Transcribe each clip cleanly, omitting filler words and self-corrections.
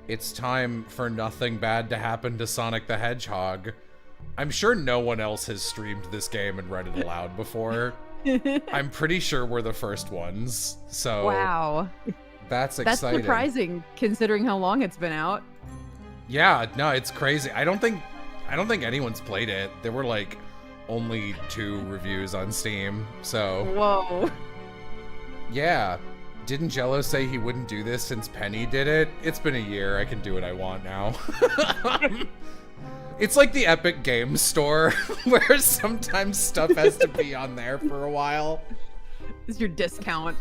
It's time for nothing bad to happen to Sonic the Hedgehog. I'm sure no one else has streamed this game and read it aloud before. I'm pretty sure we're the first ones, so... Wow. That's exciting. That's surprising, considering how long it's been out. Yeah, no, it's crazy. I don't think anyone's played it. There were, like, only 2 reviews on Steam, so... Whoa. Yeah. Didn't Jello say he wouldn't do this since Penny did it? It's been a year. I can do what I want now. It's like the Epic Games Store, where sometimes stuff has to be on there for a while. It's your discount.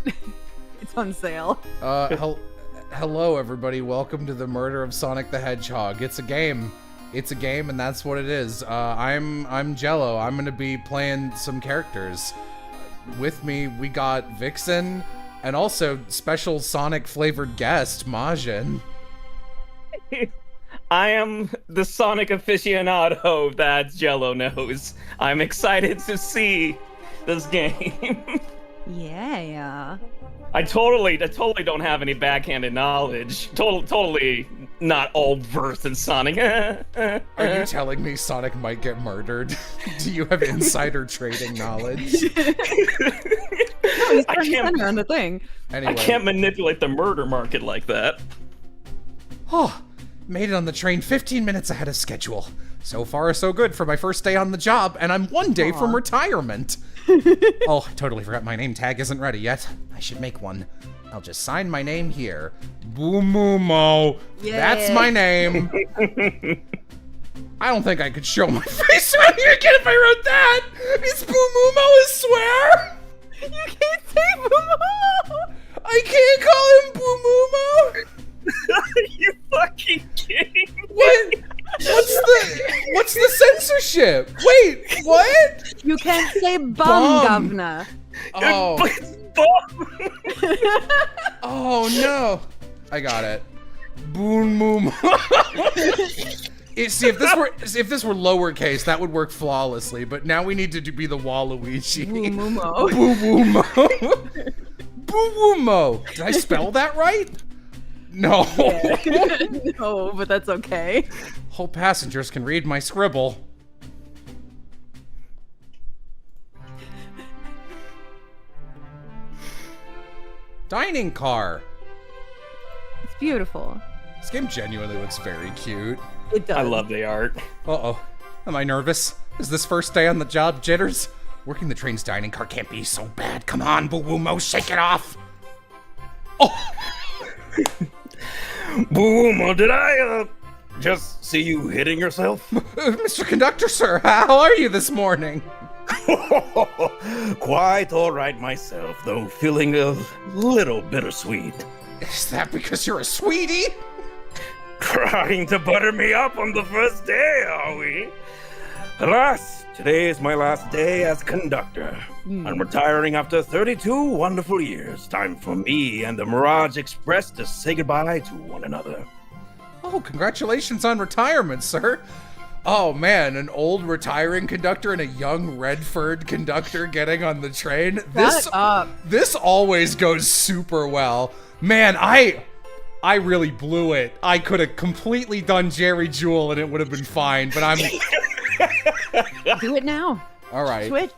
It's on sale. Hello, everybody. Welcome to the Murder of Sonic the Hedgehog. It's a game. It's a game, and that's what it is. I'm Jello. I'm gonna be playing some characters. With me, we got Vixen, and also special Sonic-flavored guest, Majin. I am the Sonic aficionado that Jello knows. I'm excited to see this game. Yeah. I totally don't have any backhanded knowledge. Totally not all versed in Sonic. Are you telling me Sonic might get murdered? Do you have insider trading knowledge? No, he's trying on the thing. Anyway. I can't manipulate the murder market like that. Oh, made it on the train 15 minutes ahead of schedule. So far, so good for my first day on the job, and I'm 1 day from retirement. Oh, I totally forgot my name tag isn't ready yet. I should make one. I'll just sign my name here. Boomumo. Yeah. That's my name. I don't think I could show my face around here again if I wrote that. Is Boomumo a swear? You can't say Boomo! I can't call him Boomumo. You fucking kidding me? What? What's the censorship? Wait, what? You can't say bum, governor. Oh. It's bomb. Oh no. I got it. Boom boom. See, if this were lowercase, that would work flawlessly, but now we need to be the Waluigi. Boomumo. Boo-woo-mo. Boo-woo-mo. Did I spell that right? No. Yeah. No, but that's okay. Whole passengers can read my scribble. Dining car. It's beautiful. This game genuinely looks very cute. It does. I love the art. Uh-oh. Am I nervous? Is this first day on the job jitters? Working the train's dining car can't be so bad. Come on, Boo-Woo-Mo, shake it off. Oh! Boom, did I, just see you hitting yourself? Mr. Conductor, sir, how are you this morning? Quite all right myself, though feeling a little bittersweet. Is that because you're a sweetie? Trying to butter me up on the first day, are we? Alas, today is my last day as conductor. I'm retiring after 32 wonderful years. Time for me and the Mirage Express to say goodbye to one another. Oh, congratulations on retirement, sir. Oh man, an old retiring conductor and a young red-furred conductor getting on the train. This always goes super well. Man, I really blew it. I could have completely done Jerry Jewell and it would have been fine, but I'm... Do it now. All right. Switch.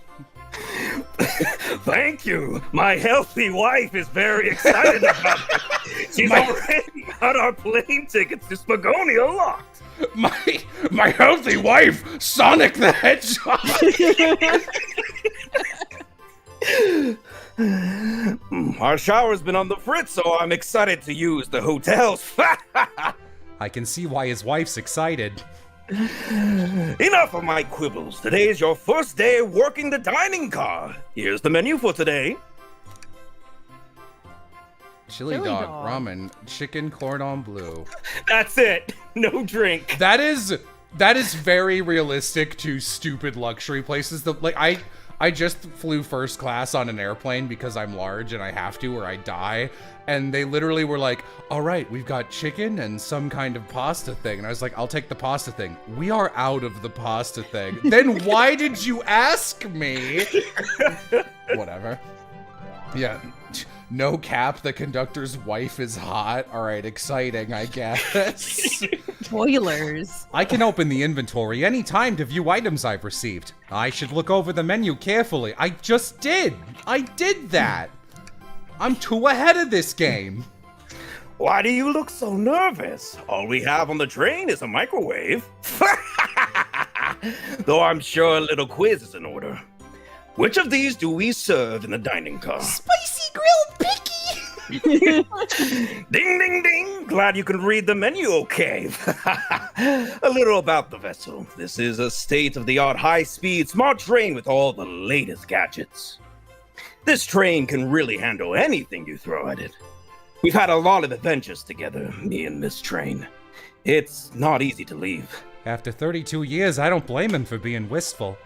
Thank you. My healthy wife is very excited about it. She's already got our plane tickets to Spagonia locked. My healthy wife, Sonic the Hedgehog. Our shower's been on the fritz, so I'm excited to use the hotels. I can see why his wife's excited. Enough of my quibbles. Today is your first day working the dining car. Here's the menu for today. Chili dog, ramen, chicken cordon bleu. That's it. No drink. That is very realistic to stupid luxury places. I just flew first class on an airplane because I'm large and I have to or I die. And they literally were like, all right, we've got chicken and some kind of pasta thing. And I was like, I'll take the pasta thing. We are out of the pasta thing. Then why did you ask me? Whatever. Yeah. No cap, the conductor's wife is hot. All right, exciting, I guess. Spoilers. I can open the inventory anytime to view items I've received. I should look over the menu carefully. I just did. I did that. I'm too ahead of this game. Why do you look so nervous? All we have on the train is a microwave. Though I'm sure a little quiz is in order. Which of these do we serve in the dining car? Spicy grilled picky! Ding, ding, ding! Glad you can read the menu okay. A little about the vessel. This is a state-of-the-art high-speed smart train with all the latest gadgets. This train can really handle anything you throw at it. We've had a lot of adventures together, me and this train. It's not easy to leave. After 32 years, I don't blame him for being wistful.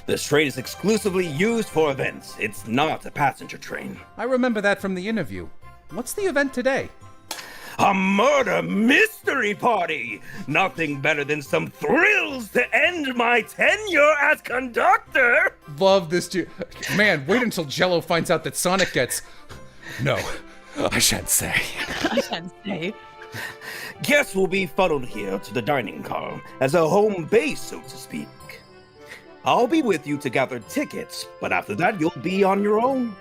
This train is exclusively used for events. It's not a passenger train. I remember that from the interview. What's the event today? A murder mystery party! Nothing better than some thrills to end my tenure as conductor! Love this dude. Man, wait until Jello finds out that Sonic gets... No, I shan't say. I shan't say. Guests will be funneled here to the dining car as a home base, so to speak. I'll be with you to gather tickets, but after that you'll be on your own.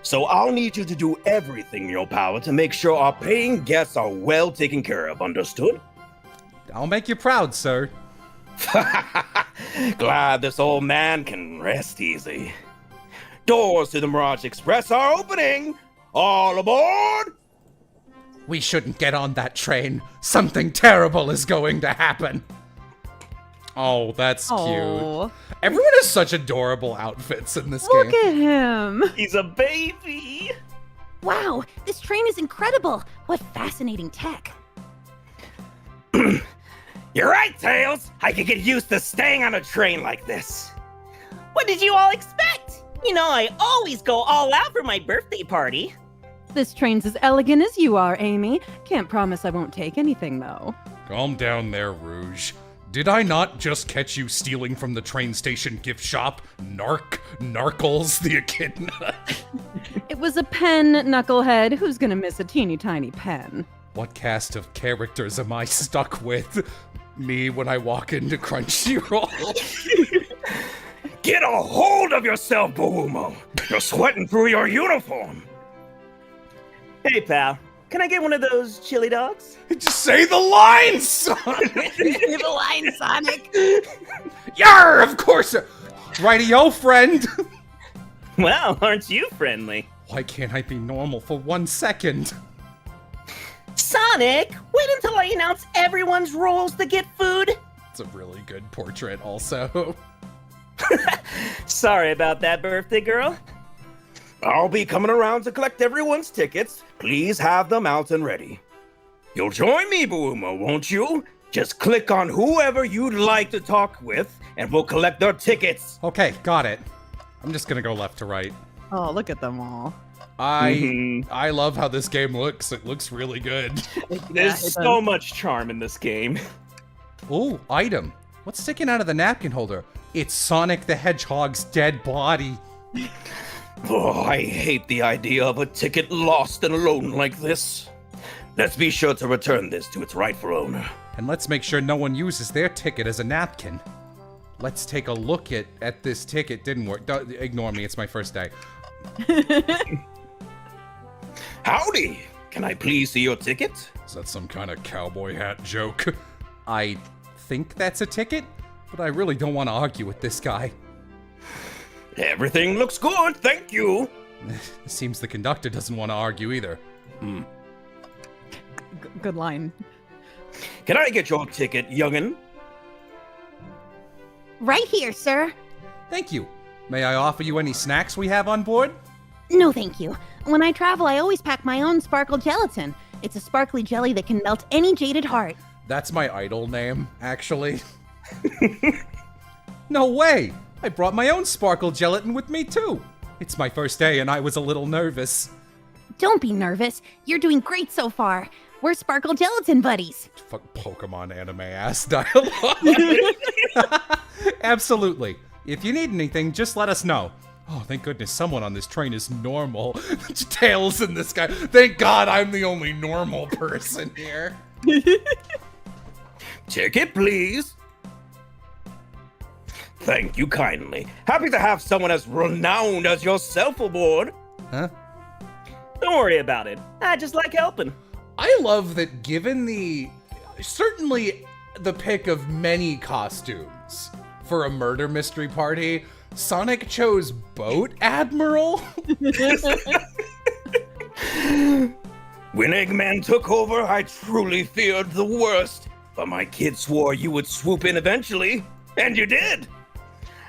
So I'll need you to do everything in your power to make sure our paying guests are well taken care of, understood? I'll make you proud, sir. Glad this old man can rest easy. Doors to the Mirage Express are opening! All aboard! We shouldn't get on that train. Something terrible is going to happen. Oh, that's cute. Everyone has such adorable outfits in this game. Look at him. He's a baby. Wow, this train is incredible. What fascinating tech. You're right, Tails. I could get used to staying on a train like this. What did you all expect? You know, I always go all out for my birthday party. This train's as elegant as you are, Amy. Can't promise I won't take anything, though. Calm down there, Rouge. Did I not just catch you stealing from the train station gift shop? Narkles the echidna? It was a pen, knucklehead. Who's gonna miss a teeny tiny pen? What cast of characters am I stuck with? Me when I walk into Crunchyroll? Get a hold of yourself, Boomo. You're sweating through your uniform. Hey, pal. Can I get one of those chili dogs? Just say the line, Sonic! The line, Sonic. Yarr, of course! Rightio, friend! Well, aren't you friendly? Why can't I be normal for 1 second? Sonic, wait until I announce everyone's roles to get food. It's a really good portrait, also. Sorry about that, birthday girl. I'll be coming around to collect everyone's tickets. Please have them out and ready. You'll join me, Boomo, won't you? Just click on whoever you'd like to talk with, and we'll collect their tickets. Okay, got it. I'm just gonna go left to right. Oh, look at them all. I love how this game looks. It looks really good. There's so much charm in this game. Ooh, item. What's sticking out of the napkin holder? It's Sonic the Hedgehog's dead body. Oh, I hate the idea of a ticket lost and alone like this. Let's be sure to return this to its rightful owner. And let's make sure no one uses their ticket as a napkin. Let's take a look at this ticket. Didn't work. Don't, ignore me, it's my first day. Howdy! Can I please see your ticket? Is that some kind of cowboy hat joke? I think that's a ticket, but I really don't want to argue with this guy. Everything looks good, thank you. It seems the conductor doesn't want to argue either. Good line. Can I get your ticket, youngin'? Right here, sir. Thank you. May I offer you any snacks we have on board? No, thank you. When I travel, I always pack my own sparkle gelatin. It's a sparkly jelly that can melt any jaded heart. That's my idol name, actually. No way! I brought my own sparkle gelatin with me too. It's my first day and I was a little nervous. Don't be nervous. You're doing great so far. We're sparkle gelatin buddies. Fuck Pokemon anime ass dialogue. Absolutely. If you need anything, just let us know. Oh, thank goodness someone on this train is normal. Tails in this guy. Thank God I'm the only normal person here. Ticket, please. Thank you kindly. Happy to have someone as renowned as yourself aboard. Huh? Don't worry about it. I just like helping. I love that given certainly the pick of many costumes for a murder mystery party, Sonic chose Boat Admiral? When Eggman took over, I truly feared the worst, but my kid swore you would swoop in eventually, and you did.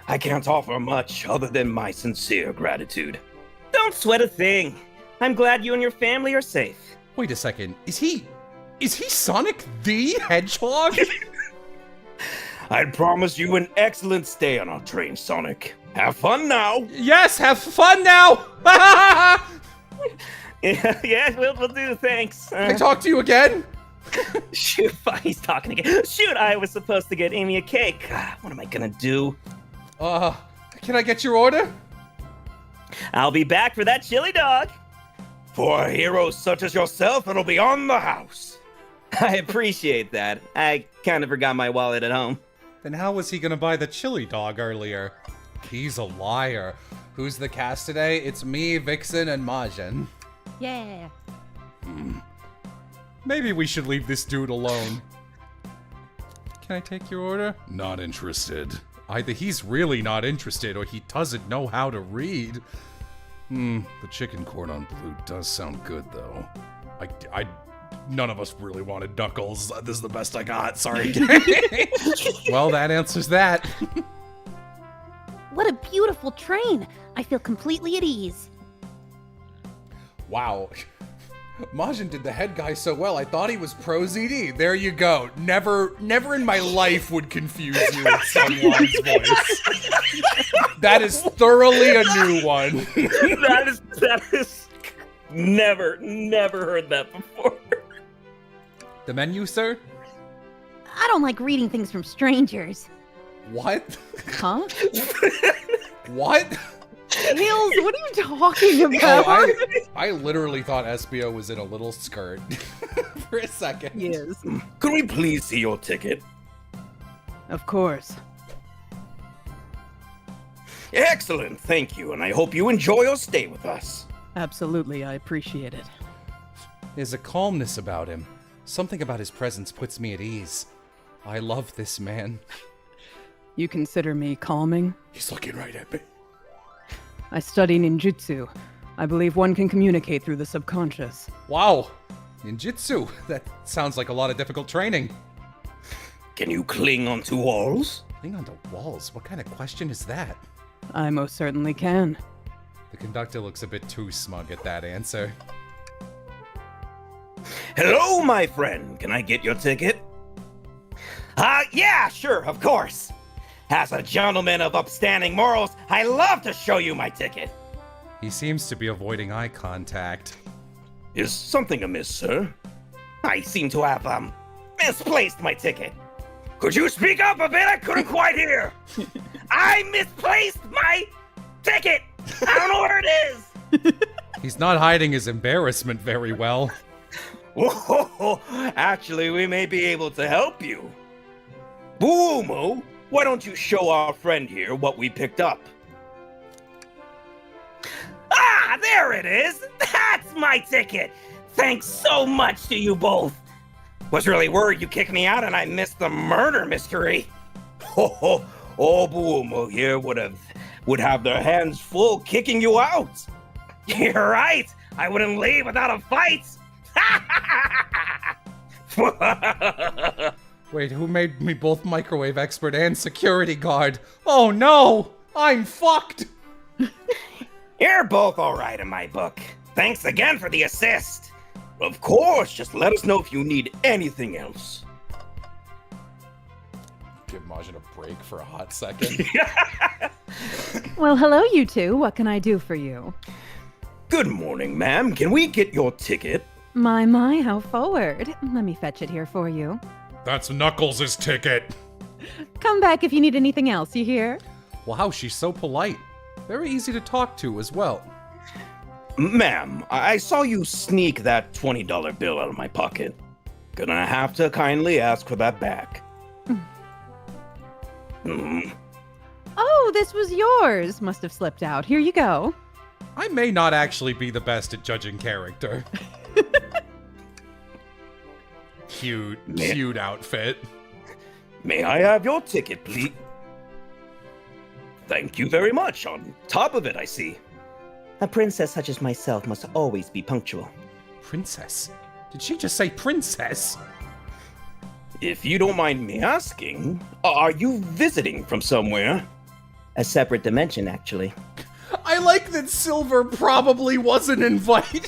I can't offer much other than my sincere gratitude. Don't sweat a thing. I'm glad you and your family are safe. Wait a second. Is he Sonic the Hedgehog? I'd promise you an excellent stay on our train, Sonic. Have fun now. Yes, have fun now. Yeah, we'll do, thanks. Can I talk to you again? Shoot, he's talking again. Shoot, I was supposed to get Amy a cake. What am I gonna do? Can I get your order? I'll be back for that chili dog. For heroes such as yourself, it'll be on the house. I appreciate that. I kind of forgot my wallet at home. Then how was he gonna buy the chili dog earlier? He's a liar. Who's the cast today? It's me, Vixen, and Majin. Yeah. Maybe we should leave this dude alone. Can I take your order? Not interested. Either he's really not interested or he doesn't know how to read. The chicken cordon bleu does sound good, though. None of us really wanted Knuckles. This is the best I got. Sorry. Well, that answers that. What a beautiful train. I feel completely at ease. Wow. Majin did the head guy so well, I thought he was pro ZD. There you go. Never in my life would confuse you with someone's voice. That is thoroughly a new one. That is never heard that before. The menu, sir? I don't like reading things from strangers. What? Huh? What? Tails, what are you talking about? Oh, I literally thought Espio was in a little skirt for a second. Yes. Could we please see your ticket? Of course. Excellent, thank you, and I hope you enjoy your stay with us. Absolutely, I appreciate it. There's a calmness about him. Something about his presence puts me at ease. I love this man. You consider me calming? He's looking right at me. I study ninjutsu. I believe one can communicate through the subconscious. Wow. Ninjutsu. That sounds like a lot of difficult training. Can you cling onto walls? Cling onto walls? What kind of question is that? I most certainly can. The conductor looks a bit too smug at that answer. Hello, my friend. Can I get your ticket? Yeah, sure, of course. As a gentleman of upstanding morals, I love to show you my ticket. He seems to be avoiding eye contact. Is something amiss, sir? I seem to have, misplaced my ticket. Could you speak up a bit? I couldn't quite hear. I misplaced my ticket. I don't know where it is. He's not hiding his embarrassment very well. Whoa, actually, we may be able to help you. Boomo, why don't you show our friend here what we picked up? Ah, there it is. That's my ticket. Thanks so much to you both. Was really worried you kicked me out and I missed the murder mystery. Oh, Boomo here would have their hands full kicking you out. You're right. I wouldn't leave without a fight. Wait, who made me both microwave expert and security guard? Oh no! I'm fucked! You're both alright in my book. Thanks again for the assist. Of course, just let us know if you need anything else. Give Majin a break for a hot second. Well, hello, you two. What can I do for you? Good morning, ma'am. Can we get your ticket? My, how forward. Let me fetch it here for you. That's Knuckles' ticket. Come back if you need anything else, you hear? Wow, she's so polite. Very easy to talk to as well. Ma'am, I saw you sneak that $20 bill out of my pocket. Gonna have to kindly ask for that back. Oh, this was yours. Must have slipped out. Here you go. I may not actually be the best at judging character. Cute outfit. May I have your ticket, please? Thank you very much. On top of it, I see. A princess such as myself must always be punctual. Princess? Did she just say princess? If you don't mind me asking, are you visiting from somewhere? A separate dimension, actually. I like that Silver probably wasn't invited.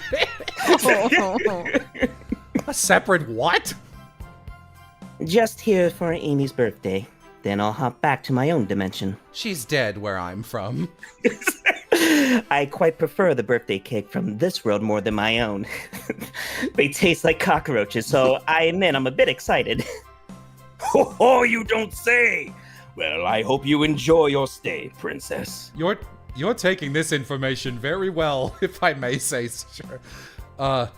A separate what? Just here for Amy's birthday. Then I'll hop back to my own dimension. She's dead where I'm from. I quite prefer the birthday cake from this world more than my own. They taste like cockroaches, so I admit I'm a bit excited. Oh, you don't say! Well, I hope you enjoy your stay, princess. You're taking this information very well, if I may say so. Sure.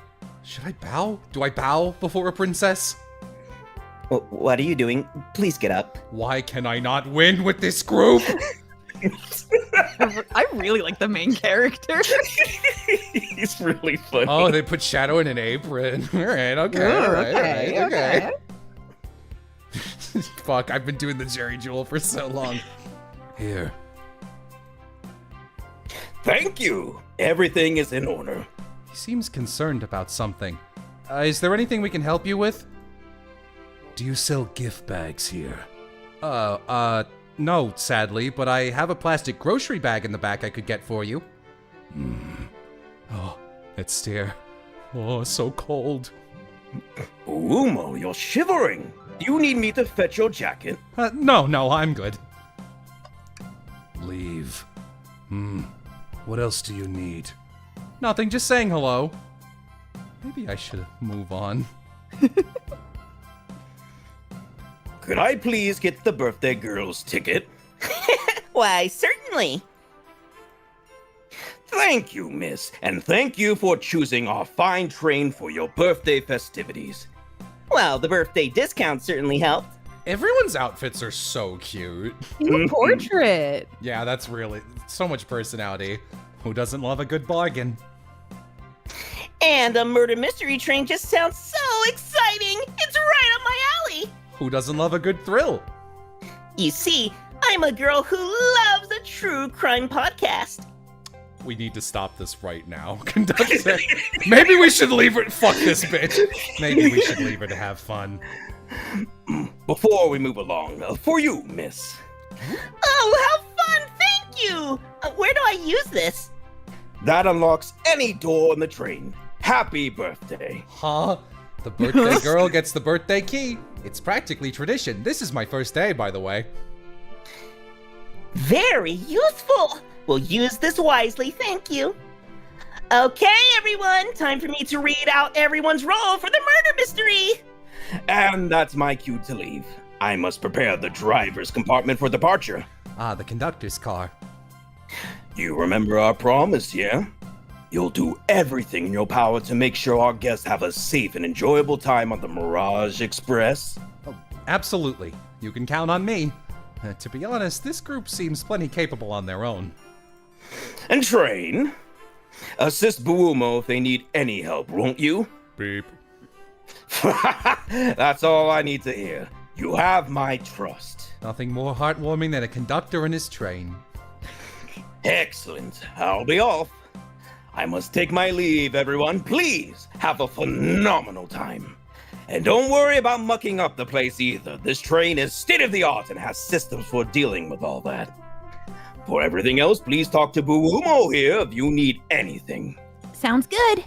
Should I bow? Do I bow before a princess? What are you doing? Please get up. Why can I not win with this group? I really like the main character. He's really funny. Oh, they put Shadow in an apron. All right, okay. Fuck, I've been doing the Jerry Jewel for so long. Here. Thank you. Everything is in order. He seems concerned about something. Is there anything we can help you with? Do you sell gift bags here? No, sadly, but I have a plastic grocery bag in the back I could get for you. Oh, that stare. Oh, so cold. Umo, you're shivering. Do you need me to fetch your jacket? No, I'm good. Leave. What else do you need? Nothing, just saying hello. Maybe I should move on. Could I please get the birthday girl's ticket? Why, certainly. Thank you, miss, and thank you for choosing our fine train for your birthday festivities. Well, the birthday discount certainly helped. Everyone's outfits are so cute. New portrait. Yeah, that's really so much personality. Who doesn't love a good bargain? And a murder mystery train just sounds so exciting. It's right up my alley. Who doesn't love a good thrill? You see, I'm a girl who loves a true crime podcast. We need to stop this right now. Conductor. Maybe we should leave her. Fuck this bitch. Maybe we should leave her to have fun. Before we move along, for you, miss. Oh, how fun! Thank you! Where do I use this? That unlocks any door in the train. Happy birthday. Huh? The birthday girl gets the birthday key. It's practically tradition. This is my first day, by the way. Very useful. We'll use this wisely, thank you. Okay, everyone, time for me to read out everyone's role for the murder mystery. And that's my cue to leave. I must prepare the driver's compartment for departure. Ah, the conductor's car. You remember our promise, yeah? You'll do everything in your power to make sure our guests have a safe and enjoyable time on the Mirage Express. Oh, absolutely. You can count on me. To be honest, this group seems plenty capable on their own. And train. Assist Buumo if they need any help, won't you? Beep. That's all I need to hear. You have my trust. Nothing more heartwarming than a conductor and his train. Excellent. I'll be off. I must take my leave, everyone. Please have a phenomenal time. And don't worry about mucking up the place either. This train is state-of-the-art and has systems for dealing with all that. For everything else, please talk to Buumo here if you need anything. Sounds good.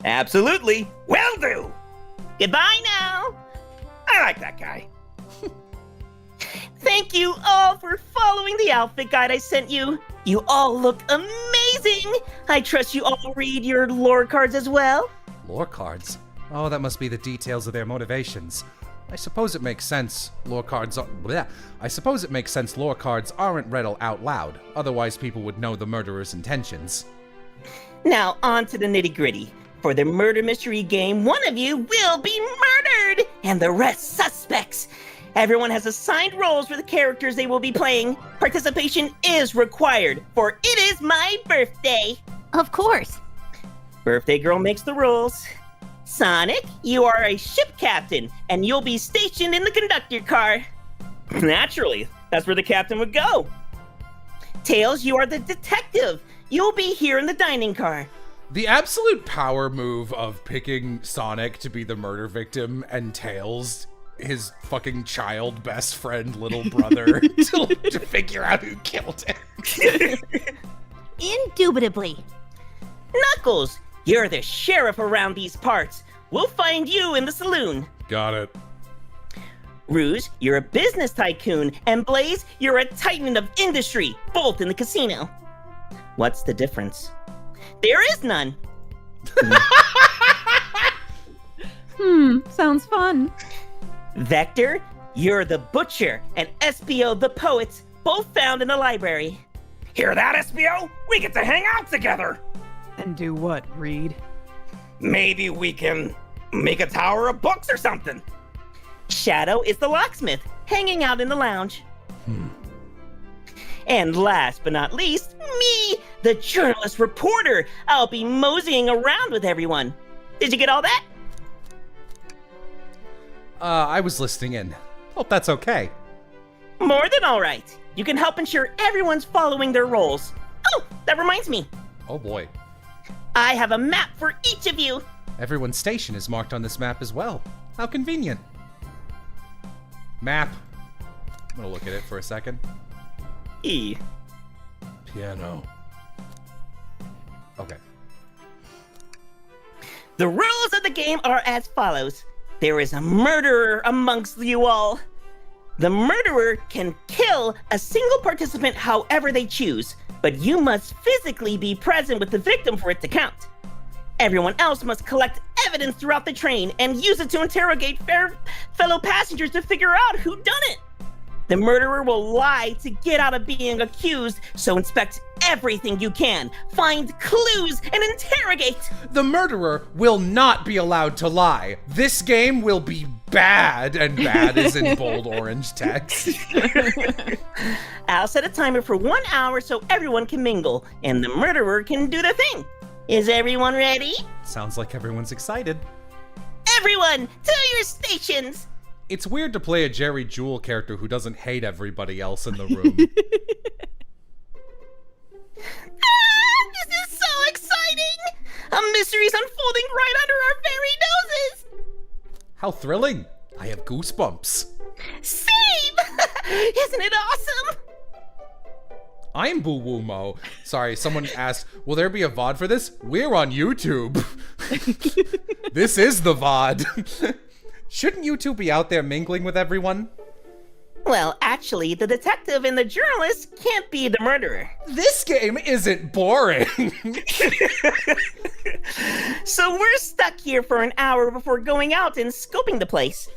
Absolutely. Will do. Goodbye now. I like that guy. Thank you all for following the outfit guide I sent you. You all look amazing. I trust you all read your lore cards as well. Lore cards? Oh, that must be the details of their motivations. I suppose it makes sense lore cards aren't read out loud, otherwise people would know the murderer's intentions. Now, on to the nitty-gritty. For the murder mystery game, one of you will be murdered, and the rest suspects. Everyone has assigned roles for the characters they will be playing. Participation is required, for it is my birthday. Of course. Birthday girl makes the rules. Sonic, you are a ship captain, and you'll be stationed in the conductor car. Naturally, that's where the captain would go. Tails, you are the detective. You'll be here in the dining car. The absolute power move of picking Sonic to be the murder victim and Tails, his fucking child best friend, little brother, to figure out who killed him. Indubitably. Knuckles, you're the sheriff around these parts. We'll find you in the saloon. Got it. Rouge, you're a business tycoon, and Blaze, you're a titan of industry, both in the casino. What's the difference? There is none. Sounds fun. Vector, you're the butcher, and SPO the poets, both found in the library. Hear that, SBO? We get to hang out together. And do what, Reed? Maybe we can make a tower of books or something. Shadow is the locksmith, hanging out in the lounge. And last but not least, me, the journalist reporter. I'll be moseying around with everyone. Did you get all that? I was listening in. Hope that's okay. More than all right. You can help ensure everyone's following their roles. Oh, that reminds me. Oh boy. I have a map for each of you. Everyone's station is marked on this map as well. How convenient. Map. I'm gonna look at it for a second. E. Piano. Okay. The rules of the game are as follows. There is a murderer amongst you all. The murderer can kill a single participant however they choose, but you must physically be present with the victim for it to count. Everyone else must collect evidence throughout the train and use it to interrogate fellow passengers to figure out who done it. The murderer will lie to get out of being accused, so inspect everything you can, find clues, and interrogate. The murderer will not be allowed to lie. This game will be bad, and bad is in bold orange text. I'll set a timer for 1 hour so everyone can mingle, and the murderer can do the thing. Is everyone ready? Sounds like everyone's excited. Everyone, to your stations! It's weird to play a Jerry Jewell character who doesn't hate everybody else in the room. This is so exciting! A mystery's unfolding right under our very noses! How thrilling! I have goosebumps. Same! Isn't it awesome? I'm Boo Woo Mo. Sorry, someone asked, will there be a VOD for this? We're on YouTube. This is the VOD. Shouldn't you two be out there mingling with everyone? Well, actually, the detective and the journalist can't be the murderer. This game isn't boring. So we're stuck here for an hour before going out and scoping the place.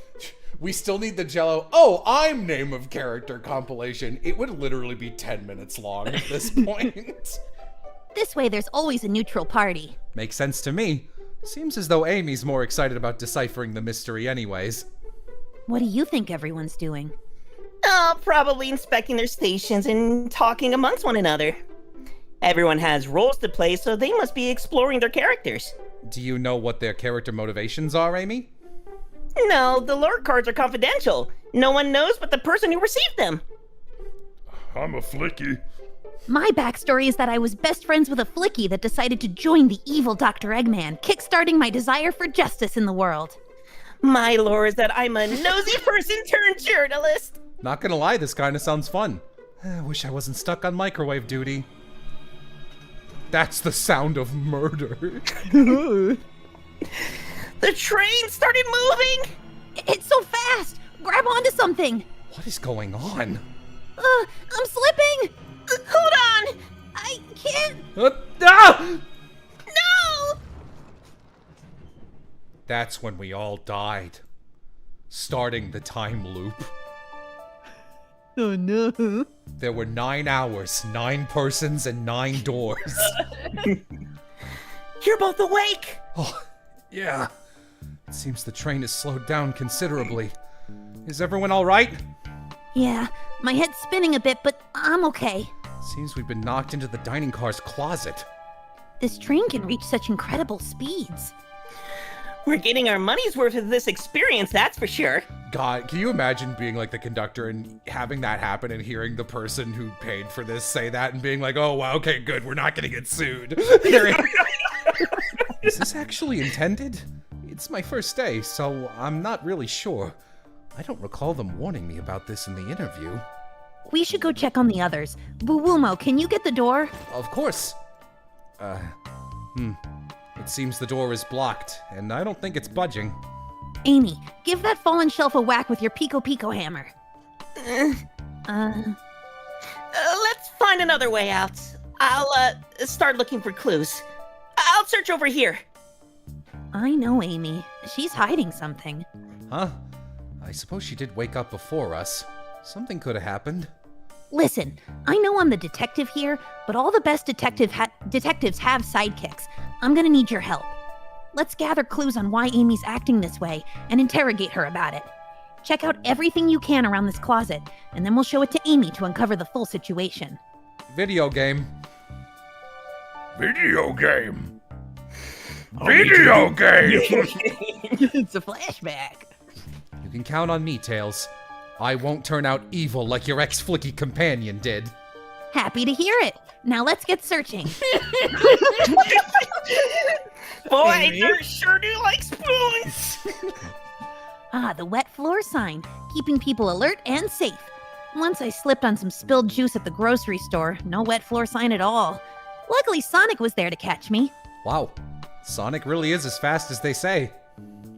We still need the Jello, oh, I'm name of character compilation. It would literally be 10 minutes long at this point. This way there's always a neutral party. Makes sense to me. Seems as though Amy's more excited about deciphering the mystery anyways. What do you think everyone's doing? Oh, probably inspecting their stations and talking amongst one another. Everyone has roles to play, so they must be exploring their characters. Do you know what their character motivations are, Amy? No, the lore cards are confidential. No one knows but the person who received them. I'm a flicky. My backstory is that I was best friends with a flicky that decided to join the evil Dr. Eggman, kickstarting my desire for justice in the world. My lore is that I'm a nosy person turned journalist. Not gonna lie, this kinda sounds fun. I wish I wasn't stuck on microwave duty. That's the sound of murder. The train started moving! It's so fast! Grab onto something! What is going on? I'm slipping! Hold on! I can't... Ah! No! That's when we all died. starting the time loop. Oh no. There were 9 hours, 9 persons, and 9 doors. You're both awake! Oh, yeah. It seems the train has slowed down considerably. Is everyone all right? Yeah, my head's spinning a bit, but I'm okay. Seems we've been knocked into the dining car's closet. This train can reach such incredible speeds. We're getting our money's worth of this experience, that's for sure. God, can you imagine being like the conductor and having that happen and hearing the person who paid for this say that and being like, oh, wow, okay, good, we're not gonna get sued. Is this actually intended? It's my first day, so I'm not really sure. I don't recall them warning me about this in the interview. We should go check on the others. Buwumo, can you get the door? Of course. It seems the door is blocked, and I don't think it's budging. Amy, give that fallen shelf a whack with your Pico Pico hammer. Let's find another way out. I'll, start looking for clues. I'll search over here. I know Amy. She's hiding something. Huh? I suppose she did wake up before us. Something could have happened. Listen, I know I'm the detective here, but all the best detectives have sidekicks. I'm gonna need your help. Let's gather clues on why Amy's acting this way and interrogate her about it. Check out everything you can around this closet, and then we'll show it to Amy to uncover the full situation. Video game. Video game. Video game. It's a flashback. You can count on me, Tails. I won't turn out evil like your ex-flicky companion did. Happy to hear it. Now let's get searching. Boy, you sure do like spoons. The wet floor sign, keeping people alert and safe. Once I slipped on some spilled juice at the grocery store. No wet floor sign at all. Luckily, Sonic was there to catch me. Wow. Sonic really is as fast as they say.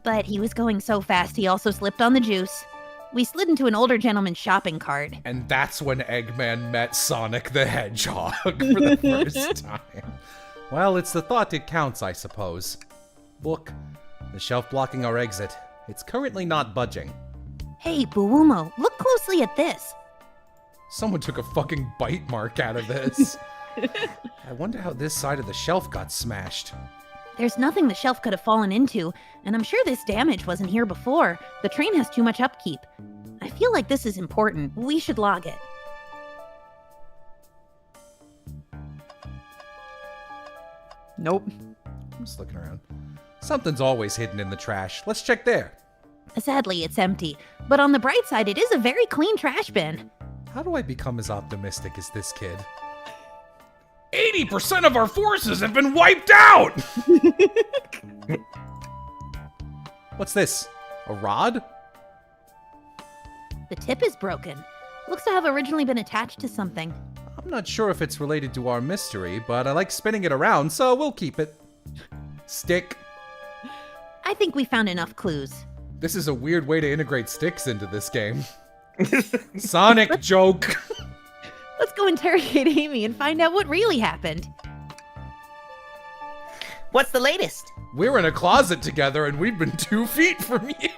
But he was going so fast, he also slipped on the juice. We slid into an older gentleman's shopping cart. And that's when Eggman met Sonic the Hedgehog for the first time. Well, it's the thought that counts, I suppose. Look, the shelf blocking our exit. It's currently not budging. Hey, Buwumo, look closely at this. Someone took a fucking bite mark out of this. I wonder how this side of the shelf got smashed. There's nothing the shelf could have fallen into, and I'm sure this damage wasn't here before. The train has too much upkeep. I feel like this is important. We should log it. Nope. I'm just looking around. Something's always hidden in the trash. Let's check there. Sadly, it's empty, but on the bright side, it is a very clean trash bin. How do I become as optimistic as this kid? 80% of our forces have been wiped out. What's this? A rod? The tip is broken. Looks to have originally been attached to something. I'm not sure if it's related to our mystery, but I like spinning it around, so we'll keep it. Stick. I think we found enough clues. This is a weird way to integrate sticks into this game. Sonic joke. Let's go interrogate Amy and find out what really happened. What's the latest? We're in a closet together and we've been 2 feet from you.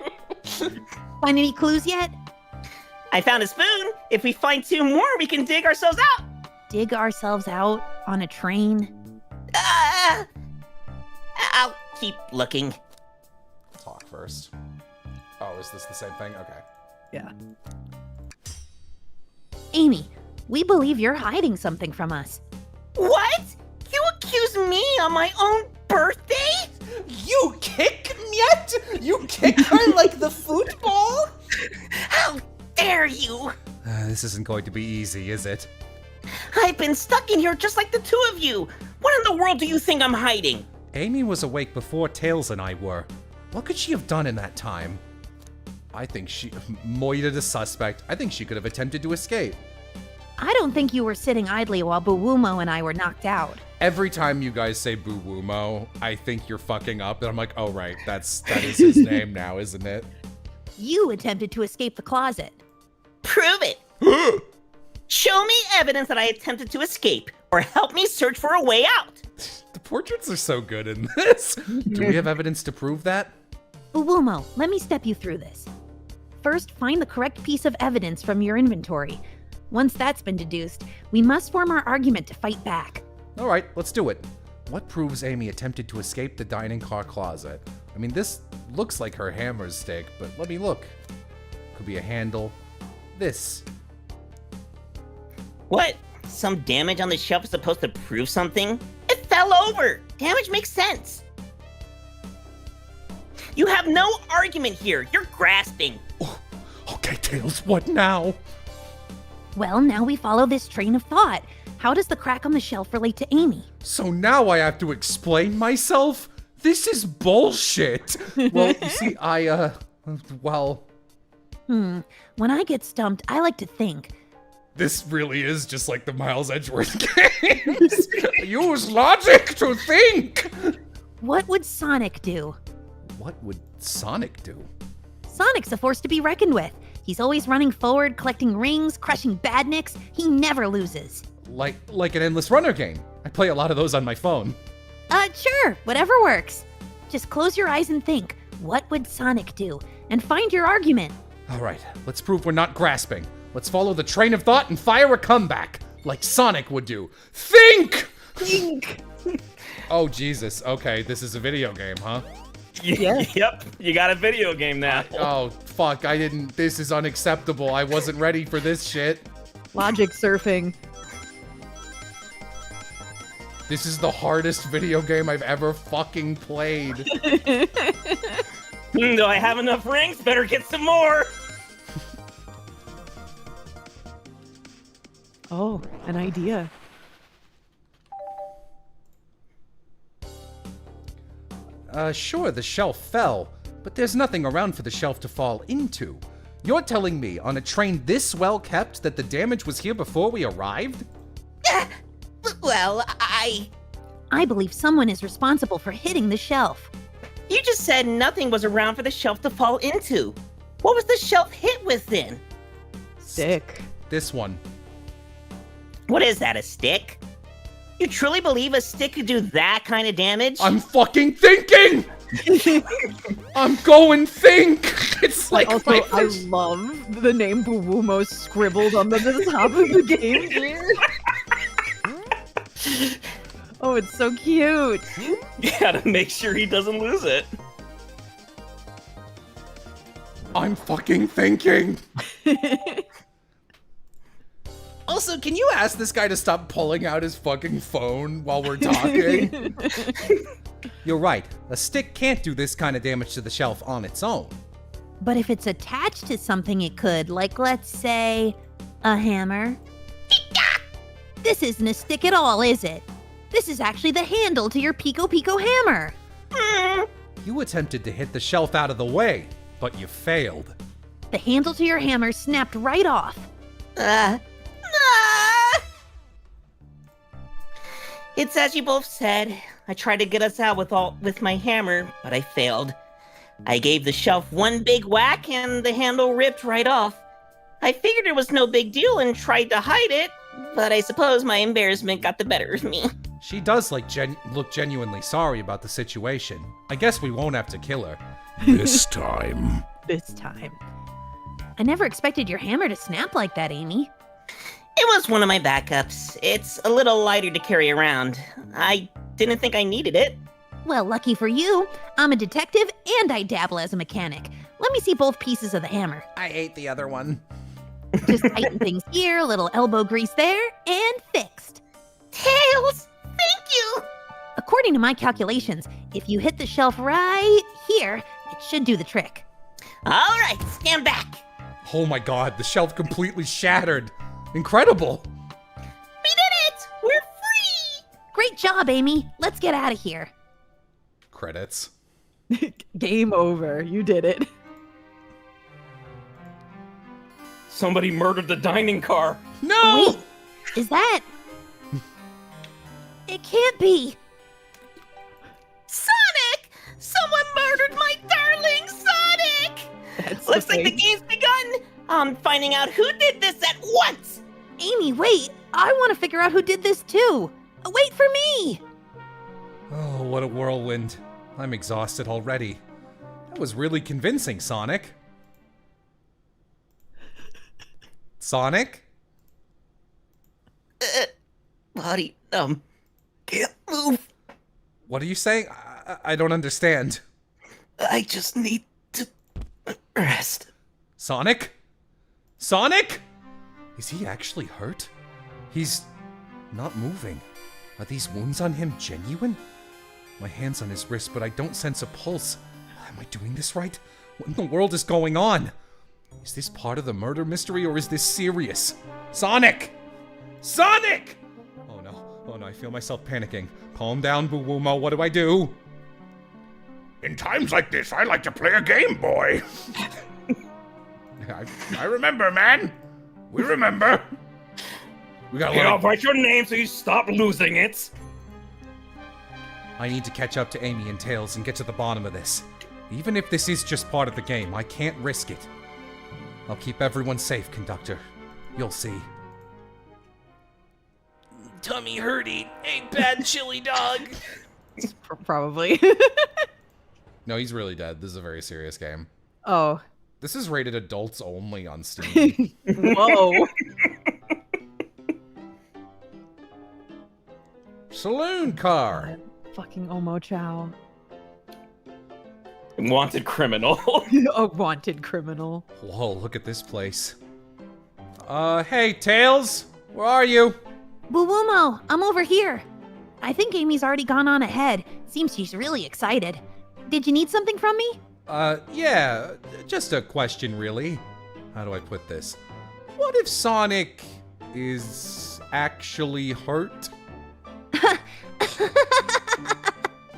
Find any clues yet? I found a spoon. If we find 2 more, we can dig ourselves out. Dig ourselves out on a train? I'll keep looking. Talk first. Oh, is this the same thing? Okay. Yeah. Amy, we believe you're hiding something from us. What? You accuse me on my own birthday? You kick yet? You kick her like the football? How dare you? This isn't going to be easy, is it? I've been stuck in here just like the 2 of you. What in the world do you think I'm hiding? Amy was awake before Tails and I were. What could she have done in that time? I think Moida the suspect. I think she could have attempted to escape. I don't think you were sitting idly while Buwumo and I were knocked out. Every time you guys say Buwumo, I think you're fucking up. And I'm like, oh right, that is his name now, isn't it? You attempted to escape the closet. Prove it. Show me evidence that I attempted to escape, or help me search for a way out. The portraits are so good in this. Do we have evidence to prove that? Buwumo, let me step you through this. First, find the correct piece of evidence from your inventory. Once that's been deduced, we must form our argument to fight back. All right, let's do it. What proves Amy attempted to escape the dining car closet? I mean, this looks like her hammer's stick, but let me look. Could be a handle. This. What? Some damage on the shelf is supposed to prove something? It fell over! Damage makes sense. You have no argument here. You're grasping. Oh, okay, Tails, what now? Well, now we follow this train of thought. How does the crack on the shelf relate to Amy? So now I have to explain myself? This is bullshit. Well, you see, well... When I get stumped, I like to think. This really is just like the Miles Edgeworth games. Use logic to think. What would Sonic do? What would Sonic do? Sonic's a force to be reckoned with. He's always running forward, collecting rings, crushing badniks. He never loses. Like an endless runner game. I play a lot of those on my phone. Sure, whatever works. Just close your eyes and think. What would Sonic do? And find your argument. All right, let's prove we're not grasping. Let's follow the train of thought and fire a comeback, like Sonic would do. Think! Think! Oh, Jesus. Okay, this is a video game, huh? Yeah. Yep, you got a video game now. Oh, fuck, this is unacceptable. I wasn't ready for this shit. Logic surfing. This is the hardest video game I've ever fucking played. Do I have enough rings? Better get some more. Oh, an idea. Sure, the shelf fell, but there's nothing around for the shelf to fall into. You're telling me, on a train this well kept, that the damage was here before we arrived? Well, I believe someone is responsible for hitting the shelf. You just said nothing was around for the shelf to fall into. What was the shelf hit with then? Stick. This one. What is that, a stick? You truly believe a stick could do that kind of damage? I'm fucking thinking! I'm going think! It's like Also, my I first... love the name Buwumo scribbled on the top of the game gear. Oh, it's so cute. You gotta make sure he doesn't lose it. I'm fucking thinking! Also, can you ask this guy to stop pulling out his fucking phone while we're talking? You're right. A stick can't do this kind of damage to the shelf on its own. But if it's attached to something, it could. Like, let's say, a hammer. This isn't a stick at all, is it? This is actually the handle to your Pico Pico hammer. You attempted to hit the shelf out of the way, but you failed. The handle to your hammer snapped right off. It's as you both said. I tried to get us out with my hammer, but I failed. I gave the shelf one big whack and the handle ripped right off. I figured it was no big deal and tried to hide it, but I suppose my embarrassment got the better of me. She does look genuinely sorry about the situation. I guess we won't have to kill her. This time. This time. I never expected your hammer to snap like that, Amy. It was one of my backups. It's a little lighter to carry around. I didn't think I needed it. Well, lucky for you, I'm a detective and I dabble as a mechanic. Let me see both pieces of the hammer. I hate the other one. Just tighten things here, a little elbow grease there, and fixed. Tails, thank you! According to my calculations, if you hit the shelf right here, it should do the trick. All right, stand back. Oh my god, the shelf completely shattered. Incredible. We did it! We're free! Great job, Amy. Let's get out of here. Credits. Game over. You did it. Somebody murdered the dining car. No! Wait, is that... It can't be. Sonic! Someone murdered my darling Sonic! That's Looks the like the face. game's begun! I'm finding out who did this at once! Amy, wait. I want to figure out who did this too. Wait for me. Oh, what a whirlwind. I'm exhausted already. That was really convincing, Sonic. Sonic? Body numb. Can't move. What are you saying? I don't understand. I just need to rest. Sonic? Sonic? Is he actually hurt? He's not moving. Are these wounds on him genuine? My hand's on his wrist, but I don't sense a pulse. Am I doing this right? What in the world is going on? Is this part of the murder mystery, or is this serious? Sonic! Sonic! Oh no, I feel myself panicking. Calm down, Buwumo, what do I do? In times like this, I like to play a game, boy. I remember, man. We remember. We got. Hey, I'll write your name so you stop losing it. I need to catch up to Amy and Tails and get to the bottom of this. Even if this is just part of the game, I can't risk it. I'll keep everyone safe, Conductor. You'll see. Tummy hurting. A bad chili dog. Probably. No, he's really dead. This is a very serious game. Oh. This is rated adults only on Steam. Whoa. Saloon car. Fucking Omo Chow. Wanted criminal. A wanted criminal. Whoa, look at this place. Hey, Tails! Where are you? Buwumo, I'm over here. I think Amy's already gone on ahead. Seems she's really excited. Did you need something from me? Yeah, just a question, really. How do I put this? What if Sonic is actually hurt?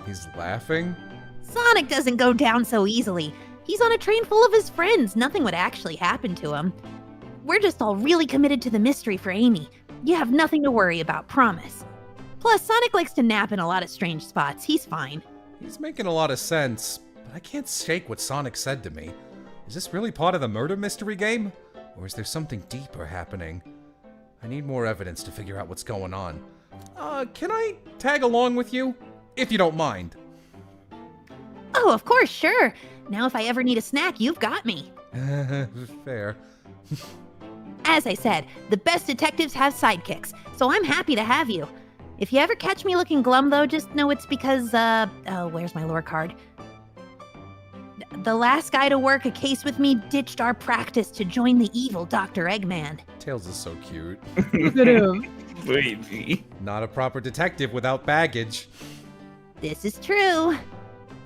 He's laughing? Sonic doesn't go down so easily. He's on a train full of his friends. Nothing would actually happen to him. We're just all really committed to the mystery for Amy. You have nothing to worry about, promise. Plus, Sonic likes to nap in a lot of strange spots. He's fine. He's making a lot of sense, but I can't shake what Sonic said to me. Is this really part of the murder mystery game? Or is there something deeper happening? I need more evidence to figure out what's going on. Can I tag along with you? If you don't mind. Oh, of course, sure. Now if I ever need a snack, you've got me. Fair. As I said, the best detectives have sidekicks, so I'm happy to have you. If you ever catch me looking glum, though, just know it's because, oh, where's my lore card? The last guy to work a case with me ditched our practice to join the evil Dr. Eggman. Tails is so cute. Look at him. Baby. Not a proper detective without baggage. This is true.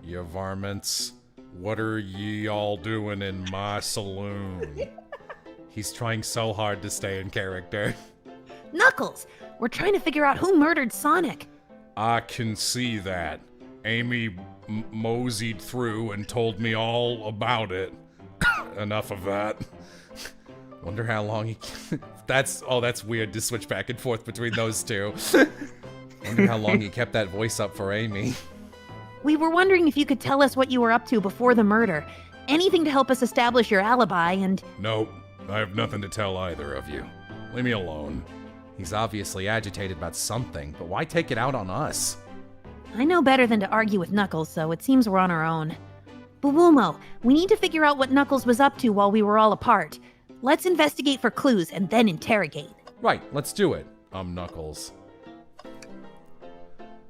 You varmints, what are ye all doing in my saloon? He's trying so hard to stay in character. Knuckles, we're trying to figure out who murdered Sonic. I can see that. Amy moseyed through and told me all about it. Enough of that. Wonder how long he... that's weird to switch back and forth between those two. Wonder how long he kept that voice up for Amy. We were wondering if you could tell us what you were up to before the murder. Anything to help us establish your alibi and... Nope. I have nothing to tell either of you. Leave me alone. He's obviously agitated about something, but why take it out on us? I know better than to argue with Knuckles, so it seems we're on our own. Buwumo, we need to figure out what Knuckles was up to while we were all apart. Let's investigate for clues and then interrogate. Right, let's do it. Knuckles.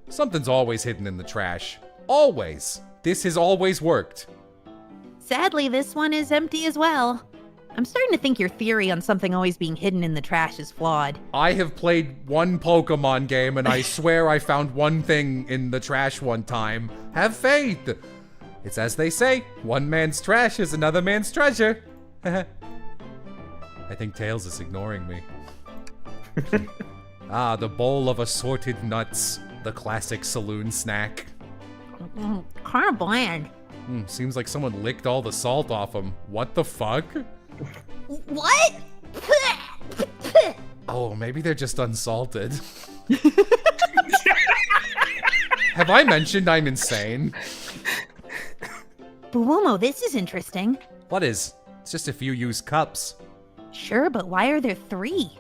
Something's always hidden in the trash. Always. This has always worked. Sadly, this one is empty as well. I'm starting to think your theory on something always being hidden in the trash is flawed. I have played one Pokemon game, and I swear I found one thing in the trash one time. Have faith! It's as they say, one man's trash is another man's treasure. I think Tails is ignoring me. The bowl of assorted nuts. The classic saloon snack. Kind of bland. Seems like someone licked all the salt off them. What the fuck? What? Oh, maybe they're just unsalted. Have I mentioned I'm insane? Buwumo, this is interesting. What is? It's just a few used cups. Sure, but why are there 3?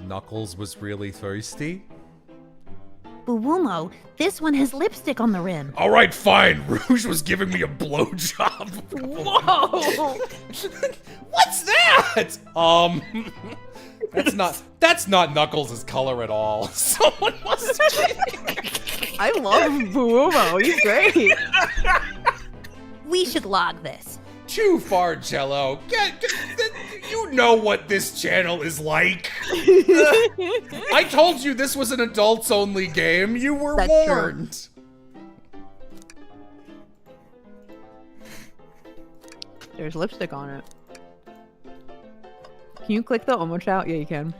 Knuckles was really thirsty. Buwumo, this one has lipstick on the rim. All right, fine. Rouge was giving me a blowjob. Whoa! What's that? That's not Knuckles' color at all. Someone must. I love Buwumo. He's great. We should log this. Too far, Jello. You know what this channel is like. I told you this was an adults-only game. You were That's warned. There's lipstick on it. Can you click the Omochao? Yeah, you can.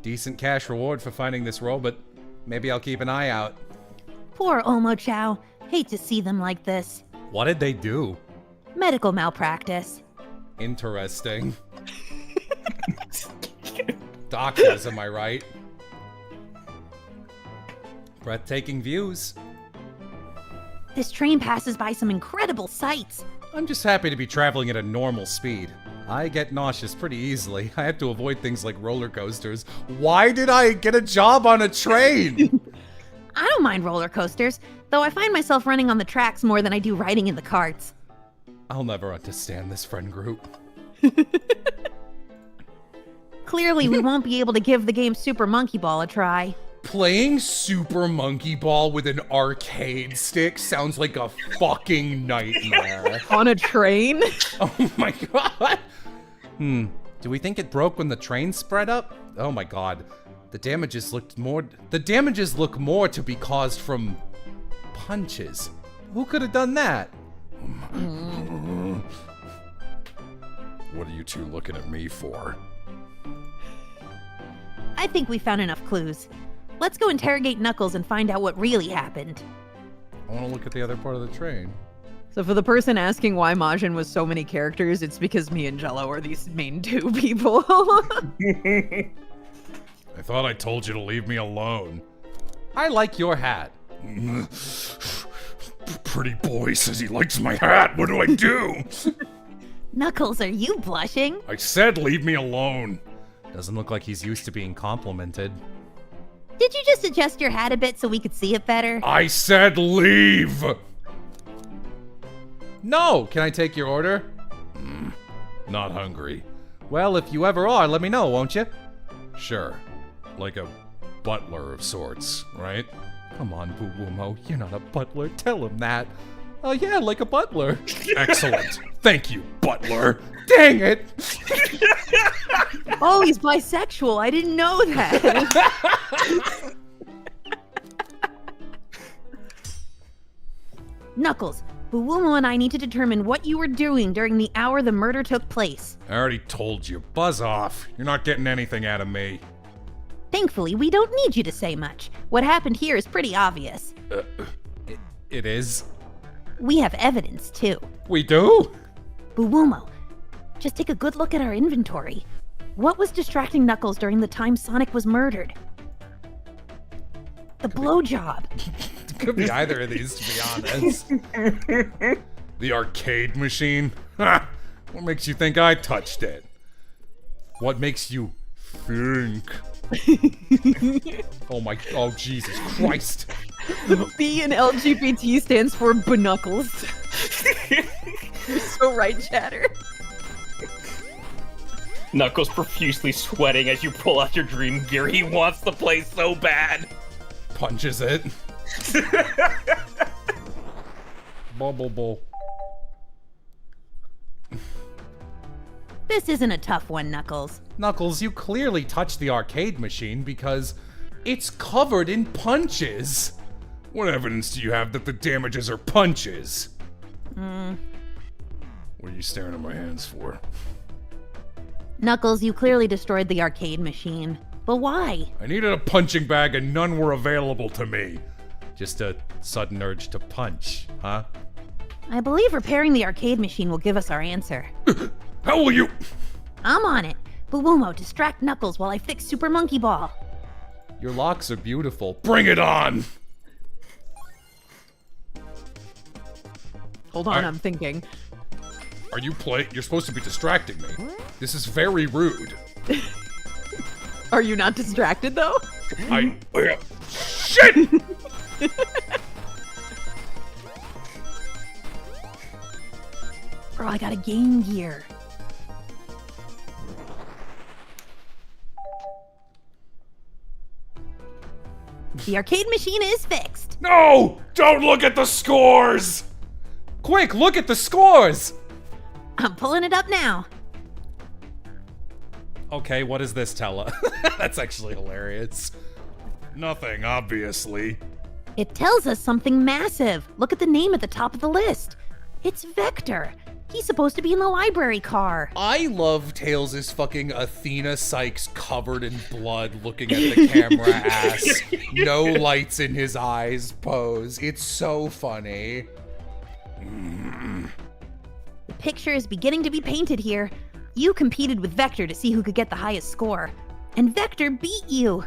Decent cash reward for finding this robot. Maybe I'll keep an eye out. Poor Omochao. Hate to see them like this. What did they do? Medical malpractice. Interesting. Doctors, am I right? Breathtaking views. This train passes by some incredible sights. I'm just happy to be traveling at a normal speed. I get nauseous pretty easily. I have to avoid things like roller coasters. Why did I get a job on a train? I don't mind roller coasters, though I find myself running on the tracks more than I do riding in the carts. I'll never understand this friend group. Clearly, we won't be able to give the game Super Monkey Ball a try. Playing Super Monkey Ball with an arcade stick sounds like a fucking nightmare. On a train? Oh my god. Do we think it broke when the train spread up? Oh my god. The damages look more to be caused from punches. Who could have done that? What are you two looking at me for? I think we found enough clues. Let's go interrogate Knuckles and find out what really happened. I want to look at the other part of the train. So for the person asking why Majin was so many characters, it's because me and Jello are these main two people. I thought I told you to leave me alone. I like your hat. Pretty boy says he likes my hat. What do I do? Knuckles, are you blushing? I said leave me alone. Doesn't look like he's used to being complimented. Did you just adjust your hat a bit so we could see it better? I said leave! No! Can I take your order? Not hungry. Well, if you ever are, let me know, won't you? Sure. Like a butler of sorts, right? Come on, Buwumo, you're not a butler. Tell him that. Oh yeah, like a butler. Excellent. Thank you, butler. Dang it! Oh, he's bisexual. I didn't know that. Knuckles, Buwumo and I need to determine what you were doing during the hour the murder took place. I already told you. Buzz off. You're not getting anything out of me. Thankfully, we don't need you to say much. What happened here is pretty obvious. It is? We have evidence, too. We do? Buwumo, just take a good look at our inventory. What was distracting Knuckles during the time Sonic was murdered? The blowjob. Could be either of these, to be honest. The arcade machine? Ha! What makes you think I touched it? What makes you think? Oh Jesus Christ. B in LGBT stands for Knuckles. You're so right, Chatter. Knuckles profusely sweating as you pull out your dream gear. He wants to play so bad. Punches it. Bubble. This isn't a tough one, Knuckles. Knuckles, you clearly touched the arcade machine because it's covered in punches. What evidence do you have that the damages are punches? What are you staring at my hands for? Knuckles, you clearly destroyed the arcade machine. But why? I needed a punching bag and none were available to me. Just a sudden urge to punch, huh? I believe repairing the arcade machine will give us our answer. How will you? I'm on it. Buwumo, distract Knuckles while I fix Super Monkey Ball. Your locks are beautiful. Bring it on! Hold on, I'm thinking. Are you You're supposed to be distracting me. This is very rude. Are you not distracted, though? Shit! Bro, I got a Game Gear. The arcade machine is fixed. No! Don't look at the scores! Quick, look at the scores! I'm pulling it up now. Okay, what does this tell us? That's actually hilarious. Nothing, obviously. It tells us something massive. Look at the name at the top of the list. It's Vector. He's supposed to be in the library car. I love Tails' fucking Athena Sykes covered in blood looking at the camera ass. No lights in his eyes pose. It's so funny. The picture is beginning to be painted here. You competed with Vector to see who could get the highest score. And Vector beat you.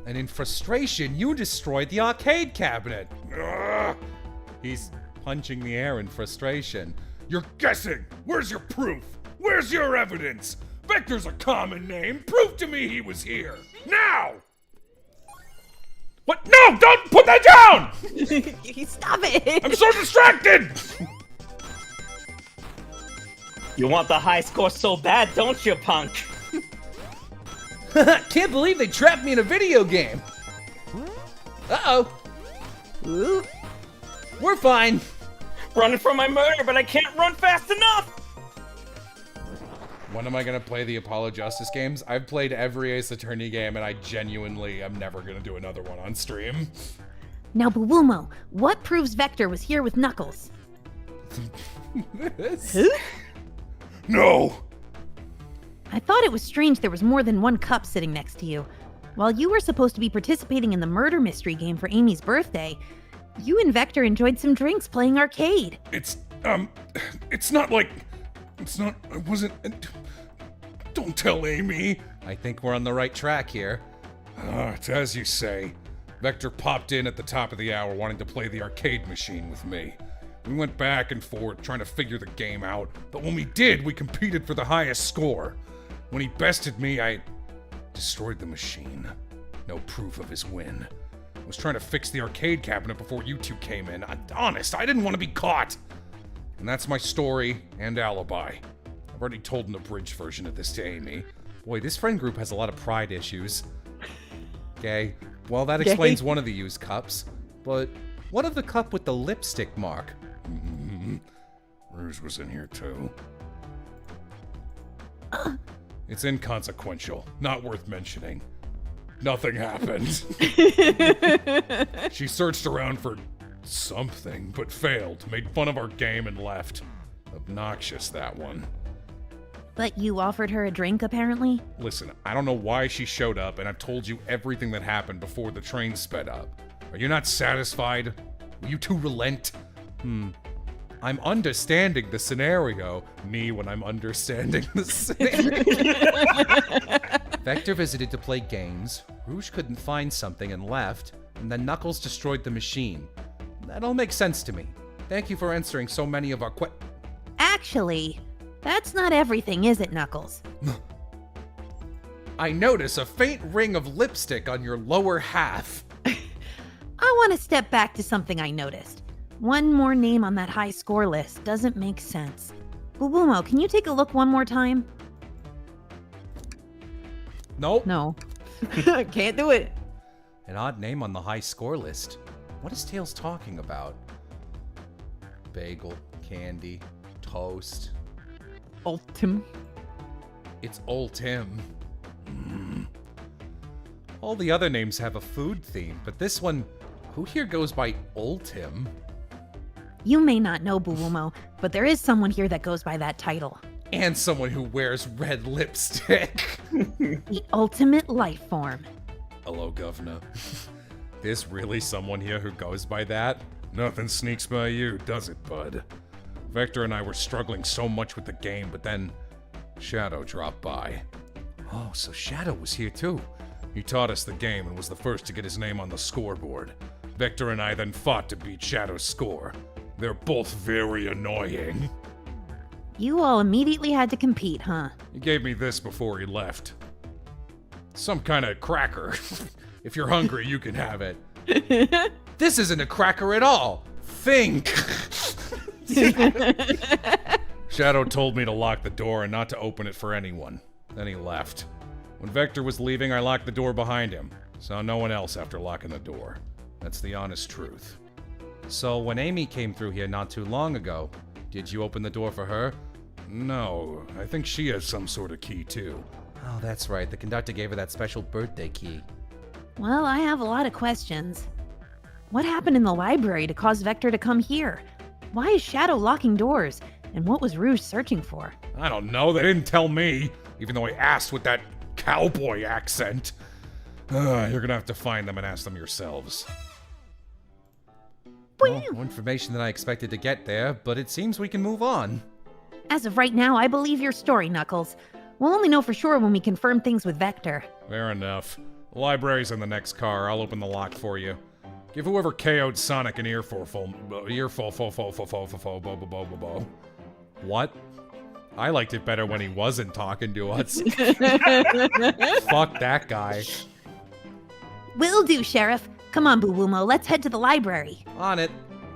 And in frustration, you destroyed the arcade cabinet. Ugh. He's punching the air in frustration. You're guessing! Where's your proof? Where's your evidence? Vector's a common name. Prove to me he was here. Now! What? No! Don't put that down! Stop it! I'm so distracted! You want the high score so bad, don't you, punk? Can't believe they trapped me in a video game. Uh-oh. Ooh. We're fine. Running from my murder, but I can't run fast enough! When am I gonna play the Apollo Justice games? I've played every Ace Attorney game, and I genuinely am never gonna do another one on stream. Now, Buwumo, what proves Vector was here with Knuckles? This? No! I thought it was strange there was more than one cup sitting next to you. While you were supposed to be participating in the murder mystery game for Amy's birthday, you and Vector enjoyed some drinks playing arcade. It's not like... I wasn't... Don't tell Amy. I think we're on the right track here. It's as you say. Vector popped in at the top of the hour wanting to play the arcade machine with me. We went back and forth trying to figure the game out, but when we did, we competed for the highest score. When he bested me, I destroyed the machine. No proof of his win. I was trying to fix the arcade cabinet before you two came in. Honest, I didn't want to be caught. And that's my story and alibi. I've already told an abridged version of this to Amy. Boy, this friend group has a lot of pride issues. Okay, well that explains one of the used cups. But what of the cup with the lipstick mark? Rouge was in here too. It's inconsequential, not worth mentioning. Nothing happened. She searched around for something, but failed, made fun of our game and left. Obnoxious, that one. But you offered her a drink, apparently? Listen, I don't know why she showed up, and I've told you everything that happened before the train sped up. Are you not satisfied? Will you two relent? I'm understanding the scenario. Me when I'm understanding the scenario. Vector visited to play games, Rouge couldn't find something and left, and then Knuckles destroyed the machine. That all makes sense to me. Thank you for answering so many of our Actually, that's not everything, is it, Knuckles? I notice a faint ring of lipstick on your lower half. I want to step back to something I noticed. One more name on that high score list doesn't make sense. Buwumo, can you take a look one more time? Nope. No. Can't do it. An odd name on the high score list. What is Tails talking about? Bagel, candy, toast. Ultim. It's Old Tim. All the other names have a food theme, but this one, who here goes by Old Tim? You may not know, Buwumo, but there is someone here that goes by that title. And someone who wears red lipstick. The ultimate life form. Hello, Governor. There's really someone here who goes by that? Nothing sneaks by you, does it, bud? Vector and I were struggling so much with the game, but then Shadow dropped by. Oh, so Shadow was here too. He taught us the game and was the first to get his name on the scoreboard. Vector and I then fought to beat Shadow's score. They're both very annoying. You all immediately had to compete, huh? He gave me this before he left. Some kind of cracker. If you're hungry, you can have it. This isn't a cracker at all. Think. Shadow told me to lock the door and not to open it for anyone. Then he left. When Vector was leaving, I locked the door behind him. Saw no one else after locking the door. That's the honest truth. So when Amy came through here not too long ago, did you open the door for her? No, I think she has some sort of key too. Oh, that's right. The conductor gave her that special birthday key. Well, I have a lot of questions. What happened in the library to cause Vector to come here? Why is Shadow locking doors? And what was Rouge searching for? I don't know. They didn't tell me, even though I asked with that cowboy accent. You're gonna have to find them and ask them yourselves. Well, more information than I expected to get there, but it seems we can move on. As of right now, I believe your story, Knuckles. We'll only know for sure when we confirm things with Vector. Fair enough. The library's in the next car. I'll open the lock for you. Give whoever KO'd Sonic an earful. What? I liked it better when he wasn't talking to us. Fuck that guy. Will do, Sheriff. Come on, Boo-Boo-Mo, let's head to the library. On it.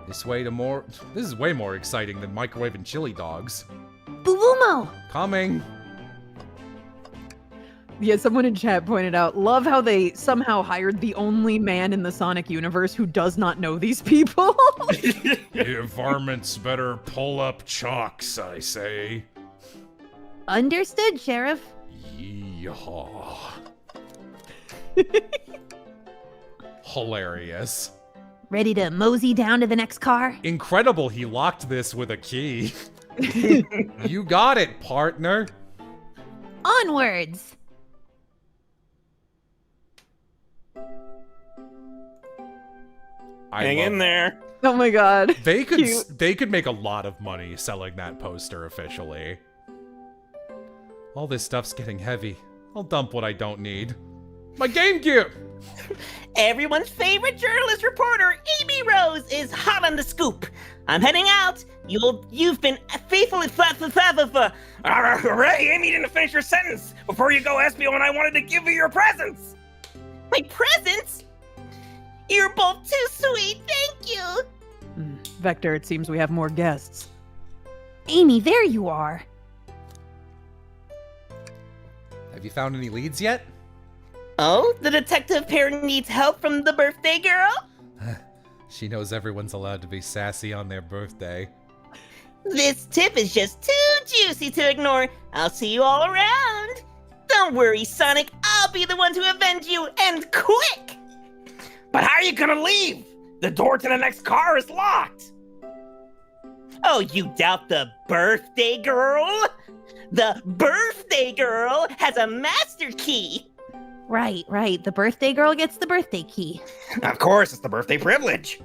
This is way more exciting than microwaving chili dogs. Boo-Boo-Mo! Coming. Yeah, someone in chat pointed out, love how they somehow hired the only man in the Sonic universe who does not know these people. You varmints better pull up chalks, I say. Understood, Sheriff. Yeehaw. Hilarious. Ready to mosey down to the next car? Incredible he locked this with a key. You got it, partner. Onwards! Hang in there. Oh my god. They could make a lot of money selling that poster officially. All this stuff's getting heavy. I'll dump what I don't need. My Game Gear! Everyone's favorite journalist reporter, Amy Rose, is hot on the scoop. I'm heading out. You've been faithfully Hooray, Amy didn't finish your sentence. Before you go, ask me when I wanted to give you your presents. My presents? You're both too sweet, thank you. Vector, it seems we have more guests. Amy, there you are. Have you found any leads yet? Oh, the detective pair needs help from the birthday girl? She knows everyone's allowed to be sassy on their birthday. This tip is just too juicy to ignore. I'll see you all around. Don't worry, Sonic. I'll be the one to avenge you, and quick! But how are you gonna leave? The door to the next car is locked. Oh, you doubt the birthday girl? The birthday girl has a master key. Right. The birthday girl gets the birthday key. Of course, it's the birthday privilege.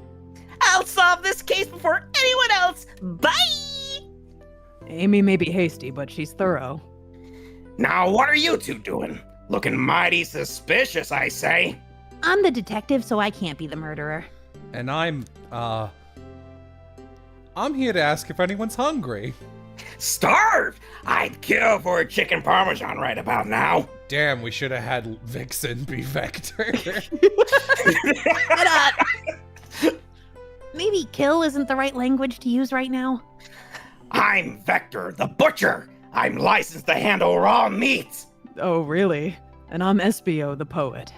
I'll solve this case before anyone else. Bye! Amy may be hasty, but she's thorough. Now, what are you two doing? Looking mighty suspicious, I say. I'm the detective, so I can't be the murderer. And I'm here to ask if anyone's hungry. Starved? I'd kill for a chicken parmesan right about now. Damn, we should have had Vixen be Vector. Shut up! Maybe kill isn't the right language to use right now. I'm Vector, the butcher. I'm licensed to handle raw meat. Oh, really? And I'm Espio, the poet.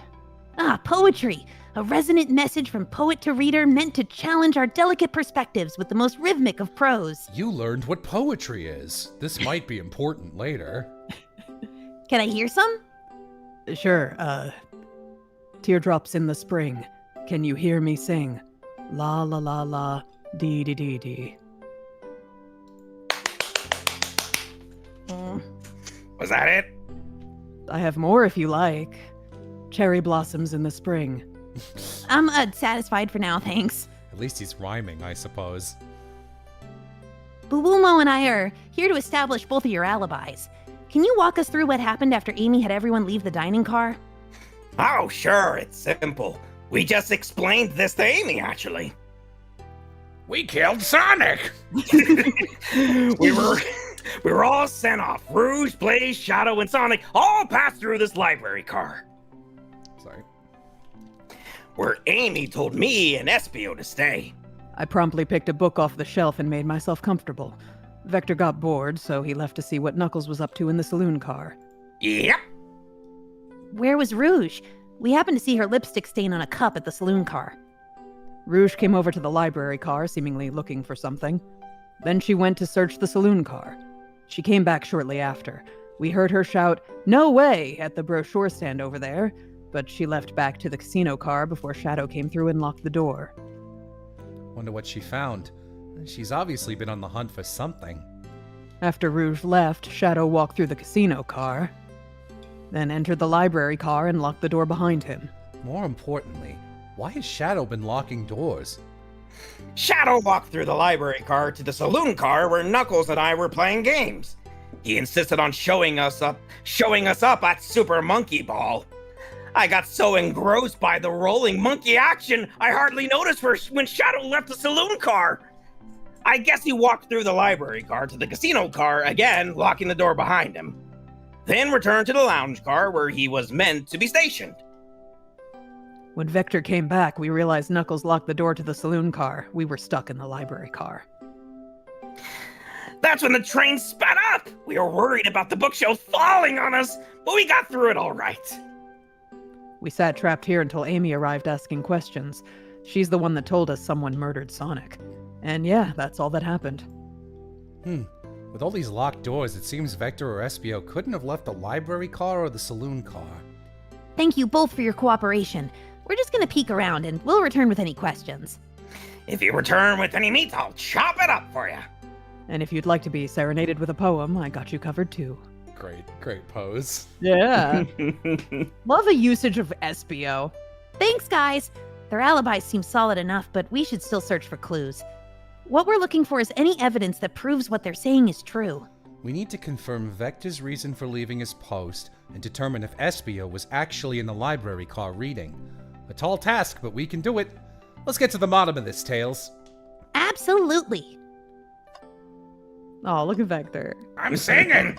Ah, poetry. A resonant message from poet to reader meant to challenge our delicate perspectives with the most rhythmic of prose. You learned what poetry is. This might be important later. Can I hear some? Sure, teardrops in the spring. Can you hear me sing? La la la la, dee dee dee dee. Was that it? I have more if you like. Cherry blossoms in the spring. I'm satisfied for now, thanks. At least he's rhyming, I suppose. Boo-Boo-Mo and I are here to establish both of your alibis. Can you walk us through what happened after Amy had everyone leave the dining car? Oh, sure, it's simple. We just explained this to Amy, actually. We killed Sonic! we were all sent off. Rouge, Blaze, Shadow, and Sonic all passed through this library car. Sorry. where Amy told me and Espio to stay. I promptly picked a book off the shelf and made myself comfortable. Vector got bored, so he left to see what Knuckles was up to in the saloon car. Yep. Where was Rouge? We happened to see her lipstick stain on a cup at the saloon car. Rouge came over to the library car, seemingly looking for something. Then she went to search the saloon car. She came back shortly after. We heard her shout, "No way!" at the brochure stand over there, but she left back to the casino car before Shadow came through and locked the door. Wonder what she found. She's obviously been on the hunt for something. After Rouge left, Shadow walked through the casino car, then entered the library car and locked the door behind him. More importantly, why has Shadow been locking doors? Shadow walked through the library car to the saloon car where Knuckles and I were playing games. He insisted on showing us up at Super Monkey Ball. I got so engrossed by the rolling monkey action, I hardly noticed when Shadow left the saloon car. I guess he walked through the library car to the casino car again, locking the door behind him. Then returned to the lounge car where he was meant to be stationed. When Vector came back, we realized Knuckles locked the door to the saloon car. We were stuck in the library car. That's when the train sped up. We were worried about the bookshelf falling on us, but we got through it all right. We sat trapped here until Amy arrived asking questions. She's the one that told us someone murdered Sonic. And yeah, that's all that happened. With all these locked doors, it seems Vector or Espio couldn't have left the library car or the saloon car. Thank you both for your cooperation. We're just gonna peek around and we'll return with any questions. If you return with any meat, I'll chop it up for you. And if you'd like to be serenaded with a poem, I got you covered too. Great pose. Yeah. Love a usage of Espio. Thanks, guys. Their alibis seem solid enough, but we should still search for clues. What we're looking for is any evidence that proves what they're saying is true. We need to confirm Vector's reason for leaving his post and determine if Espio was actually in the library car reading. A tall task, but we can do it. Let's get to the bottom of this, Tails. Absolutely. Oh, look at Vector. I'm singing.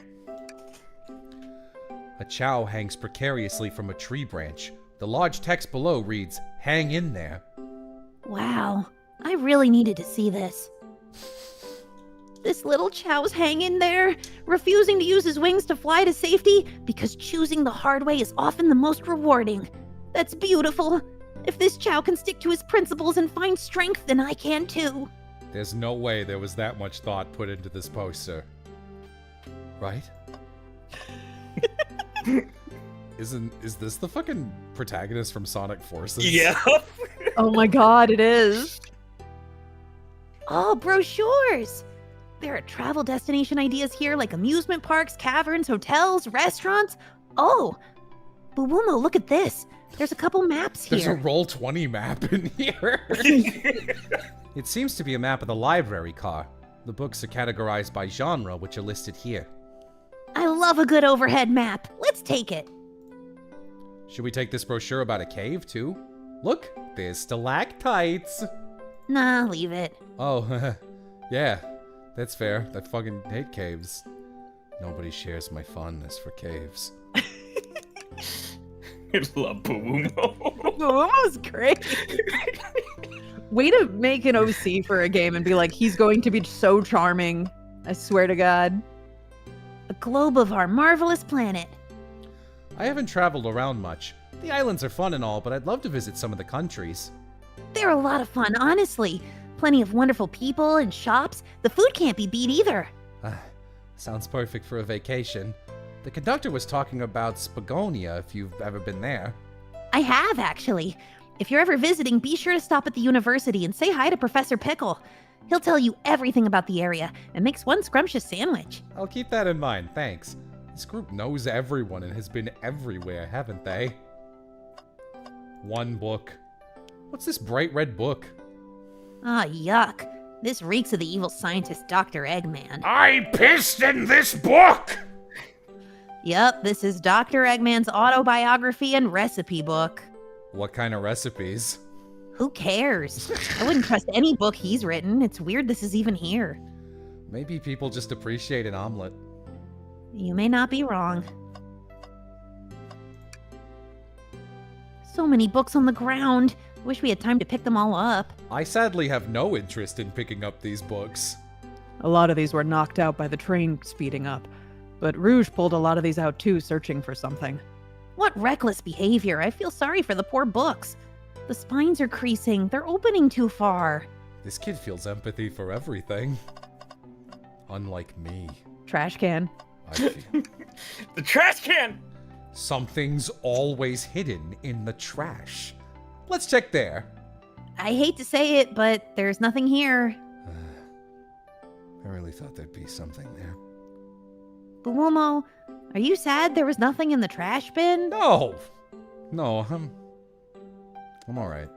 A chow hangs precariously from a tree branch. The large text below reads, "Hang in there." Wow, I really needed to see this. This little chow's hanging there, refusing to use his wings to fly to safety because choosing the hard way is often the most rewarding. That's beautiful. If this chow can stick to his principles and find strength, then I can too. There's no way there was that much thought put into this poster. Right? Is this the fucking protagonist from Sonic Forces? Yeah. Oh my god, it is. Oh, brochures! There are travel destination ideas here like amusement parks, caverns, hotels, restaurants. Oh, Buwumo, look at this. There's a couple maps here. There's a Roll20 map in here. It seems to be a map of the library car. The books are categorized by genre, which are listed here. I love a good overhead map. Let's take it. Should we take this brochure about a cave, too? Look, there's stalactites. Nah, leave it. Oh, yeah, that's fair. I fucking hate caves. Nobody shares my fondness for caves. I love Buwumo. Buwumo's great. Way to make an OC for a game and be like, he's going to be so charming. I swear to God. A globe of our marvelous planet. I haven't traveled around much. The islands are fun and all, but I'd love to visit some of the countries. They're a lot of fun, honestly. Plenty of wonderful people and shops. The food can't be beat either. Sounds perfect for a vacation. The conductor was talking about Spagonia, if you've ever been there. I have, actually. If you're ever visiting, be sure to stop at the university and say hi to Professor Pickle. He'll tell you everything about the area and makes one scrumptious sandwich. I'll keep that in mind, thanks. This group knows everyone and has been everywhere, haven't they? One book. What's this bright red book? Ah, yuck. This reeks of the evil scientist Dr. Eggman. I pissed in this book! Yup, this is Dr. Eggman's autobiography and recipe book. What kind of recipes? Who cares? I wouldn't trust any book he's written. It's weird this is even here. Maybe people just appreciate an omelet. You may not be wrong. So many books on the ground. Wish we had time to pick them all up. I sadly have no interest in picking up these books. A lot of these were knocked out by the train speeding up, but Rouge pulled a lot of these out too, searching for something. What reckless behavior. I feel sorry for the poor books. The spines are creasing. They're opening too far. This kid feels empathy for everything. Unlike me. Trash can. I feel The trash can! something's always hidden in the trash. Let's check there. I hate to say it, but there's nothing here. I really thought there'd be something there. Buwomo, are you sad there was nothing in the trash bin? No, I'm all right.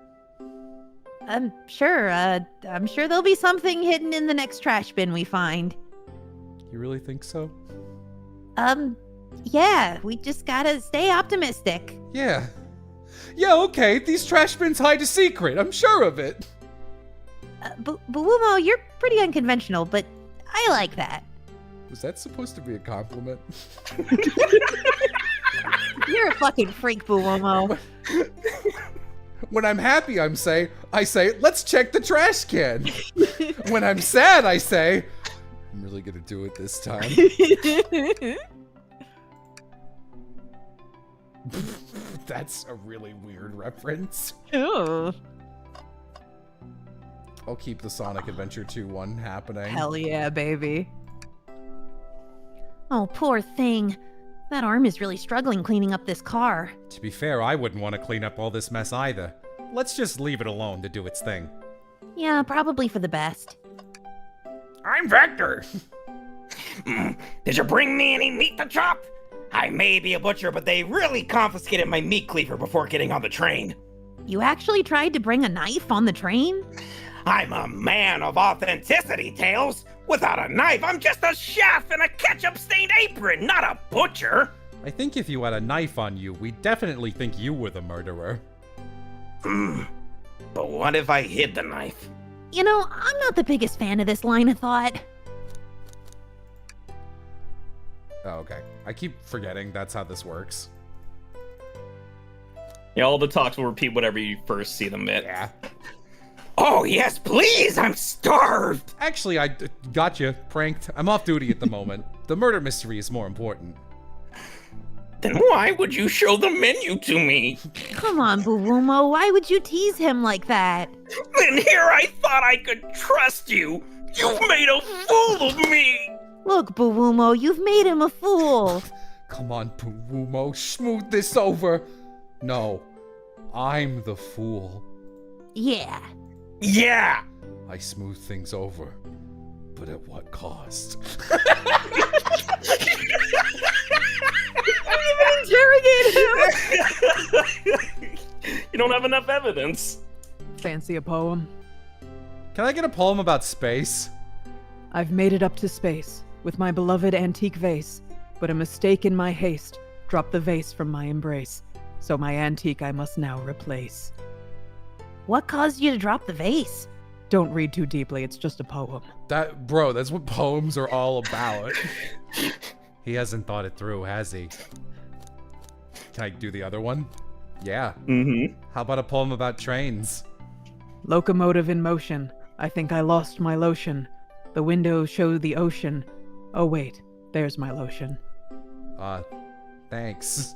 I'm sure there'll be something hidden in the next trash bin we find. You really think so? Yeah, we just gotta stay optimistic. Yeah. Yeah, okay. These trash bins hide a secret. I'm sure of it. Buwomo, you're pretty unconventional, but I like that. Was that supposed to be a compliment? You're a fucking freak, Buwomo. When I'm happy, I say, let's check the trash can. When I'm sad, I say, I'm really gonna do it this time. That's a really weird reference. Ooh. I'll keep the Sonic Adventure 2 one happening. Hell yeah, baby. Oh, poor thing. That arm is really struggling cleaning up this car. To be fair, I wouldn't want to clean up all this mess either. Let's just leave it alone to do its thing. Yeah, probably for the best. I'm Vector. Did you bring me any meat to chop? I may be a butcher, but they really confiscated my meat cleaver before getting on the train. You actually tried to bring a knife on the train? I'm a man of authenticity, Tails. Without a knife, I'm just a chef in a ketchup-stained apron, not a butcher. I think if you had a knife on you, we'd definitely think you were the murderer. But what if I hid the knife? You know, I'm not the biggest fan of this line of thought. Oh, okay. I keep forgetting that's how this works. Yeah, all the talks will repeat whatever you first see them at. Yeah. Oh, yes, please! I'm starved! Actually, I got you. Pranked. I'm off duty at the moment. The murder mystery is more important. Then why would you show the menu to me? Come on, Buwomo, why would you tease him like that? Then here I thought I could trust you! You've made a fool of me! Look, Buwomo, you've made him a fool. Come on, Purumo, smooth this over. No, I'm the fool. Yeah. Yeah! I smooth things over, but at what cost? Interrogate him! You don't have enough evidence. Fancy a poem? Can I get a poem about space? I've made it up to space with my beloved antique vase, but a mistake in my haste dropped the vase from my embrace, so my antique I must now replace. What caused you to drop the vase? Don't read too deeply, it's just a poem. Bro, that's what poems are all about. He hasn't thought it through, has he? Can I do the other one? Yeah. Mm-hmm. How about a poem about trains? Locomotive in motion, I think I lost my lotion. The windows show the ocean. Oh wait, there's my lotion. Thanks.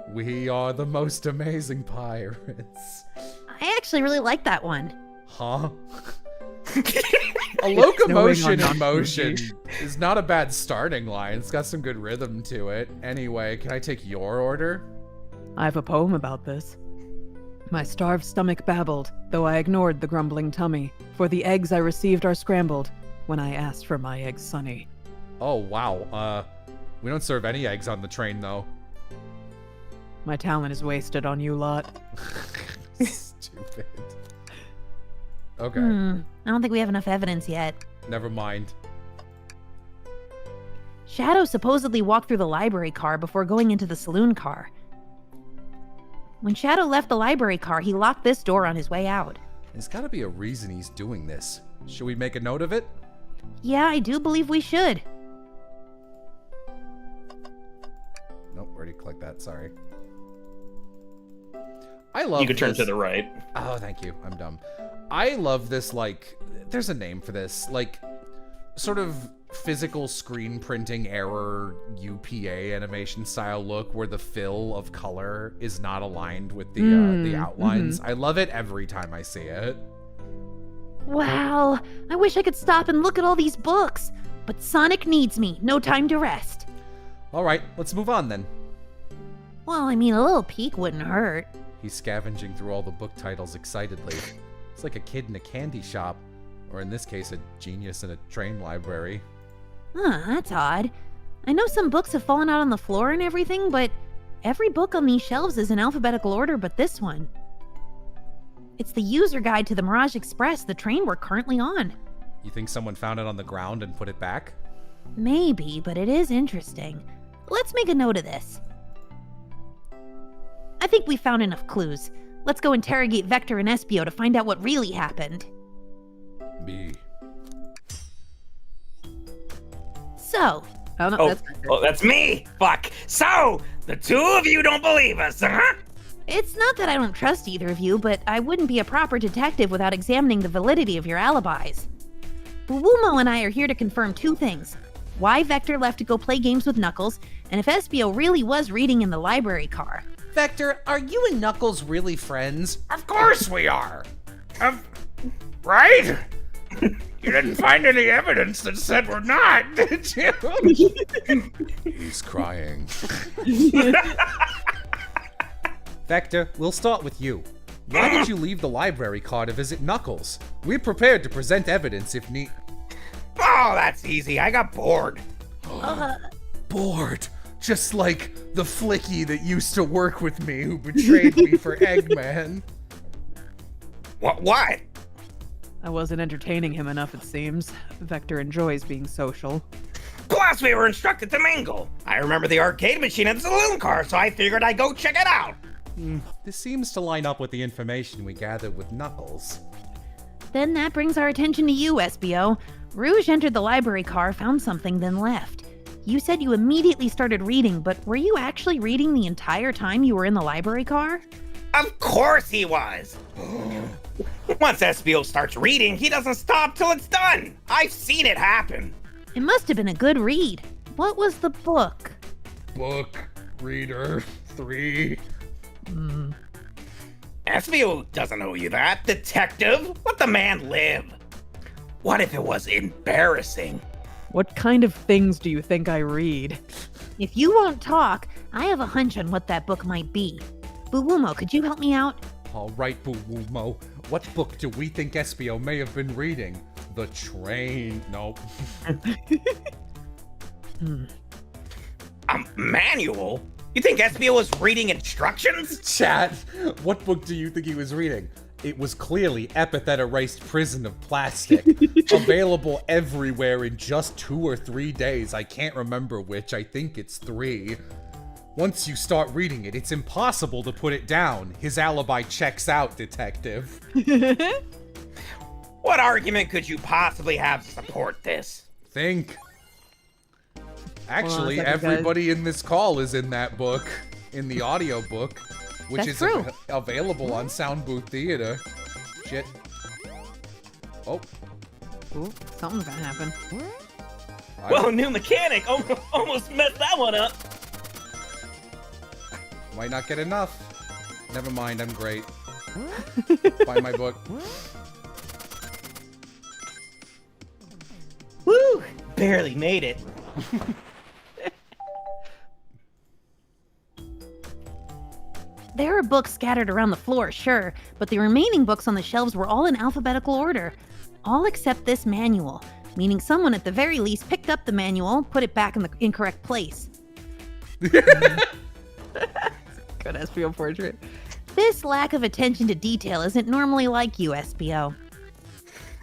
We are the most amazing pirates. I actually really like that one. Huh? A locomotion on in motion is not a bad starting line. It's got some good rhythm to it. Anyway, can I take your order? I have a poem about this. My starved stomach babbled, though I ignored the grumbling tummy, for the eggs I received are scrambled when I asked for my eggs sunny. Oh, wow. We don't serve any eggs on the train, though. My talent is wasted on you lot. Stupid. Okay, I don't think we have enough evidence yet. never mind. Shadow supposedly walked through the library car before going into the saloon car. When Shadow left the library car, he locked this door on his way out. There's gotta be a reason he's doing this. Should we make a note of it? Yeah, I do believe we should. Nope, already clicked that, sorry. I love You can turn this. to the right. Oh, thank you. I'm dumb. I love this, like, there's a name for this, like, sort of physical screen printing error UPA animation style look where the fill of color is not aligned with the outlines. I love it every time I see it. Wow, I wish I could stop and look at all these books. But Sonic needs me. No time to rest. All right, let's move on then. Well, I mean, a little peek wouldn't hurt. He's scavenging through all the book titles excitedly. It's like a kid in a candy shop, or in this case, a genius in a train library. Huh, that's odd. I know some books have fallen out on the floor and everything, but every book on these shelves is in alphabetical order but this one. It's the user guide to the Mirage Express, the train we're currently on. You think someone found it on the ground and put it back? Maybe, but it is interesting. Let's make a note of this. I think we found enough clues. Let's go interrogate Vector and Espio to find out what really happened. Me. So, Oh, no, Oh, that's that's me! Fuck! So, the two of you don't believe us, huh? it's not that I don't trust either of you, but I wouldn't be a proper detective without examining the validity of your alibis. Buwumo and I are here to confirm two things. Why Vector left to go play games with Knuckles, and if Espio really was reading in the library car. Vector, are you and Knuckles really friends? Of course we are! Right? You didn't find any evidence that said we're not, did you? He's crying. Vector, we'll start with you. Why did you leave the library car to visit Knuckles? We're prepared to present evidence if need. Oh, that's easy. I got bored. Bored. Just like the flicky that used to work with me who betrayed me for Eggman. What? I wasn't entertaining him enough, it seems. Vector enjoys being social. Plus, we were instructed to mingle. I remember the arcade machine and the saloon car, so I figured I'd go check it out. This seems to line up with the information we gathered with Knuckles. Then that brings our attention to you, Espio. Rouge entered the library car, found something, then left. You said you immediately started reading, but were you actually reading the entire time you were in the library car? Of course he was. Once Espio starts reading, he doesn't stop till it's done. I've seen it happen. It must have been a good read. What was the book? Book, reader, 3. Espio doesn't owe you that, detective. Let the man live. What if it was embarrassing? What kind of things do you think I read? If you won't talk, I have a hunch on what that book might be. Buwumo, could you help me out? All right, Buwumo. What book do we think Espio may have been reading? The Train. Nope. Manual? You think Espio was reading instructions? Chat, what book do you think he was reading? It was clearly Epithet Erased Prison of Plastic. Available everywhere in just 2 or 3 days. I can't remember which. I think it's 3. Once you start reading it, it's impossible to put it down. His alibi checks out, detective. What argument could you possibly have to support this? Think. Actually, Hold on a second, everybody in this call is in that book. In the audiobook. Which That's is true. available on Sound Booth Theater. Shit. Oh. Ooh, something's gonna happen. Whoa, new mechanic! Almost messed that one up. Might not get enough. Never mind, I'm great. Buy my book. Woo! Barely made it. There are books scattered around the floor, sure, but the remaining books on the shelves were all in alphabetical order. All except this manual, meaning someone at the very least picked up the manual, put it back in the incorrect place. Good Espio portrait. This lack of attention to detail isn't normally like you, Espio.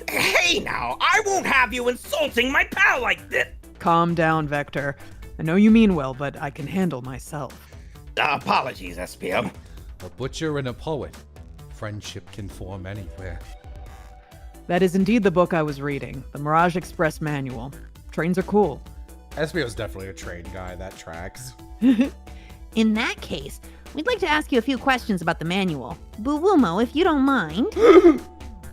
Hey now, I won't have you insulting my pal like this. Calm down, Vector. I know you mean well, but I can handle myself. Apologies, Espio. A butcher and a poet. Friendship can form anywhere. That is indeed the book I was reading, the Mirage Express Manual. Trains are cool. Espio's definitely a train guy, that tracks. In that case, We'd like to ask you a few questions about the manual. Buwumo, if you don't mind.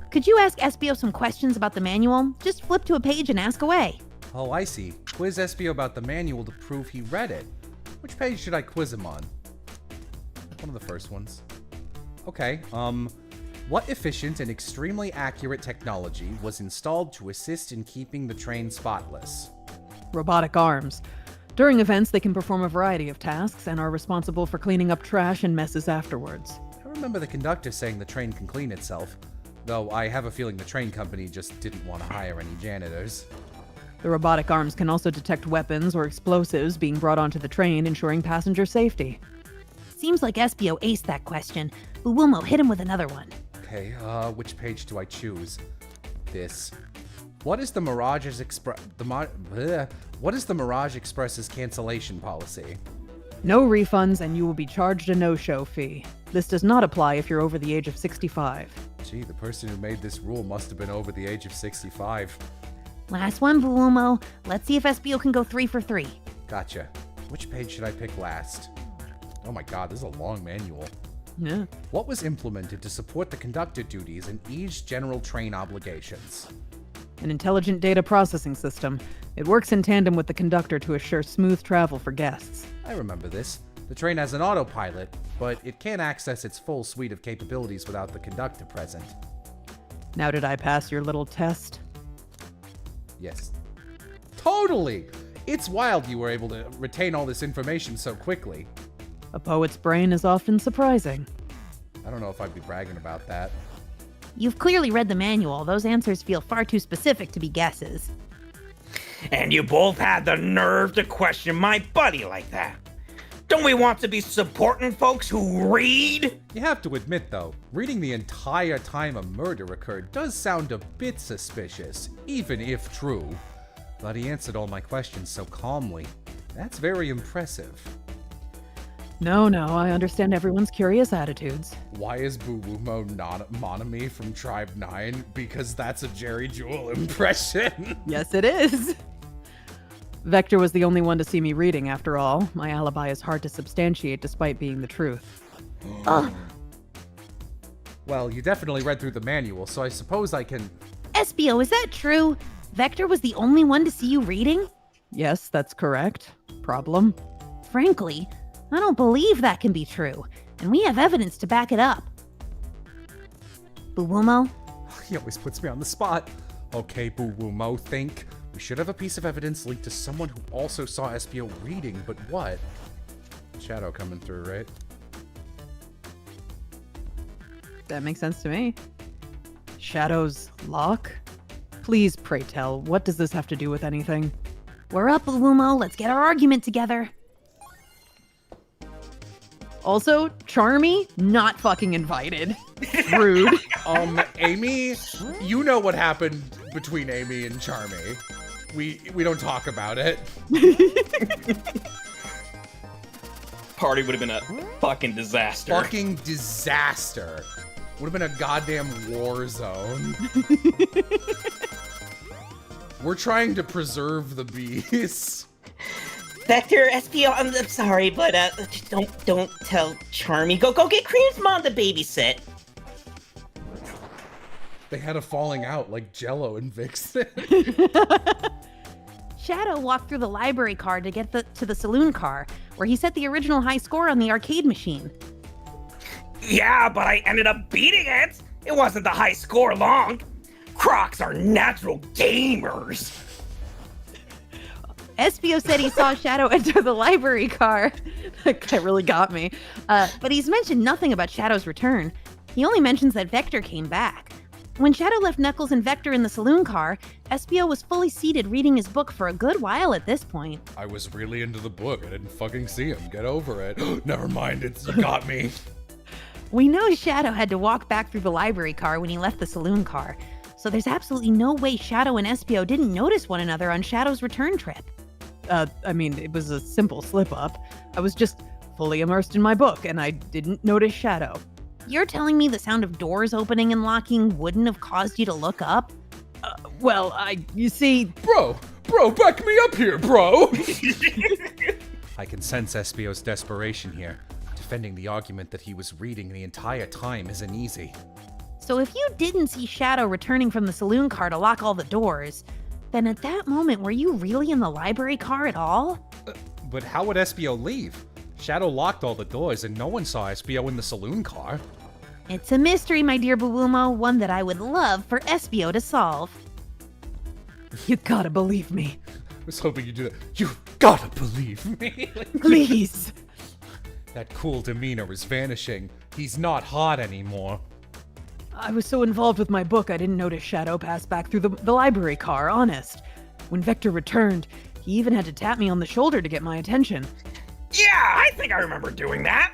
Could you ask Espio some questions about the manual? Just flip to a page and ask away. Oh, I see. Quiz Espio about the manual to prove he read it. Which page should I quiz him on? One of the first ones. Okay, what efficient and extremely accurate technology was installed to assist in keeping the train spotless? Robotic arms. During events, they can perform a variety of tasks and are responsible for cleaning up trash and messes afterwards. I remember the conductor saying the train can clean itself, though I have a feeling the train company just didn't want to hire any janitors. The robotic arms can also detect weapons or explosives being brought onto the train, ensuring passenger safety. Seems like Espio aced that question. Buwumo, hit him with another one. Okay, which page do I choose? This. What is the Mirage Express's cancellation policy? No refunds, and you will be charged a no-show fee. This does not apply if you're over the age of 65. Gee, the person who made this rule must have been over the age of 65. Last one, Buwumo. Let's see if Espio can go 3 for 3. Gotcha. Which page should I pick last? Oh my god, this is a long manual. Yeah. What was implemented to support the conductor duties and ease general train obligations? An intelligent data processing system. It works in tandem with the conductor to assure smooth travel for guests. I remember this. The train has an autopilot, but it can't access its full suite of capabilities without the conductor present. Now did I pass your little test? Yes. Totally! It's wild you were able to retain all this information so quickly. A poet's brain is often surprising. I don't know if I'd be bragging about that. You've clearly read the manual. Those answers feel far too specific to be guesses. And you both had the nerve to question my buddy like that. Don't we want to be supporting folks who read? You have to admit, though, reading the entire time a murder occurred does sound a bit suspicious, even if true. But he answered all my questions so calmly. That's very impressive. No, I understand everyone's curious attitudes. Why is Buwumo not Monami from Tribe 9? Because that's a Jerry Jewell impression. Yes, it is. Vector was the only one to see me reading, after all. My alibi is hard to substantiate despite being the truth. Well, you definitely read through the manual, so I suppose I can... Espio, is that true? Vector was the only one to see you reading? Yes, that's correct. Problem? Frankly, I don't believe that can be true, and we have evidence to back it up. Buwumo? He always puts me on the spot. Okay, Buwumo, think. We should have a piece of evidence linked to someone who also saw Espio reading, but what? Shadow coming through, right? That makes sense to me. Shadow's lock? Please, pray tell, what does this have to do with anything? We're up, Buwumo. Let's get our argument together. Also, Charmy, not fucking invited. Rude. Amy, you know what happened between Amy and Charmy. We don't talk about it. Party would have been a fucking disaster. Fucking disaster. Would have been a goddamn war zone. We're trying to preserve the bees. Vector, Espio, I'm sorry, but don't tell Charmy. Go get Cream's mom to babysit. They had a falling out like Jello and Vixen. Shadow walked through the library car to get to the saloon car, where he set the original high score on the arcade machine. Yeah, but I ended up beating it. It wasn't the high score long. Crocs are natural gamers. Espio said he saw Shadow enter the library car. That really got me. But he's mentioned nothing about Shadow's return. He only mentions that Vector came back. When Shadow left Knuckles and Vector in the saloon car, Espio was fully seated reading his book for a good while at this point. I was really into the book. I didn't fucking see him. Get over it. Never mind, you got me. We know Shadow had to walk back through the library car when he left the saloon car, so there's absolutely no way Shadow and Espio didn't notice one another on Shadow's return trip. I mean, it was a simple slip-up. I was just fully immersed in my book, and I didn't notice Shadow. You're telling me the sound of doors opening and locking wouldn't have caused you to look up? You see... Bro, back me up here, bro! I can sense Espio's desperation here. To defending the argument that he was reading the entire time isn't easy. So if you didn't see Shadow returning from the saloon car to lock all the doors, then at that moment, were you really in the library car at all? But how would Espio leave? Shadow locked all the doors and no one saw Espio in the saloon car. It's a mystery, my dear Buwumo, one that I would love for Espio to solve. You gotta believe me. I was hoping you'd do that. You gotta believe me. Please. That cool demeanor is vanishing. He's not hot anymore. I was so involved with my book, I didn't notice Shadow pass back through the library car, honest. When Vector returned, he even had to tap me on the shoulder to get my attention. Yeah, I think I remember doing that.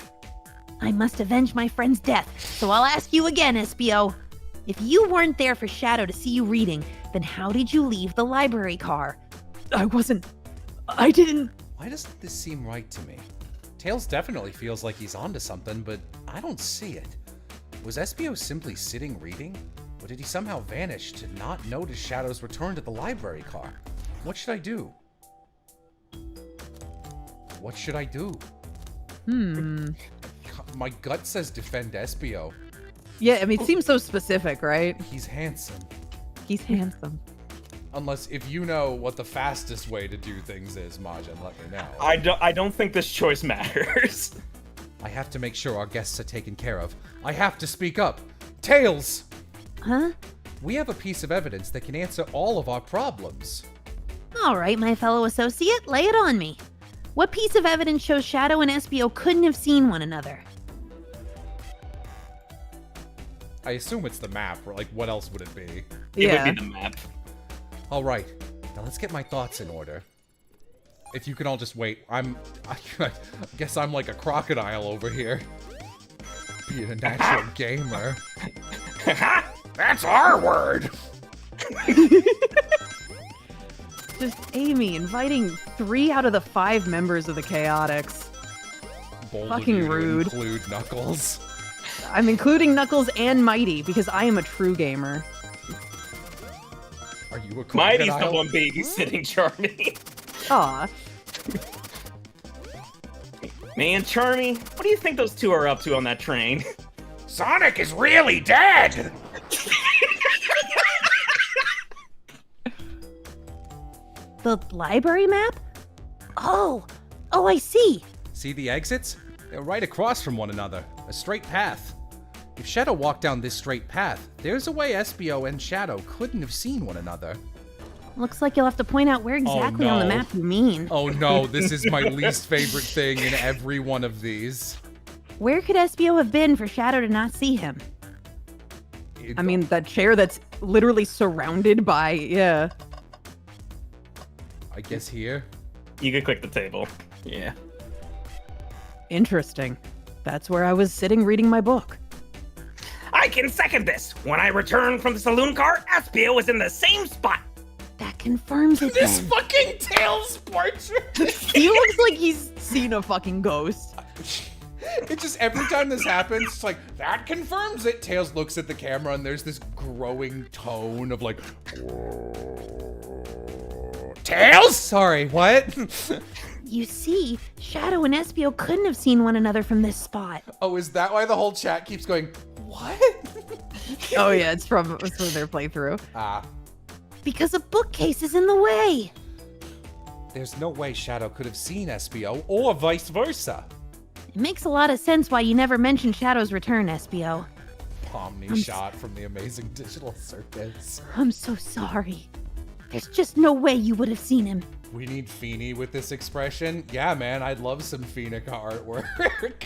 I must avenge my friend's death, so I'll ask you again, Espio. If you weren't there for Shadow to see you reading, then how did you leave the library car? I didn't... Why doesn't this seem right to me? Tails definitely feels like he's onto something, but I don't see it. Was Espio simply sitting reading? Or did he somehow vanish to not notice Shadow's return to the library car? What should I do? What should I do? My gut says defend Espio. Yeah, I mean, it seems so specific, right? He's handsome. He's handsome. Unless, if you know what the fastest way to do things is, Majin, let me know. I don't think this choice matters. I have to make sure our guests are taken care of. I have to speak up. Tails! Huh? We have a piece of evidence that can answer all of our problems. All right, my fellow associate, lay it on me. What piece of evidence shows Shadow and Espio couldn't have seen one another? I assume it's the map, or like, what else would it be? It would be the map. All right, now let's get my thoughts in order. If you can all just wait, I guess I'm like a crocodile over here. Being a natural gamer. That's our word! Just Amy inviting 3 out of the 5 members of the Chaotix. Bold Fucking of you to rude. Include Knuckles. I'm including Knuckles and Mighty because I am a true gamer. Are you a crocodile? Mighty's the one babysitting Charmy. Aw. Man, Charmy, what do you think those two are up to on that train? Sonic is really dead. The library map? Oh, I see. See the exits? They're right across from one another. A straight path. If Shadow walked down this straight path, there's a way Espio and Shadow couldn't have seen one another. Looks like you'll have to point out where exactly on the no. map you mean. Oh no, this is my least favorite thing in every one of these. Where could Espio have been for Shadow to not see him? I mean, that chair that's literally surrounded by, yeah. I guess here. You could click the table. Yeah. Interesting. That's where I was sitting reading my book. I can second this. When I returned from the saloon car, Espio was in the same spot. That confirms it This then. fucking Tails portrait! He looks like he's seen a fucking ghost. It just, every time this happens, it's like, that confirms it. Tails looks at the camera and there's this growing tone of like, Tails? Sorry, what? You see, Shadow and Espio couldn't have seen one another from this spot. Oh, is that why the whole chat keeps going, what? Oh yeah, it's from their playthrough. Ah, Because a bookcase is in the way. there's no way Shadow could have seen Espio, or vice versa. It makes a lot of sense why you never mentioned Shadow's return, Espio. Pomni shot from the Amazing Digital Circus. I'm so sorry. There's just no way you would have seen him. We need Feeny with this expression. Yeah, man, I'd love some Phoenica artwork.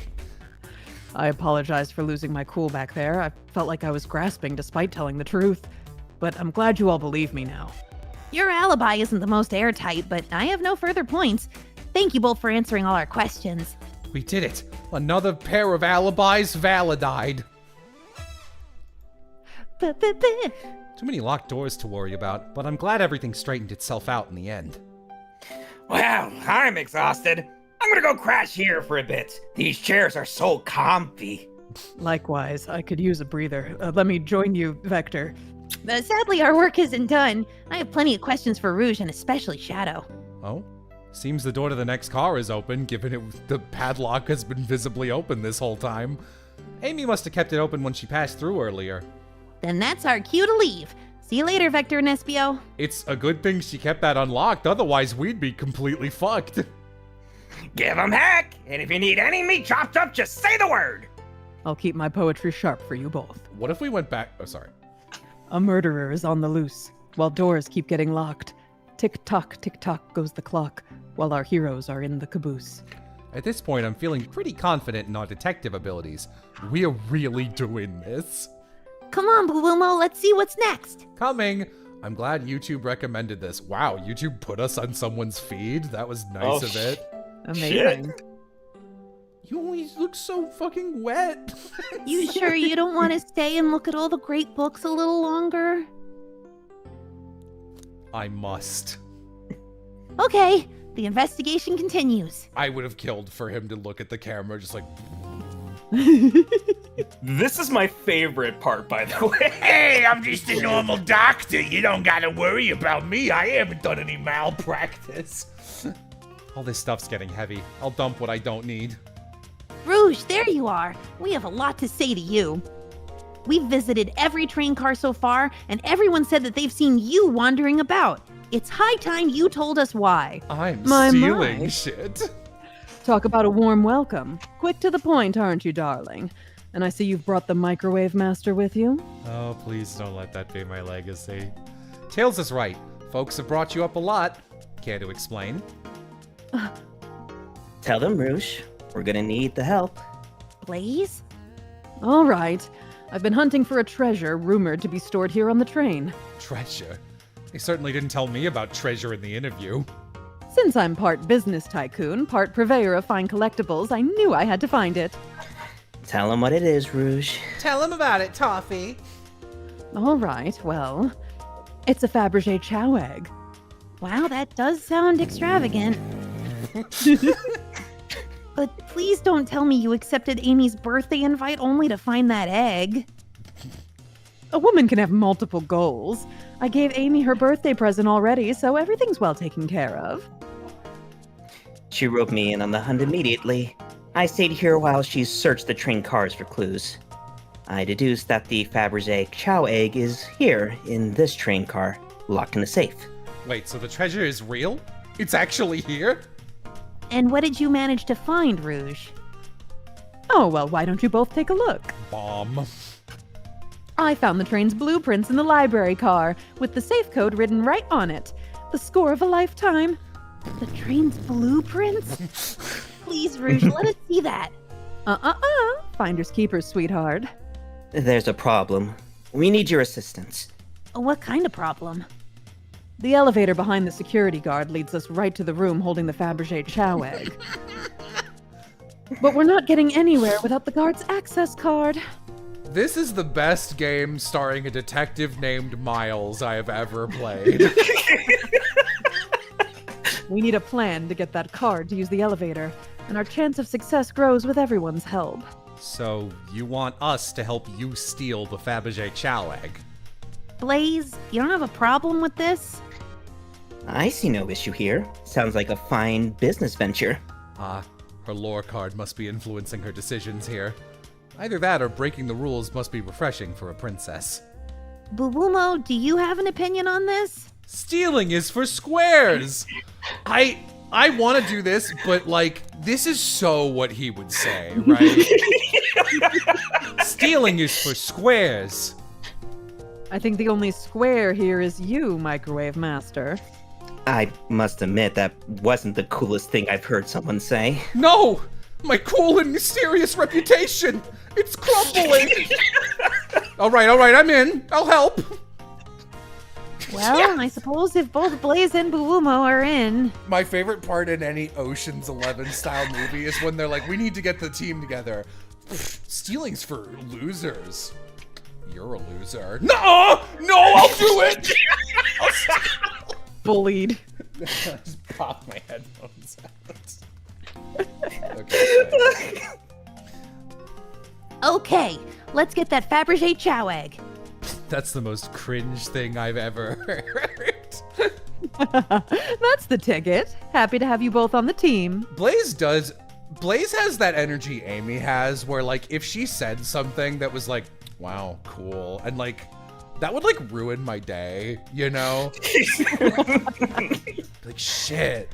I apologize for losing my cool back there. I felt like I was grasping despite telling the truth. But I'm glad you all believe me now. Your alibi isn't the most airtight, but I have no further points. Thank you both for answering all our questions. We did it. Another pair of alibis validated. Too many locked doors to worry about, but I'm glad everything straightened itself out in the end. Well, I'm exhausted. I'm gonna go crash here for a bit. These chairs are so comfy. Likewise, I could use a breather. Let me join you, Vector. Sadly, our work isn't done. I have plenty of questions for Rouge and especially Shadow. Oh? Seems the door to the next car is open, given the padlock has been visibly open this whole time. Amy must have kept it open when she passed through earlier. Then that's our cue to leave. See you later, Vector and Espio. It's a good thing she kept that unlocked, otherwise we'd be completely fucked. Give 'em heck! And if you need any meat chopped up, just say the word! I'll keep my poetry sharp for you both. What if we went back? Oh, sorry. A murderer is on the loose, while doors keep getting locked. Tick-tock goes the clock, while our heroes are in the caboose. At this point, I'm feeling pretty confident in our detective abilities. We're really doing this. Come on, Blumo, let's see what's next. Coming. I'm glad YouTube recommended this. Wow, YouTube put us on someone's feed? That was nice of it. Amazing. Shit. You always look so fucking wet. You sure you don't want to stay and look at all the great books a little longer? I must. Okay, the investigation continues. I would have killed for him to look at the camera just like... This is my favorite part, by the way. Hey, I'm just a normal doctor. You don't gotta worry about me. I haven't done any malpractice. All this stuff's getting heavy. I'll dump what I don't need. Rouge, there you are. We have a lot to say to you. We've visited every train car so far, and everyone said that they've seen you wandering about. It's high time you told us why. I'm My. stealing shit. Talk about a warm welcome. Quick to the point, aren't you, darling? And I see you've brought the microwave master with you. Oh, please don't let that be my legacy. Tails is right. Folks have brought you up a lot. Care to explain? Tell them, Rouge. We're gonna need the help. Blaze? All right. I've been hunting for a treasure rumored to be stored here on the train. Treasure? They certainly didn't tell me about treasure in the interview. Since I'm part business tycoon, part purveyor of fine collectibles, I knew I had to find it. Tell them what it is, Rouge. Tell him about it, Toffee. All right, well, it's a Fabergé chow egg. Wow, that does sound extravagant. But please don't tell me you accepted Amy's birthday invite only to find that egg. A woman can have multiple goals. I gave Amy her birthday present already, so everything's well taken care of. She roped me in on the hunt immediately. I stayed here while she searched the train cars for clues. I deduced that the Fabergé chow egg is here in this train car, locked in a safe. Wait, so the treasure is real? It's actually here? And what did you manage to find, Rouge? Oh, well, why don't you both take a look? Bomb. I found the train's blueprints in the library car, with the safe code written right on it. The score of a lifetime. The train's blueprints? Please, Rouge, let us see that. Finders keepers, sweetheart. There's a problem. We need your assistance. What kind of problem? The elevator behind the security guard leads us right to the room holding the Fabergé chow egg. But we're not getting anywhere without the guard's access card. This is the best game starring a detective named Miles I have ever played. We need a plan to get that card to use the elevator, and our chance of success grows with everyone's help. So, you want us to help you steal the Fabergé chow egg? Blaze, you don't have a problem with this? I see no issue here. Sounds like a fine business venture. Ah, her lore card must be influencing her decisions here. Either that or breaking the rules must be refreshing for a princess. Buwumo, do you have an opinion on this? Stealing is for squares! I want to do this, but like, this is so what he would say, right? Stealing is for squares. I think the only square here is you, Microwave Master. I must admit that wasn't the coolest thing I've heard someone say. No! My cool and mysterious reputation! It's crumbling! Alright, I'm in. I'll help. Well, I suppose if both Blaze and Buwumo are in. My favorite part in any Ocean's 11 style movie is when they're like, we need to get the team together. Stealing's for losers. You're a loser. No, I'll do it! Bullied. Just pop my headphones out. Okay. Okay, let's get that Fabergé chow egg. That's the most cringe thing I've ever heard. That's the ticket. Happy to have you both on the team. Blaze has that energy Amy has where like if she said something that was like, wow, cool, and like that would like ruin my day, you know? Like shit.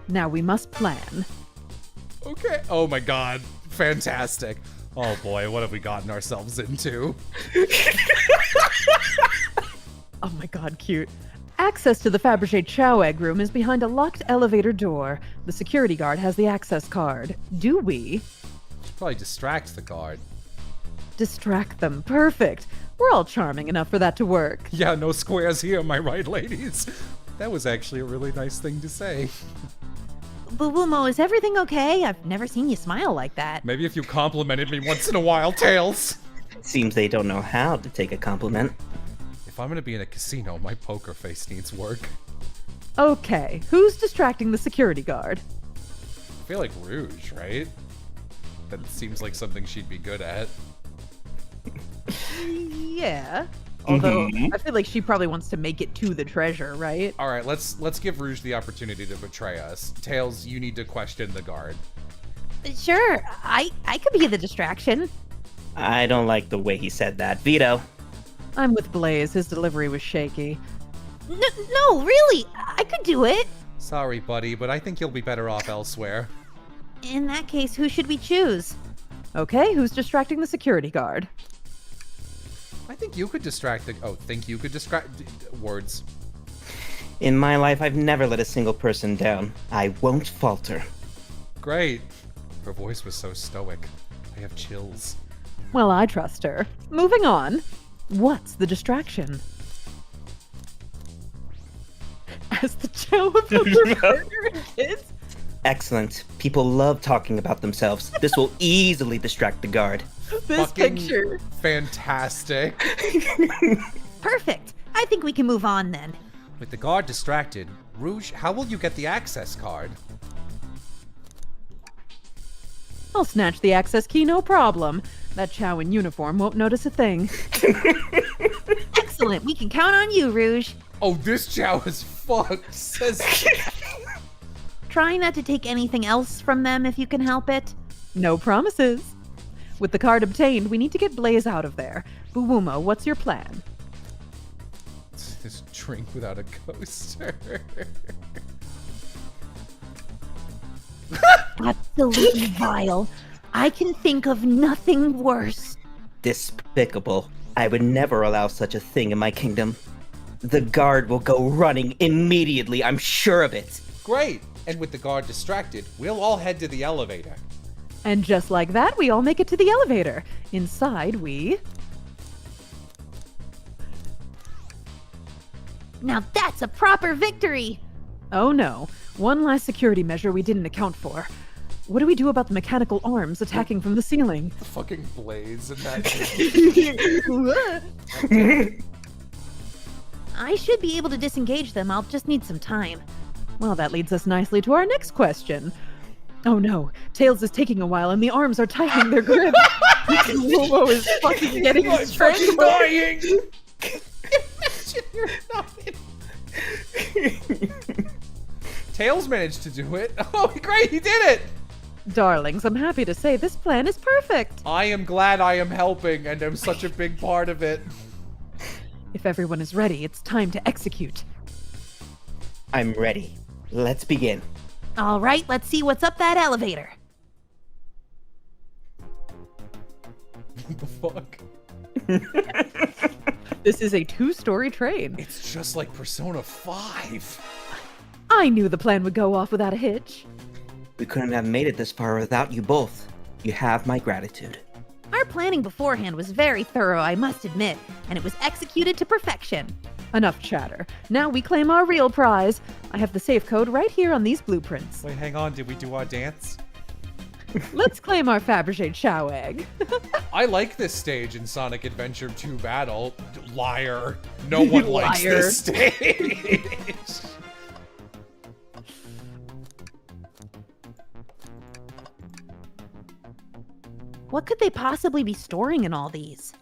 Now we must plan. Okay. Oh my god. Fantastic. Oh boy, what have we gotten ourselves into? Oh my god, cute. Access to the Fabergé Chow Egg room is behind a locked elevator door. The security guard has the access card. Do we? Probably distracts the guard. Distract them. Perfect. We're all charming enough for that to work. Yeah, no squares here, am I right, ladies? That was actually a really nice thing to say. Buwumo, is everything okay? I've never seen you smile like that. Maybe if you complimented me once in a while, Tails. Seems they don't know how to take a compliment. If I'm gonna be in a casino, my poker face needs work. Okay, who's distracting the security guard? I feel like Rouge, right? That seems like something she'd be good at. Yeah. Although, I feel like she probably wants to make it to the treasure, right? All right, let's give Rouge the opportunity to betray us. Tails, you need to question the guard. Sure, I could be the distraction. I don't like the way he said that. Veto. I'm with Blaze. His delivery was shaky. No, really, I could do it. Sorry, buddy, but I think you'll be better off elsewhere. In that case, who should we choose? Okay, who's distracting the security guard? I think you could distract the... Oh, think you could distract... Words. In my life, I've never let a single person down. I won't falter. Great. Her voice was so stoic. I have chills. Well, I trust her. Moving on. What's the distraction? As the Joe of the partner and kids? Excellent. People love talking about themselves. This will easily distract the guard. This Fucking picture. Fantastic. Perfect. I think we can move on then. With the guard distracted, Rouge, how will you get the access card? I'll snatch the access key, no problem. That Chow in uniform won't notice a thing. Excellent. We can count on you, Rouge. Oh, this Chow is fucked, says... Try not to take anything else from them if you can help it. No promises. With the card obtained, we need to get Blaze out of there. Buwumo, what's your plan? Just drink without a coaster. Absolutely vile. I can think of nothing worse. Despicable. I would never allow such a thing in my kingdom. The guard will go running immediately, I'm sure of it. Great. And with the guard distracted, we'll all head to the elevator. And just like that, we all make it to the elevator. Inside, we... Now that's a proper victory. Oh no. One last security measure we didn't account for. What do we do about the mechanical arms attacking from the ceiling? The fucking Blaze and that... I should be able to disengage them. I'll just need some time. Well, that leads us nicely to our next question. Oh no, Tails is taking a while and the arms are tightening their grip. Momo is fucking getting strangled. dying! Imagine you're not in... Tails managed to do it. Oh, great, he did it! Darlings, I'm happy to say this plan is perfect. I am glad I am helping and am such a big part of it. If everyone is ready, it's time to execute. I'm ready. Let's begin. All right, let's see what's up that elevator. What the fuck? This is a 2-story train. It's just like Persona 5. I knew the plan would go off without a hitch. We couldn't have made it this far without you both. You have my gratitude. Our planning beforehand was very thorough, I must admit, and it was executed to perfection. Enough chatter. Now we claim our real prize. I have the safe code right here on these blueprints. Wait, hang on. Did we do our dance? Let's claim our Fabergé Chow egg. I like this stage in Sonic Adventure 2 Battle. Liar. No one likes Liar. this stage. What could they possibly be storing in all these?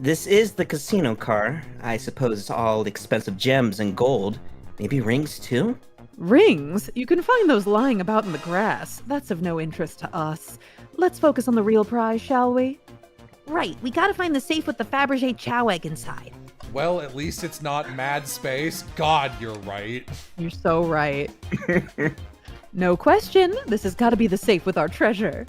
This is the casino car. I suppose it's all expensive gems and gold. Maybe rings too? Rings? You can find those lying about in the grass. That's of no interest to us. Let's focus on the real prize, shall we? Right, we gotta find the safe with the Fabergé chow egg inside. Well, at least it's not mad space. God, you're right. You're so right. No question. This has got to be the safe with our treasure.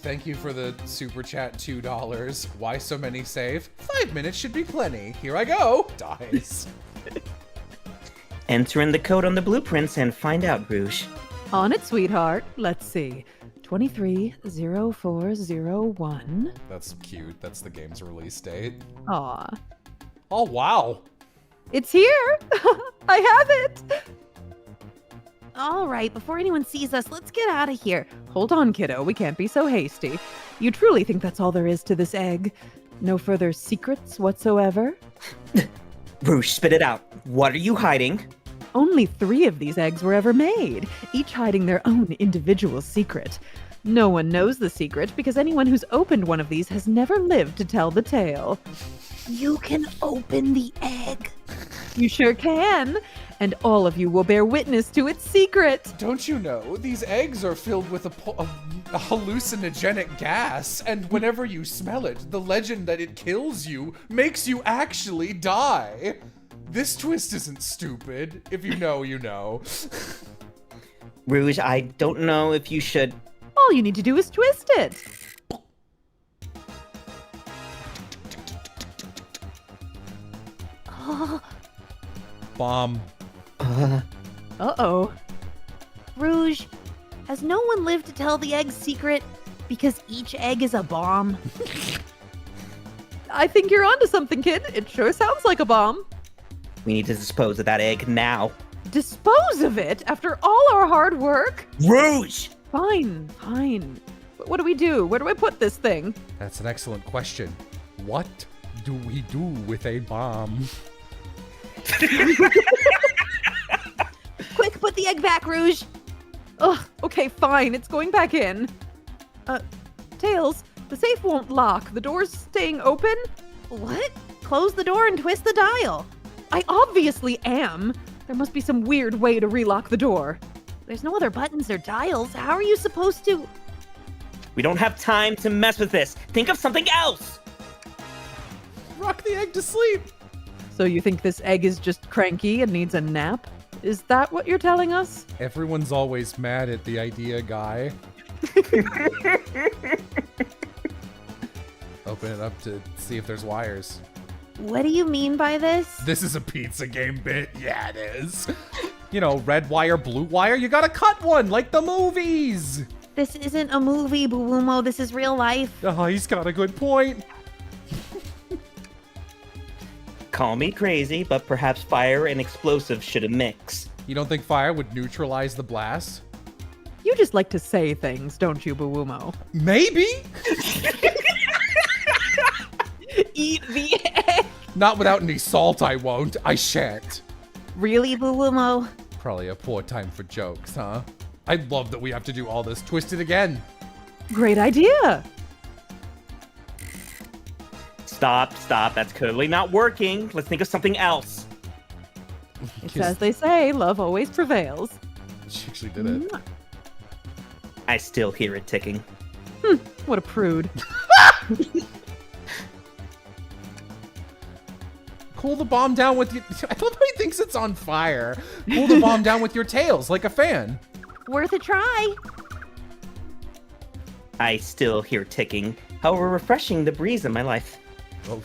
Thank you for the super chat, $2. Why so many save? 5 minutes should be plenty. Here I go. Dies. Enter in the code on the blueprints and find out, Rouge. On it, sweetheart. Let's see. 230401. That's cute. That's the game's release date. Aw. Oh, wow. It's here! I have it! All right, before anyone sees us, let's get out of here. Hold on, kiddo. We can't be so hasty. You truly think that's all there is to this egg? No further secrets whatsoever? Rouge, spit it out. What are you hiding? Only 3 of these eggs were ever made, each hiding their own individual secret. No one knows the secret because anyone who's opened one of these has never lived to tell the tale. You can open the egg. You sure can, and all of you will bear witness to its secret. Don't you know, these eggs are filled with a hallucinogenic gas, and whenever you smell it, the legend that it kills you makes you actually die. This twist isn't stupid. If you know, you know. Rouge, I don't know if you should... All you need to do is twist it. Bomb. Uh-oh. Rouge, has no one lived to tell the egg's secret? Because each egg is a bomb. I think you're onto something, kid. It sure sounds like a bomb. We need to dispose of that egg now. Dispose of it after all our hard work? Rouge! Fine, fine. But what do we do? Where do I put this thing? That's an excellent question. What do we do with a bomb? Quick, put the egg back, Rouge. Ugh, okay, fine. It's going back in. Tails, the safe won't lock. The door's staying open? What? Close the door and twist the dial. I obviously am. There must be some weird way to relock the door. There's no other buttons or dials. How are you supposed to... We don't have time to mess with this. Think of something else! Rock the egg to sleep. So you think this egg is just cranky and needs a nap? Is that what you're telling us? Everyone's always mad at the idea guy. Open it up to see if there's wires. What do you mean by this? This is a pizza game bit. Yeah, it is. You know, red wire, blue wire, you gotta cut one, like the movies. This isn't a movie, Buwumo. This is real life. Oh, he's got a good point. Call me crazy, but perhaps fire and explosives should mix. You don't think fire would neutralize the blast? You just like to say things, don't you, Buwumo? Maybe? Eat the egg! Not without any salt, I won't. I shan't. Really, Buwumo? Probably a poor time for jokes, huh? I love that we have to do all this. Twist it again. Great idea! Stop. That's clearly not working. Let's think of something else. It's as they say, love always prevails. She actually did it. I still hear it ticking. What a prude. Cool the bomb down with your... I love how he thinks it's on fire. Cool the bomb down with your tails, like a fan. Worth a try. I still hear ticking. However, refreshing the breeze in my life. Oh.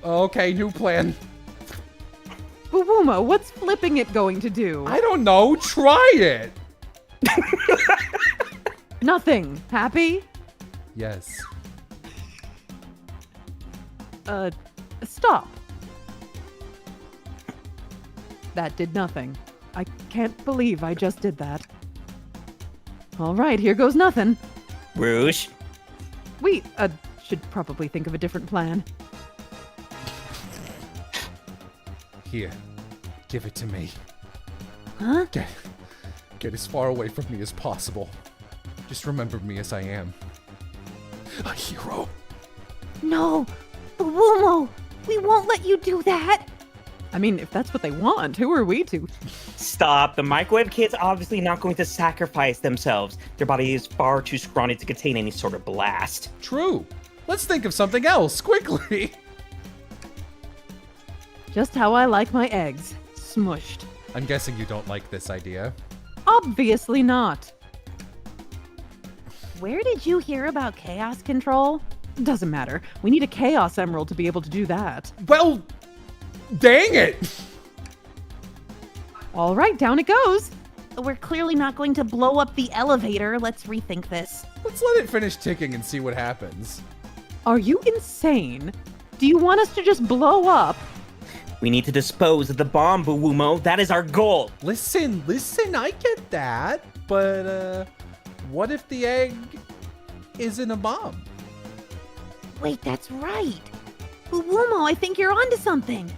Okay, new plan. Buwumo, what's flipping it going to do? I don't know. Try it. Nothing. Happy? Yes. Stop. That did nothing. I can't believe I just did that. All right, here goes nothing. Rouge. We, should probably think of a different plan. Here. Give it to me. Huh? Get as far away from me as possible. Just remember me as I am. A hero. No. Wumo, we won't let you do that. I mean, if that's what they want, who are we to? Stop. The microwave kid's obviously not going to sacrifice themselves. Their body is far too scrawny to contain any sort of blast. True. Let's think of something else, quickly. Just how I like my eggs. Smushed. I'm guessing you don't like this idea. Obviously not. Where did you hear about chaos control? Doesn't matter. We need a Chaos Emerald to be able to do that. Well, dang it! All right, down it goes. We're clearly not going to blow up the elevator. Let's rethink this. Let's let it finish ticking and see what happens. Are you insane? Do you want us to just blow up? We need to dispose of the bomb, Wumo. That is our goal. Listen, I get that. But, what if the egg isn't a bomb? Wait, that's right. Wumo, I think you're onto something.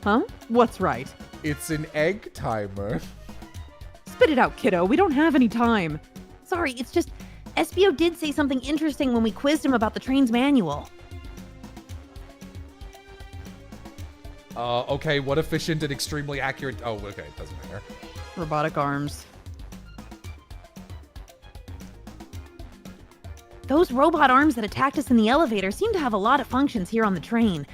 Huh? What's right? It's an egg timer. Spit it out, kiddo. We don't have any time. Sorry, it's just SBO did say something interesting when we quizzed him about the train's manual. Okay, what efficient and extremely accurate... Oh, okay, it doesn't matter. Robotic arms. Those robot arms that attacked us in the elevator seem to have a lot of functions here on the train.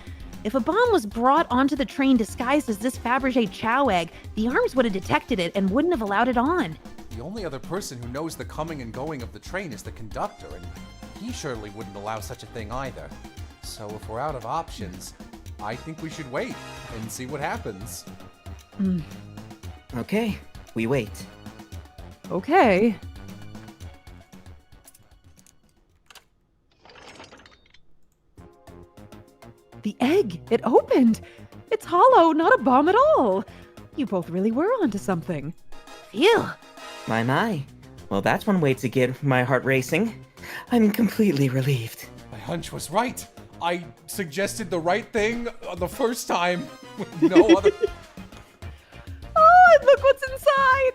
If a bomb was brought onto the train disguised as this Fabergé Chow egg, the arms would have detected it and wouldn't have allowed it on. The only other person who knows the coming and going of the train is the conductor, and he surely wouldn't allow such a thing either. So if we're out of options, I think we should wait and see what happens. Okay, we wait. Okay. The egg! It opened! It's hollow, not a bomb at all! You both really were onto something. Phew! My. Well, that's one way to get my heart racing. I'm completely relieved. My hunch was right. I suggested the right thing the first time with no other... Oh, and look what's inside!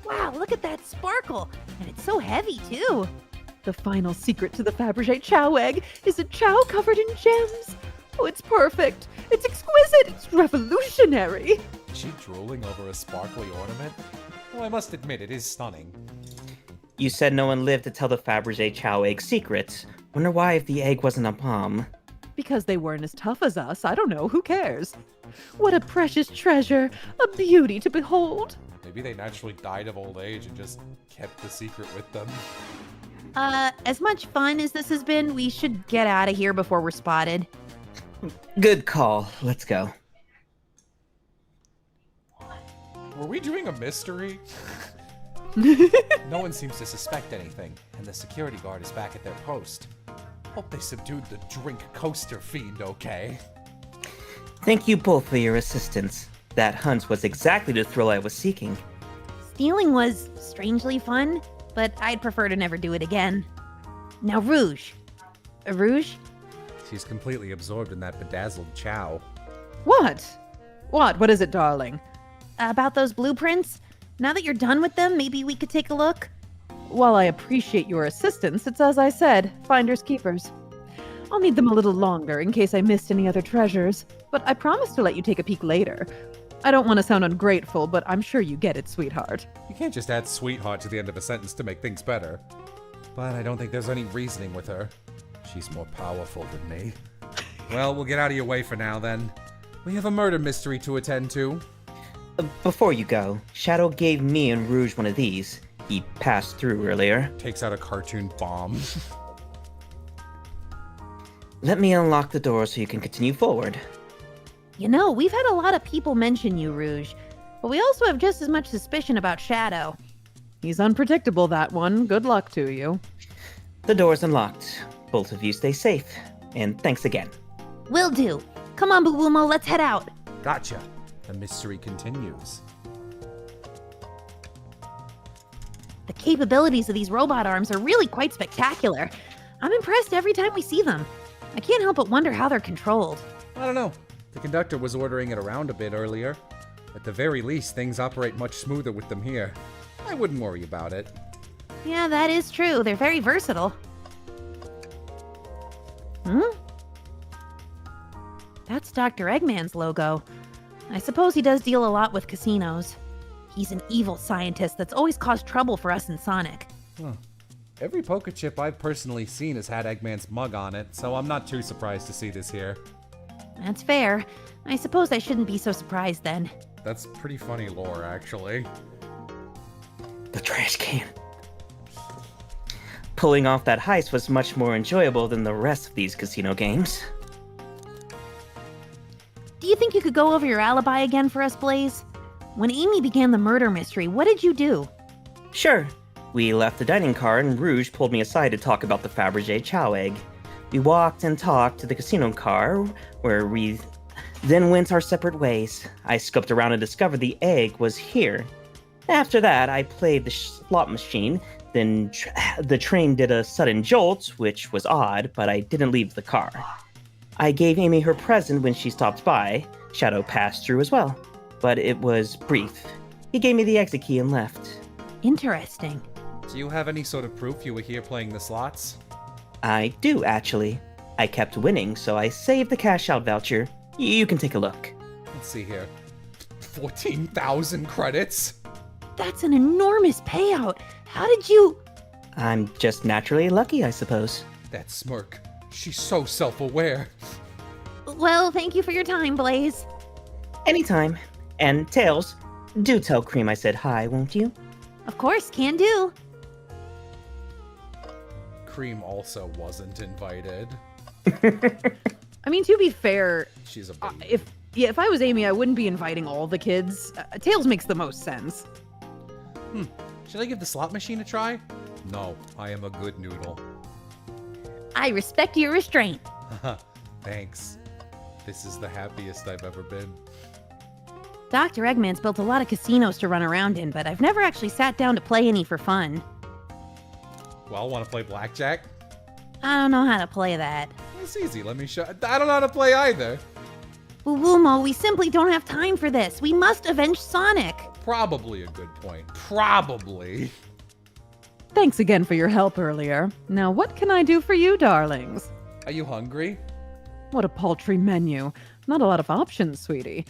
Wow, look at that sparkle! And it's so heavy, too. The final secret to the Fabergé Chow egg is a chow covered in gems. Oh, it's perfect. It's exquisite. It's revolutionary. Is she drooling over a sparkly ornament? Well, I must admit, it is stunning. You said no one lived to tell the Fabergé Chow egg secrets. Wonder why if the egg wasn't a bomb. Because they weren't as tough as us. I don't know. Who cares? What a precious treasure. A beauty to behold. Maybe they naturally died of old age and just kept the secret with them. As much fun as this has been, we should get out of here before we're spotted. Good call. Let's go. Were we doing a mystery? No one seems to suspect anything, and the security guard is back at their post. Hope they subdued the drink coaster fiend okay. Thank you both for your assistance. That hunt was exactly the thrill I was seeking. Stealing was strangely fun, but I'd prefer to never do it again. Now, Rouge. Rouge? She's completely absorbed in that bedazzled chow. What? What is it, darling? About those blueprints? Now that you're done with them, maybe we could take a look? While I appreciate your assistance, it's as I said, finders keepers. I'll need them a little longer in case I missed any other treasures, but I promise to let you take a peek later. I don't want to sound ungrateful, but I'm sure you get it, sweetheart. You can't just add sweetheart to the end of a sentence to make things better. But I don't think there's any reasoning with her. She's more powerful than me. Well, we'll get out of your way for now, then. We have a murder mystery to attend to. Before you go, Shadow gave me and Rouge one of these. He passed through earlier. Takes out a cartoon bomb. Let me unlock the door so you can continue forward. You know, we've had a lot of people mention you, Rouge, but we also have just as much suspicion about Shadow. He's unpredictable, that one. Good luck to you. The door's unlocked. Both of you stay safe. And thanks again. Will do. Come on, Buwumo, let's head out. Gotcha. The mystery continues. The capabilities of these robot arms are really quite spectacular. I'm impressed every time we see them. I can't help but wonder how they're controlled. I don't know. The conductor was ordering it around a bit earlier. At the very least, things operate much smoother with them here. I wouldn't worry about it. Yeah, that is true. They're very versatile. That's Dr. Eggman's logo. I suppose he does deal a lot with casinos. He's an evil scientist that's always caused trouble for us in Sonic. Huh. Every poker chip I've personally seen has had Eggman's mug on it, so I'm not too surprised to see this here. That's fair. I suppose I shouldn't be so surprised then. That's pretty funny lore, actually. The trash can. Pulling off that heist was much more enjoyable than the rest of these casino games. Do you think you could go over your alibi again for us, Blaze? When Amy began the murder mystery, what did you do? Sure. We left the dining car and Rouge pulled me aside to talk about the Fabergé chow egg. We walked and talked to the casino car, where we then went our separate ways. I scoped around and discovered the egg was here. After that, I played the slot machine, then the train did a sudden jolt, which was odd, but I didn't leave the car. I gave Amy her present when she stopped by. Shadow passed through as well, but it was brief. He gave me the exit key and left. Interesting. Do you have any sort of proof you were here playing the slots? I do, actually. I kept winning, so I saved the cash-out voucher. You can take a look. Let's see here. 14,000 credits? That's an enormous payout. How did you... I'm just naturally lucky, I suppose. That smirk. She's so self-aware. Well, thank you for your time, Blaze. Anytime. And Tails, do tell Cream I said hi, won't you? Of course, can do. Cream also wasn't invited. I mean, to be fair, She's a baby. if I was Amy, I wouldn't be inviting all the kids. Tails makes the most sense. Should I give the slot machine a try? No, I am a good noodle. I respect your restraint. Thanks. This is the happiest I've ever been. Dr. Eggman's built a lot of casinos to run around in, but I've never actually sat down to play any for fun. Well, want to play blackjack? I don't know how to play that. It's easy. Let me show. I don't know how to play either. Wumo, we simply don't have time for this. We must avenge Sonic. Probably a good point. Probably. Thanks again for your help earlier. Now, what can I do for you, darlings? Are you hungry? What a paltry menu. Not a lot of options, sweetie.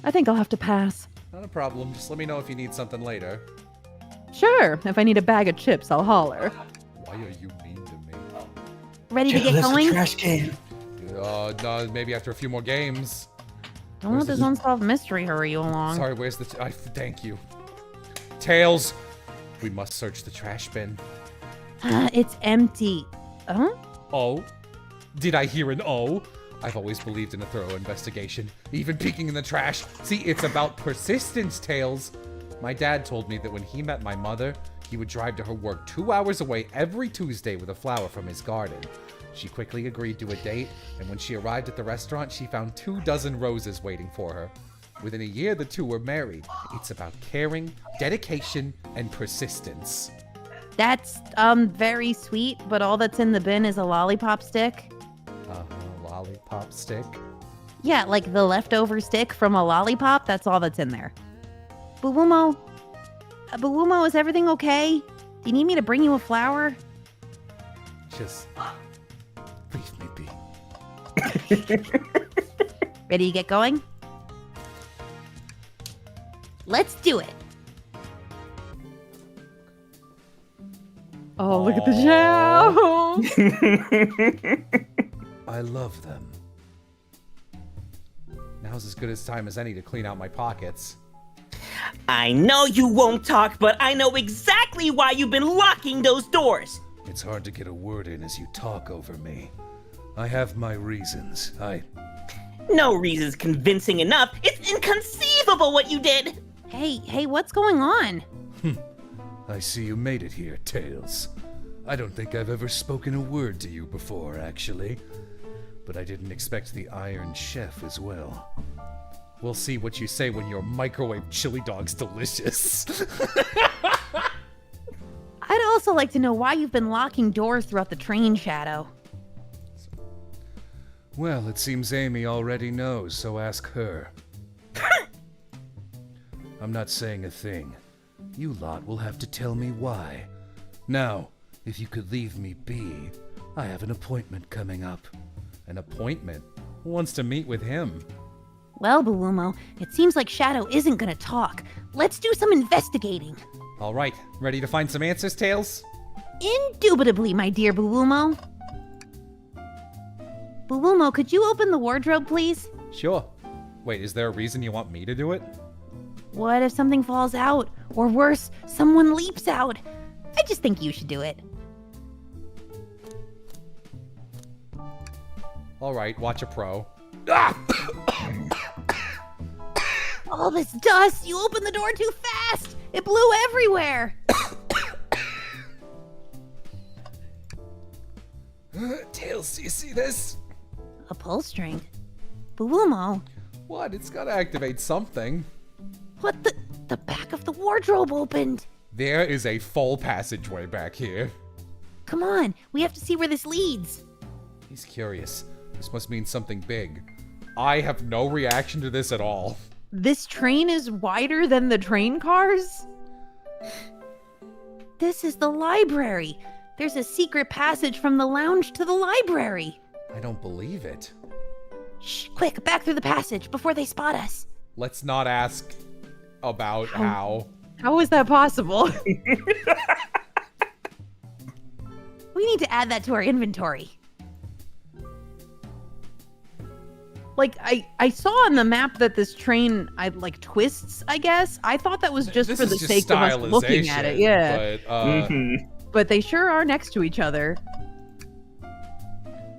I think I'll have to pass. Not a problem. Just let me know if you need something later. Sure, if I need a bag of chips, I'll holler. Why are you mean to me? Ready to get going? Trash can. No, maybe after a few more games. Don't let this unsolved mystery hurry you along. Sorry, where's the... thank you. Tails, we must search the trash bin. It's empty. Huh? Oh? Did I hear an O? I've always believed in a thorough investigation, even peeking in the trash. See, it's about persistence, Tails. My dad told me that when he met my mother, he would drive to her work 2 hours away every Tuesday with a flower from his garden. She quickly agreed to a date, and when she arrived at the restaurant, she found 24 roses waiting for her. Within a year, the two were married. It's about caring, dedication, and persistence. That's, very sweet, but all that's in the bin is a lollipop stick. Lollipop stick? Yeah, like the leftover stick from a lollipop, that's all that's in there. Buwumo, is everything okay? Do you need me to bring you a flower? Just leave me be. Ready to get going? Let's do it. Oh, look at the chow! I love them. Now's as good a time as any to clean out my pockets. I know you won't talk, but I know exactly why you've been locking those doors. It's hard to get a word in as you talk over me. I have my reasons. No reason's convincing enough. It's inconceivable what you did. Hey, what's going on? I see you made it here, Tails. I don't think I've ever spoken a word to you before, actually. But I didn't expect the Iron Chef as well. We'll see what you say when your microwave chili dog's delicious. I'd also like to know why you've been locking doors throughout the train, Shadow. Well, it seems Amy already knows, so ask her. I'm not saying a thing. You lot will have to tell me why. Now, if you could leave me be, I have an appointment coming up. An appointment? Who wants to meet with him? Well, Buwumo, it seems like Shadow isn't gonna talk. Let's do some investigating. All right, ready to find some answers, Tails? Indubitably, my dear Buwumo. Buwumo, could you open the wardrobe, please? Sure. Wait, is there a reason you want me to do it? What if something falls out? Or worse, someone leaps out? I just think you should do it. All right, watch a pro. All this dust! You opened the door too fast! It blew everywhere! Tails, do you see this? A pull string? Buwumo, What? It's gotta activate something. what the back of the wardrobe opened! There is a full passageway back here. Come on, we have to see where this leads. He's curious. This must mean something big. I have no reaction to this at all. This train is wider than the train cars? This is the library. There's a secret passage from the lounge to the library. I don't believe it. Shh, quick, back through the passage before they spot us. Let's not ask about how. How is that possible? We need to add that to our inventory. Like, I saw on the map that this train, twists, I guess. I thought that was just This for is the just sake of us looking at it, yeah. But, But they sure are next to each other.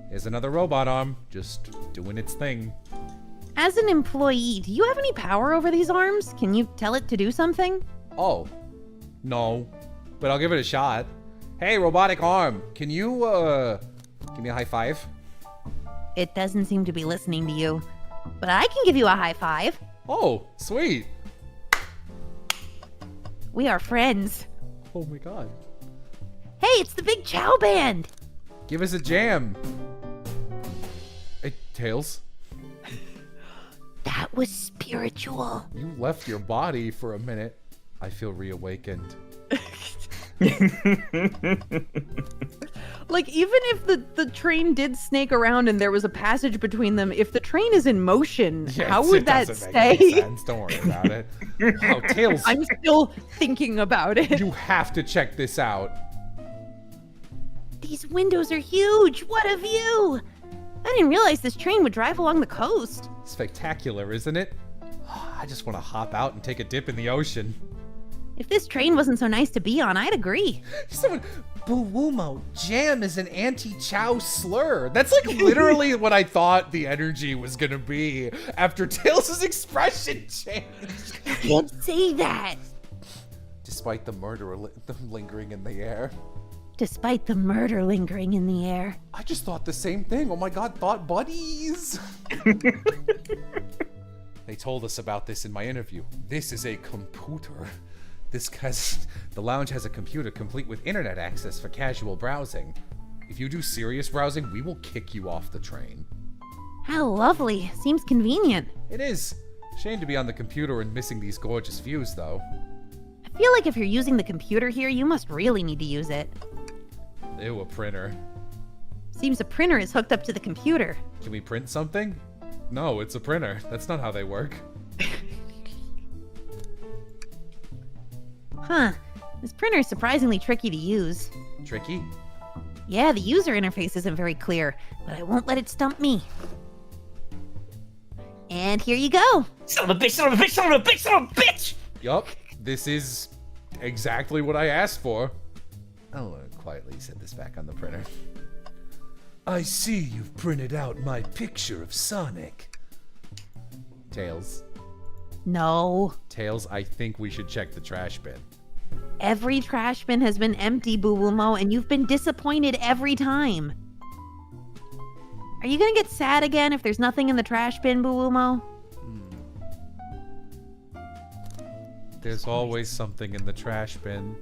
here's another robot arm, just doing its thing. As an employee, do you have any power over these arms? Can you tell it to do something? Oh. No. But I'll give it a shot. Hey, robotic arm, can you, give me a high five? It doesn't seem to be listening to you. But I can give you a high five. Oh, sweet. We are friends. Oh my god. Hey, it's the Big Chow Band! Give us a jam. Hey, Tails, That was spiritual. you left your body for a minute. I feel reawakened. Like, even if the train did snake around and there was a passage between them, if the train is in motion, how Yes, would it that doesn't make stay? any sense. Don't worry about it. Oh, Tails, I'm still thinking about it. you have to check this out. These windows are huge. What a view! I didn't realize this train would drive along the coast. Spectacular, isn't it? I just want to hop out and take a dip in the ocean. If this train wasn't so nice to be on, I'd agree. Someone, Buwumo, jam is an anti-Chow slur. That's like literally what I thought the energy was gonna be after Tails' expression changed. You can't say that. Despite the murder lingering in the air. Despite the murder lingering in the air. I just thought the same thing. Oh my god, thought buddies. They told us about this in my interview. This is a computer. The lounge has a computer complete with internet access for casual browsing. If you do serious browsing, we will kick you off the train. How lovely. Seems convenient. It is. Shame to be on the computer and missing these gorgeous views, though. I feel like if you're using the computer here, you must really need to use it. Ew, a printer. Seems a printer is hooked up to the computer. Can we print something? No, it's a printer. That's not how they work. Huh. This printer is surprisingly tricky to use. Tricky? Yeah, the user interface isn't very clear, but I won't let it stump me. And here you go. Son of a bitch, son of a bitch, son of a bitch, son of a bitch! Yup, this is exactly what I asked for. I'll quietly set this back on the printer. I see you've printed out my picture of Sonic. Tails. No. Tails, I think we should check the trash bin. Every trash bin has been empty, Buwumo, and you've been disappointed every time. Are you gonna get sad again if there's nothing in the trash bin, Buwumo? There's always something in the trash bin.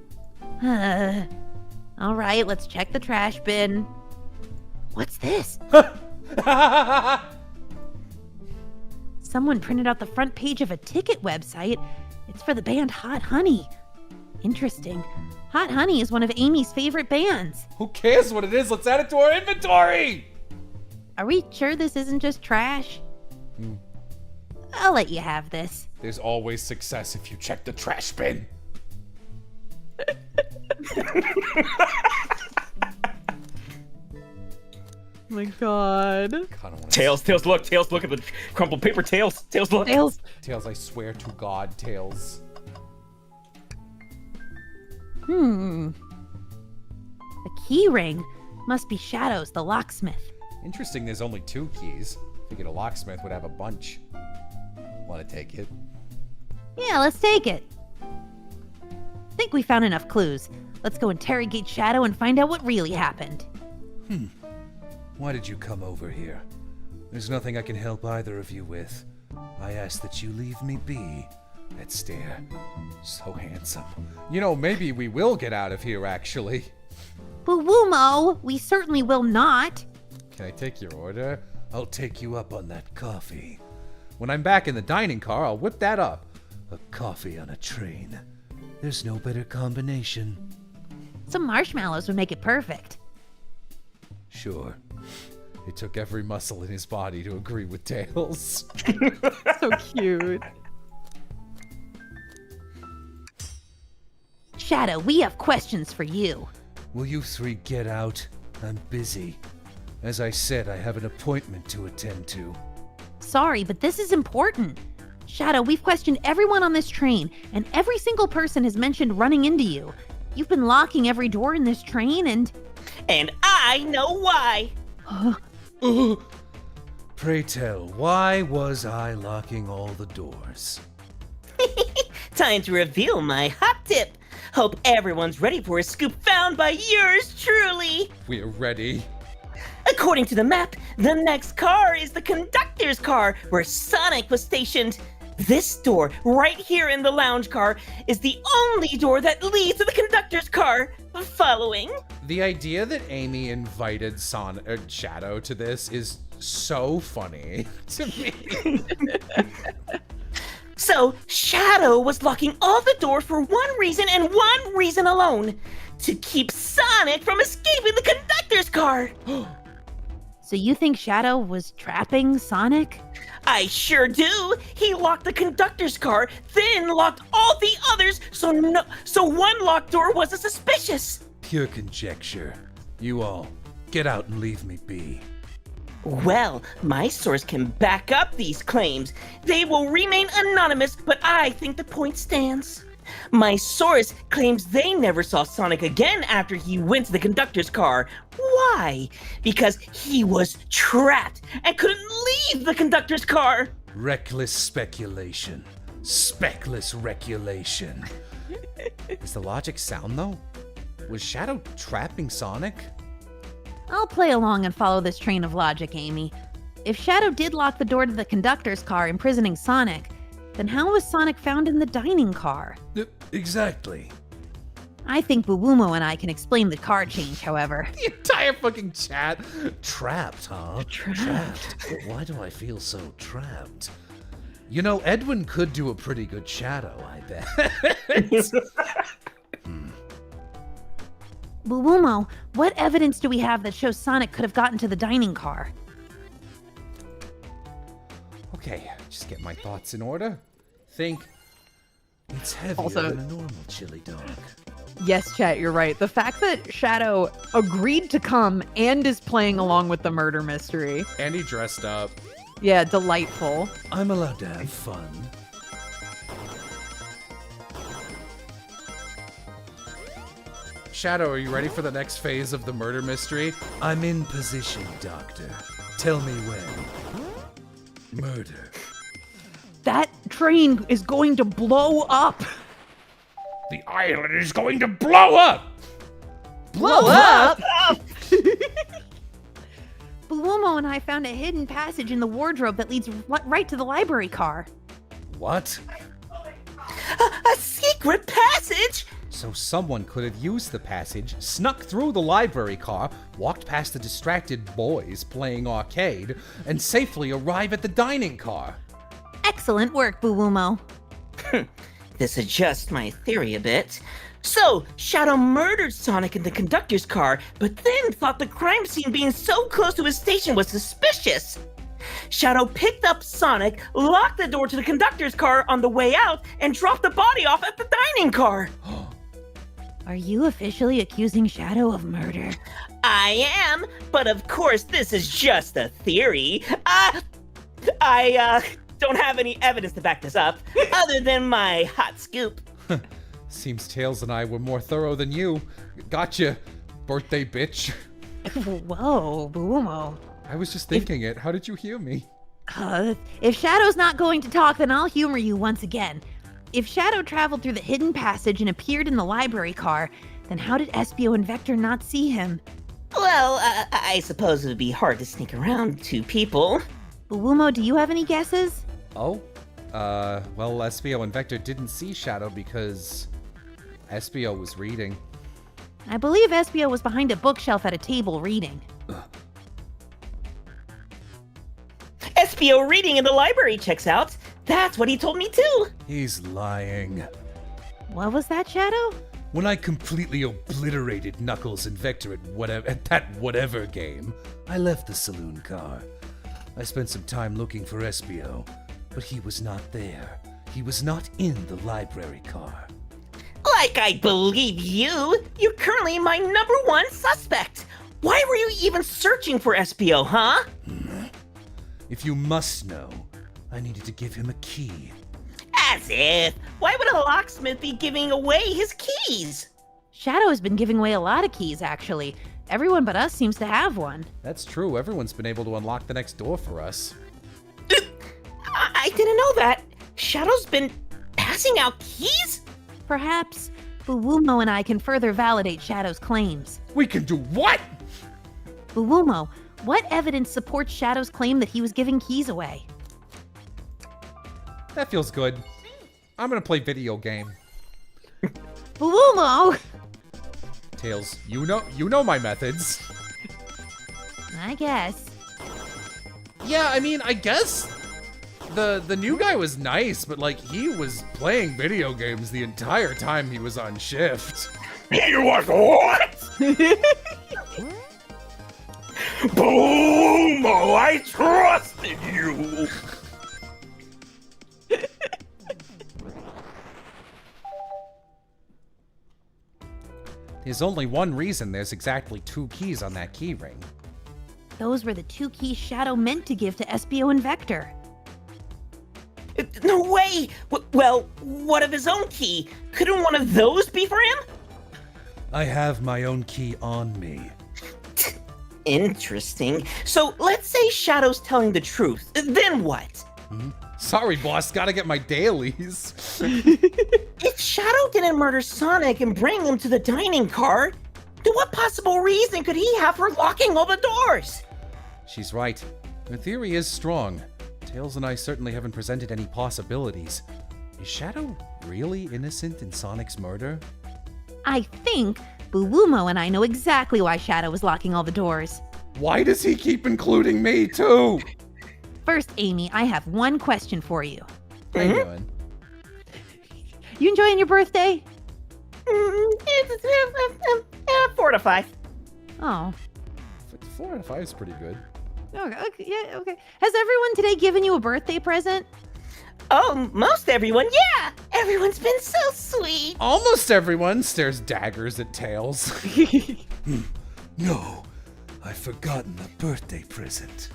All right, let's check the trash bin. What's this? Someone printed out the front page of a ticket website. It's for the band Hot Honey. Interesting. Hot Honey is one of Amy's favorite bands. Who cares what it is? Let's add it to our inventory! Are we sure this isn't just trash? I'll let you have this. There's always success if you check the trash bin. My God. Tails, look at the crumpled paper. Tails, look. Tails. Tails, I swear to God, Tails. The key ring must be Shadows, the locksmith. Interesting, there's only 2 keys. Figured a locksmith would have a bunch. Want to take it? Yeah, let's take it. Think we found enough clues. Let's go interrogate Shadow and find out what really happened. Why did you come over here? There's nothing I can help either of you with. I ask that you leave me be. That stare. So handsome. You know, maybe we will get out of here, actually. Boo-woo-mo, we certainly will not. Can I take your order? I'll take you up on that coffee. When I'm back in the dining car, I'll whip that up. A coffee on a train. There's no better combination. Some marshmallows would make it perfect. Sure. It took every muscle in his body to agree with Tails. So cute. Shadow, we have questions for you. Will you 3 get out? I'm busy. As I said, I have an appointment to attend to. Sorry, but this is important. Shadow, we've questioned everyone on this train, and every single person has mentioned running into you. You've been locking every door in this train, and I know why. Pray tell, why was I locking all the doors? Time to reveal my hot tip. Hope everyone's ready for a scoop found by yours truly. We're ready. According to the map, the next car is the conductor's car, where Sonic was stationed. This door, right here in the lounge car, is the only door that leads to the conductor's car. Following? The idea that Amy invited Shadow to this is so funny to me. So, Shadow was locking all the doors for one reason and one reason alone. To keep Sonic from escaping the conductor's car. so you think Shadow was trapping Sonic? I sure do. He locked the conductor's car, then locked all the others, so one locked door wasn't suspicious. Pure conjecture. You all, get out and leave me be. Well, my source can back up these claims. They will remain anonymous, but I think the point stands. My source claims they never saw Sonic again after he went to the conductor's car. Why? Because he was trapped and couldn't leave the conductor's car. Reckless speculation. Speckless reculation. Is the logic sound, though? Was Shadow trapping Sonic? I'll play along and follow this train of logic, Amy. If Shadow did lock the door to the conductor's car, imprisoning Sonic, then how was Sonic found in the dining car? Exactly. I think Buwumo and I can explain the car change, however. The entire fucking chat. Trapped, huh? Trapped. Why do I feel so trapped? You know, Edwin could do a pretty good Shadow, I bet. Buwumo, what evidence do we have that shows Sonic could have gotten to the dining car? Okay, just get my thoughts in order. Think. It's heavier Also- than a normal chili dog. Yes, chat, you're right. The fact that Shadow agreed to come and is playing along with the murder mystery. And he dressed up. Yeah, delightful. I'm allowed to have fun. Shadow, are you ready for the next phase of the murder mystery? I'm in position, Doctor. Tell me when. Murder. That train is going to blow up. The island is going to blow up! Blow up? Buwumo and I found a hidden passage in the wardrobe that leads right to the library car. What? A secret passage? So someone could have used the passage, snuck through the library car, walked past the distracted boys playing arcade, and safely arrive at the dining car. Excellent work, Buwumo. This adjusts my theory a bit. So, Shadow murdered Sonic in the conductor's car, but then thought the crime scene being so close to his station was suspicious. Shadow picked up Sonic, locked the door to the conductor's car on the way out, and dropped the body off at the dining car. Are you officially accusing Shadow of murder? I am, but of course this is just a theory. I don't have any evidence to back this up, other than my hot scoop. Seems Tails and I were more thorough than you. Gotcha, birthday bitch. Whoa, Boomo. I was just thinking it. How did you hear me? If Shadow's not going to talk, then I'll humor you once again. If Shadow traveled through the hidden passage and appeared in the library car, then how did Espio and Vector not see him? Well, I suppose it would be hard to sneak around two people. Boomo, do you have any guesses? Oh? Well, Espio and Vector didn't see Shadow because Espio was reading. I believe Espio was behind a bookshelf at a table reading. Espio reading in the library checks out. That's what he told me too. He's lying. What was that, Shadow? When I completely obliterated Knuckles and Vector at that whatever game, I left the saloon car. I spent some time looking for Espio, but he was not there. He was not in the library car. Like I believe you. You're currently my #1 suspect. Why were you even searching for Espio, huh? If you must know, I needed to give him a key. As if. Why would a locksmith be giving away his keys? Shadow has been giving away a lot of keys, actually. Everyone but us seems to have one. That's true. Everyone's been able to unlock the next door for us. I didn't know that. Shadow's been passing out keys? Perhaps Buwumo and I can further validate Shadow's claims. We can do what? Buwumo, what evidence supports Shadow's claim that he was giving keys away? That feels good. I'm gonna play video game. Buwumo! Tails, you know my methods. I guess. Yeah, I mean, I guess the new guy was nice, but like he was playing video games the entire time he was on shift. He was what? Boomo, I trusted you. There's only one reason there's exactly 2 keys on that key ring. Those were the 2 keys Shadow meant to give to Espio and Vector. No way! Well, what of his own key? Couldn't one of those be for him? I have my own key on me. Interesting. So let's say Shadow's telling the truth. Then what? Sorry, boss, gotta get my dailies. If Shadow didn't murder Sonic and bring him to the dining car, then what possible reason could he have for locking all the doors? She's right. Her theory is strong. Tails and I certainly haven't presented any possibilities. Is Shadow really innocent in Sonic's murder? I think Buwumo and I know exactly why Shadow was locking all the doors. Why does he keep including me too? First, Amy, I have one question for you. How you doing? You enjoying your birthday? 4 to 5. Oh. 4 out of 5 is pretty good. Okay, yeah, okay. Has everyone today given you a birthday present? Oh, most everyone, yeah! Everyone's been so sweet! Almost everyone stares daggers at Tails. No, I've forgotten the birthday present.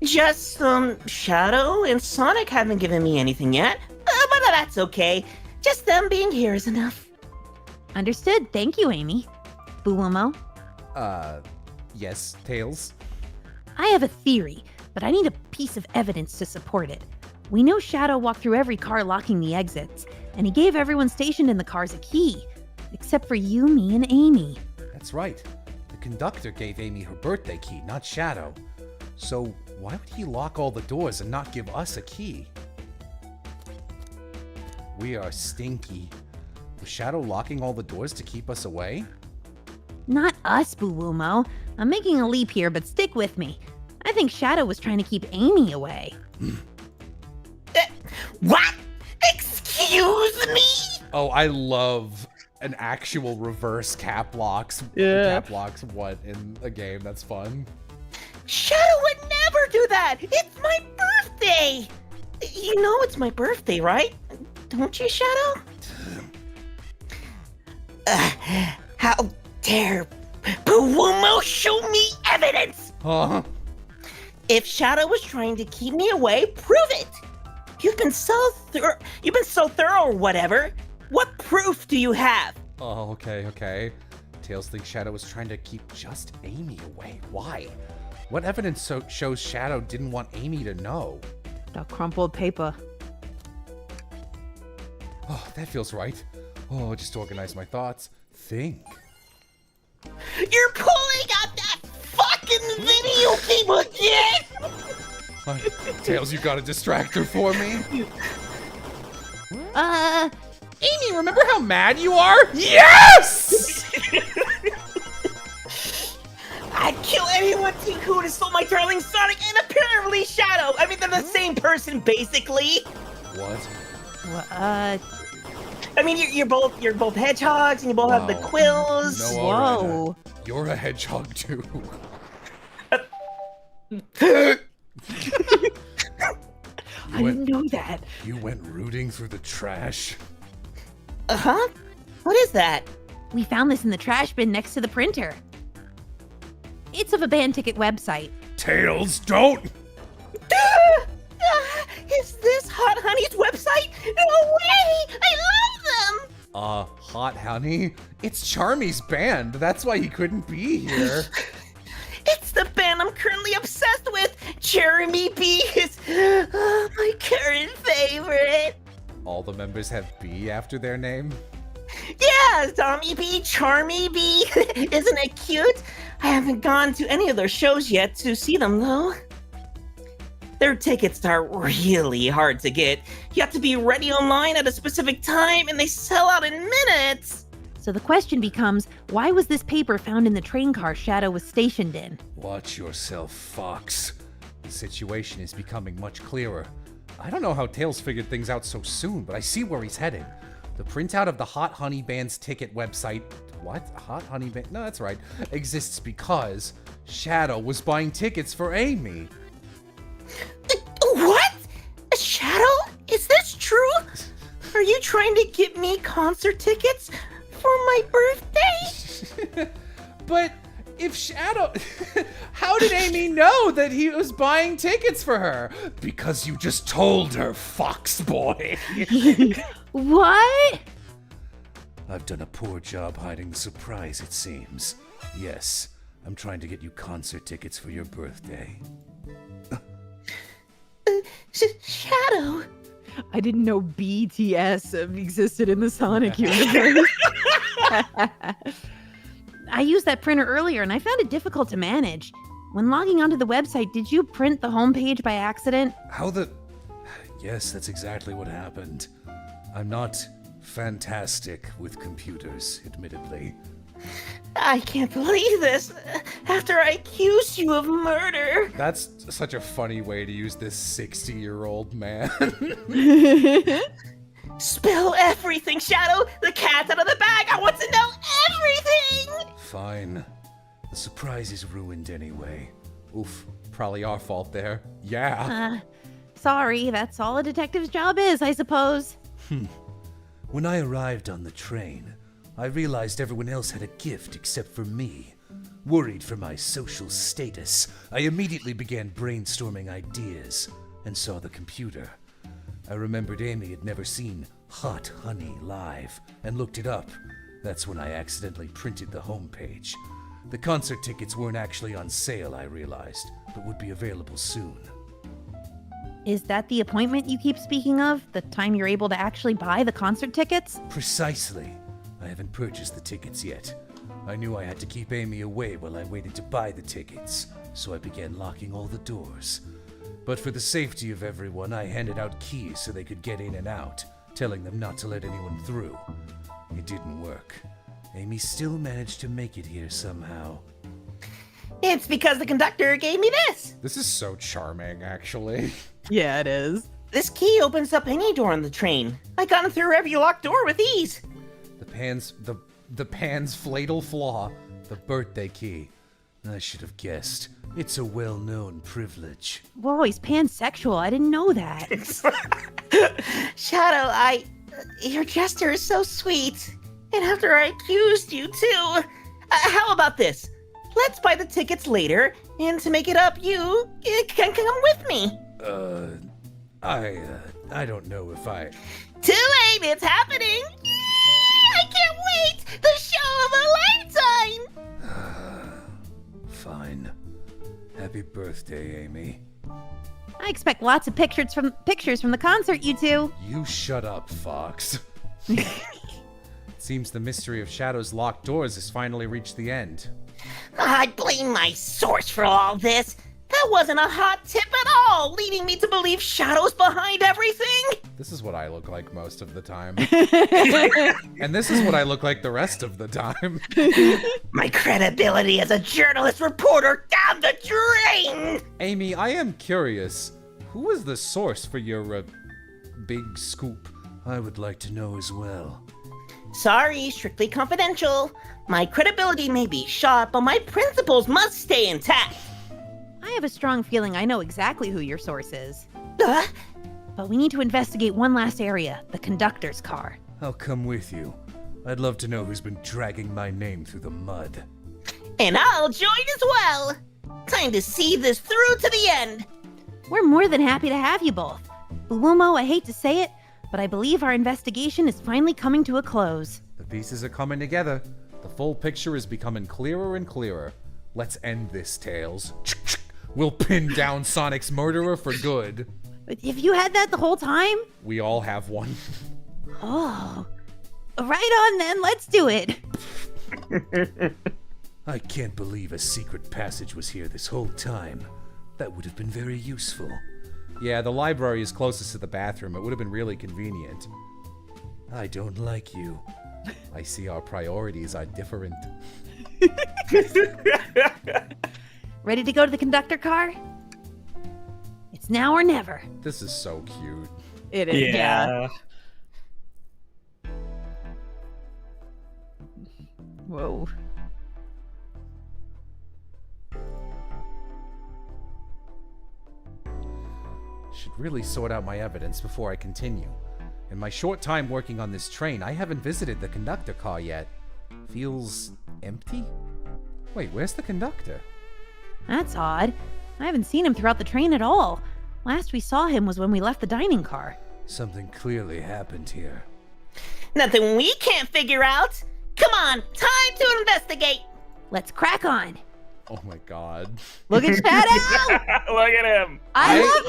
Just, Shadow and Sonic haven't given me anything yet. But that's okay. Just them being here is enough. Understood. Thank you, Amy. Buwumo? Yes, Tails. I have a theory, but I need a piece of evidence to support it. We know Shadow walked through every car locking the exits, and he gave everyone stationed in the cars a key. Except for you, me, and Amy. That's right. The conductor gave Amy her birthday key, not Shadow. So why would he lock all the doors and not give us a key? We are stinky. Was Shadow locking all the doors to keep us away? Not us, Buwumo. I'm making a leap here, but stick with me. I think Shadow was trying to keep Amy away. What? Excuse me? Oh, I love an actual reverse cap locks what in a game. That's fun. Shadow would never do that. It's my birthday. You know it's my birthday, right? Don't you, Shadow? How dare Puwumo show me evidence? Huh? If Shadow was trying to keep me away, prove it. You've been so thorough or whatever. What proof do you have? Oh, okay. Tails thinks Shadow was trying to keep just Amy away. Why? What evidence shows Shadow didn't want Amy to know? The crumpled paper. Oh, that feels right. Oh, just to organize my thoughts. Think. You're pulling out that fucking video game again! Tails, you got a distractor for me? Amy, remember how mad you are? Yes! I'd kill anyone who would stole my darling Sonic and apparently Shadow. I mean, they're the same person, basically. What? I mean, you're both hedgehogs, and you both have the quills. No, Whoa. You're a hedgehog too. I didn't know that. You went rooting through the trash. Uh-huh. What is that? We found this in the trash bin next to the printer. It's of a band ticket website. Tails, don't! Is this Hot Honey's website? No way! I love them! Hot Honey? It's Charmy's band. That's why he couldn't be here. It's the band I'm currently obsessed with. Jeremy B is my current favorite. All the members have B after their name? Yeah, Tommy B, Charmy B. Isn't it cute? I haven't gone to any of their shows yet to see them, though. Their tickets are really hard to get. You have to be ready online at a specific time, and they sell out in minutes. So the question becomes, why was this paper found in the train car Shadow was stationed in? Watch yourself, Fox. The situation is becoming much clearer. I don't know how Tails figured things out so soon, but I see where he's heading. The printout of the Hot Honey Band's ticket website, what? Hot Honey Band? No, that's right. Exists because Shadow was buying tickets for Amy. What? A Shadow? Is this true? Are you trying to get me concert tickets for my birthday? But if Shadow... How did Amy know that he was buying tickets for her? Because you just told her, Fox boy. What? I've done a poor job hiding the surprise, it seems. Yes, I'm trying to get you concert tickets for your birthday. Shadow. I didn't know BTS existed in the Sonic universe. I used that printer earlier and I found it difficult to manage. When logging onto the website, did you print the homepage by accident? How the... Yes, that's exactly what happened. I'm not fantastic with computers, admittedly. I can't believe this. After I accused you of murder. That's such a funny way to use this 60-year-old man. Spill everything, Shadow. The cat's out of the bag. I want to know everything. Fine. The surprise is ruined anyway. Oof, probably our fault there. Yeah. Sorry, that's all a detective's job is, I suppose. When I arrived on the train, I realized everyone else had a gift except for me. Worried for my social status, I immediately began brainstorming ideas and saw the computer. I remembered Amy had never seen Hot Honey live and looked it up. That's when I accidentally printed the homepage. The concert tickets weren't actually on sale, I realized, but would be available soon. Is that the appointment you keep speaking of? The time you're able to actually buy the concert tickets? Precisely. I haven't purchased the tickets yet. I knew I had to keep Amy away while I waited to buy the tickets, so I began locking all the doors. But for the safety of everyone, I handed out keys so they could get in and out, telling them not to let anyone through. It didn't work. Amy still managed to make it here somehow. It's because the conductor gave me this. This is so charming, actually. Yeah, it is. This key opens up any door on the train. I got in through every locked door with ease. The Pan's fatal flaw, the birthday key. I should have guessed. It's a well-known privilege. Whoa, he's pansexual. I didn't know that. Shadow, your gesture is so sweet. And after I accused you too. How about this? Let's buy the tickets later, and to make it up, you can come with me. I don't know if I... Too late, it's happening! I can't wait! The show of a lifetime! Fine. Happy birthday, Amy. I expect lots of pictures from the concert, you two. You shut up, Fox. It seems the mystery of Shadow's locked doors has finally reached the end. I blame my source for all this. That wasn't a hot tip at all, leading me to believe Shadow's behind everything. This is what I look like most of the time. And this is what I look like the rest of the time. My credibility as a journalist reporter down the drain! Amy, I am curious. Who is the source for your, big scoop? I would like to know as well. Sorry, strictly confidential. My credibility may be shot, but my principles must stay intact. I have a strong feeling I know exactly who your source is. Uh, But we need to investigate one last area, the conductor's car. I'll come with you. I'd love to know who's been dragging my name through the mud. and I'll join as well. Time to see this through to the end. We're more than happy to have you both. Bulumo, I hate to say it, but I believe our investigation is finally coming to a close. The pieces are coming together. The full picture is becoming clearer and clearer. Let's end this, Tails. We'll pin down Sonic's murderer for good. But if you had that the whole time? We all have one. Oh. Right on then, let's do it. I can't believe a secret passage was here this whole time. That would have been very useful. Yeah, the library is closest to the bathroom. It would have been really convenient. I don't like you. I see our priorities are different. Ready to go to the conductor car? It's now or never. This is so cute. It is. Yeah. Whoa. Should really sort out my evidence before I continue. In my short time working on this train, I haven't visited the conductor car yet. Feels empty? Wait, where's the conductor? That's odd. I haven't seen him throughout the train at all. Last we saw him was when we left the dining car. Something clearly happened here. Nothing we can't figure out. Come on, time to investigate. Let's crack on. Oh my god. Look at Shadow! Look at him. I love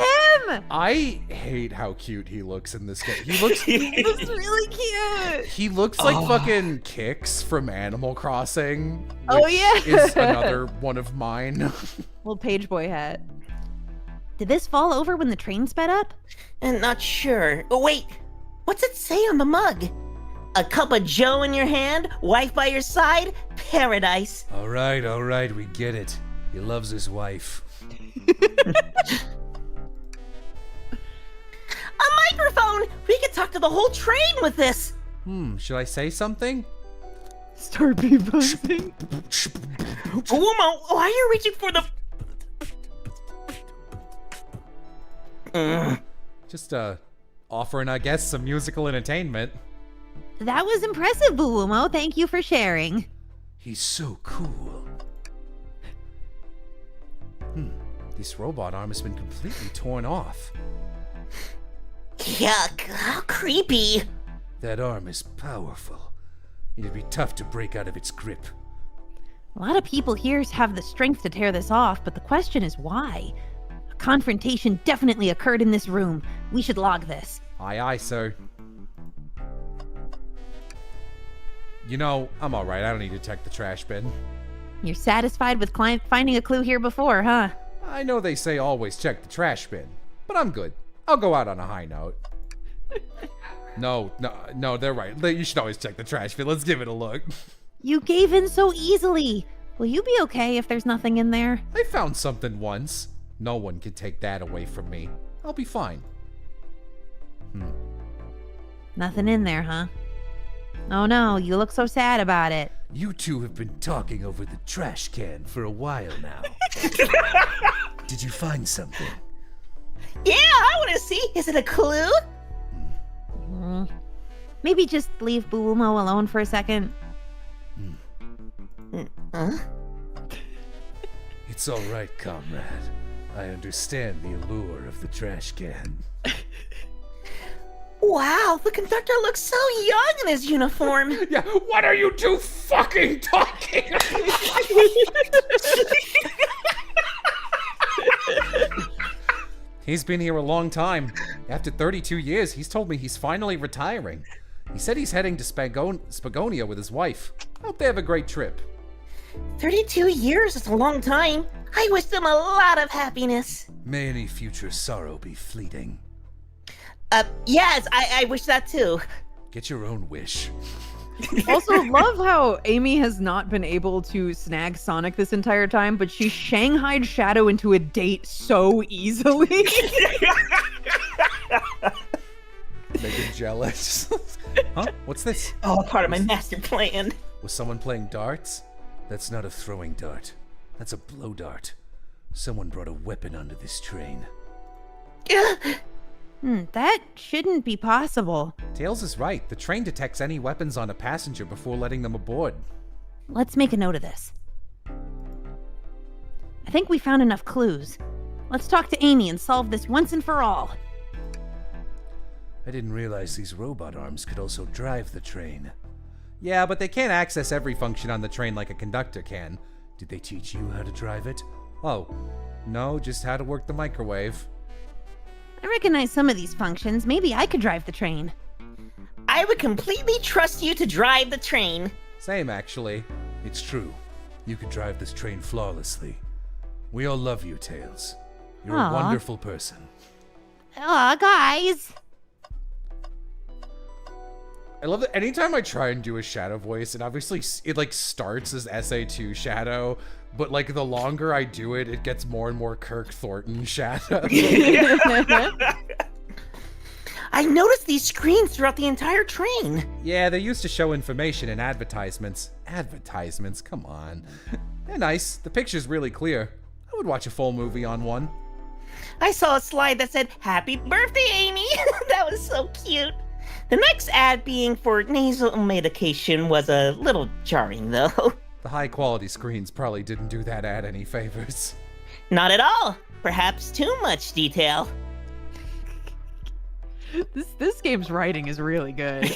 him! I hate how cute he looks in this game. He looks He looks really cute. he looks like fucking Kix from Animal Crossing. Oh, which yeah. is another one of mine. Little page boy hat. Did this fall over when the train sped up? And not sure. Oh, wait. What's it say on the mug? A cup of joe in your hand, wife by your side, paradise. All right, we get it. He loves his wife. A microphone! We could talk to the whole train with this. Should I say something? Start beatboxing. Umo, why are you reaching for the... Just offering, I guess, some musical entertainment. That was impressive, Bulumo. Thank you for sharing. He's so cool. This robot arm has been completely torn off. Yuck, how creepy. That arm is powerful. It'd be tough to break out of its grip. A lot of people here have the strength to tear this off, but the question is why? A confrontation definitely occurred in this room. We should log this. Aye, aye, sir. You know, I'm alright. I don't need to check the trash bin. You're satisfied with finding a clue here before, huh? I know they say always check the trash bin, but I'm good. I'll go out on a high note. No, they're right. You should always check the trash bin. Let's give it a look. You gave in so easily. Will you be okay if there's nothing in there? I found something once. No one can take that away from me. I'll be fine. Nothing in there, huh? Oh no, you look so sad about it. You two have been talking over the trash can for a while now. Did you find something? Yeah, I want to see. Is it a clue? Maybe just leave Buumo alone for a second. Huh? It's all right, comrade. I understand the allure of the trash can. Wow, the conductor looks so young in his uniform. Yeah, what are you two fucking talking about? He's been here a long time. After 32 years, he's told me he's finally retiring. He said he's heading to Spagonia with his wife. Hope they have a great trip. 32 years is a long time. I wish them a lot of happiness. May any future sorrow be fleeting. Yes, I wish that too. Get your own wish. Also, love how Amy has not been able to snag Sonic this entire time, but she shanghaied Shadow into a date so easily. Make jealous. Huh? What's this? Oh, part of my master plan. Was someone playing darts? That's not a throwing dart. That's a blow dart. Someone brought a weapon onto this train. That shouldn't be possible. Tails is right. The train detects any weapons on a passenger before letting them aboard. Let's make a note of this. I think we found enough clues. Let's talk to Amy and solve this once and for all. I didn't realize these robot arms could also drive the train. Yeah, but they can't access every function on the train like a conductor can. Did they teach you how to drive it? Oh, no, just how to work the microwave. I recognize some of these functions. Maybe I could drive the train. I would completely trust you to drive the train. Same, actually. It's true. You can drive this train flawlessly. We all love you, Tails. You're Aw. a wonderful person. Aw, guys. I love that anytime I try and do a Shadow voice, and obviously it like starts as SA2 Shadow, but like the longer I do it, it gets more and more Kirk Thornton Shadow. I noticed these screens throughout the entire train. Yeah, they used to show information in advertisements. Advertisements, come on. They're nice. The picture's really clear. I would watch a full movie on one. I saw a slide that said, "Happy birthday, Amy." That was so cute. The next ad being for nasal medication was a little jarring, though. The high quality screens probably didn't do that ad any favors. Not at all. Perhaps too much detail. This game's writing is really good.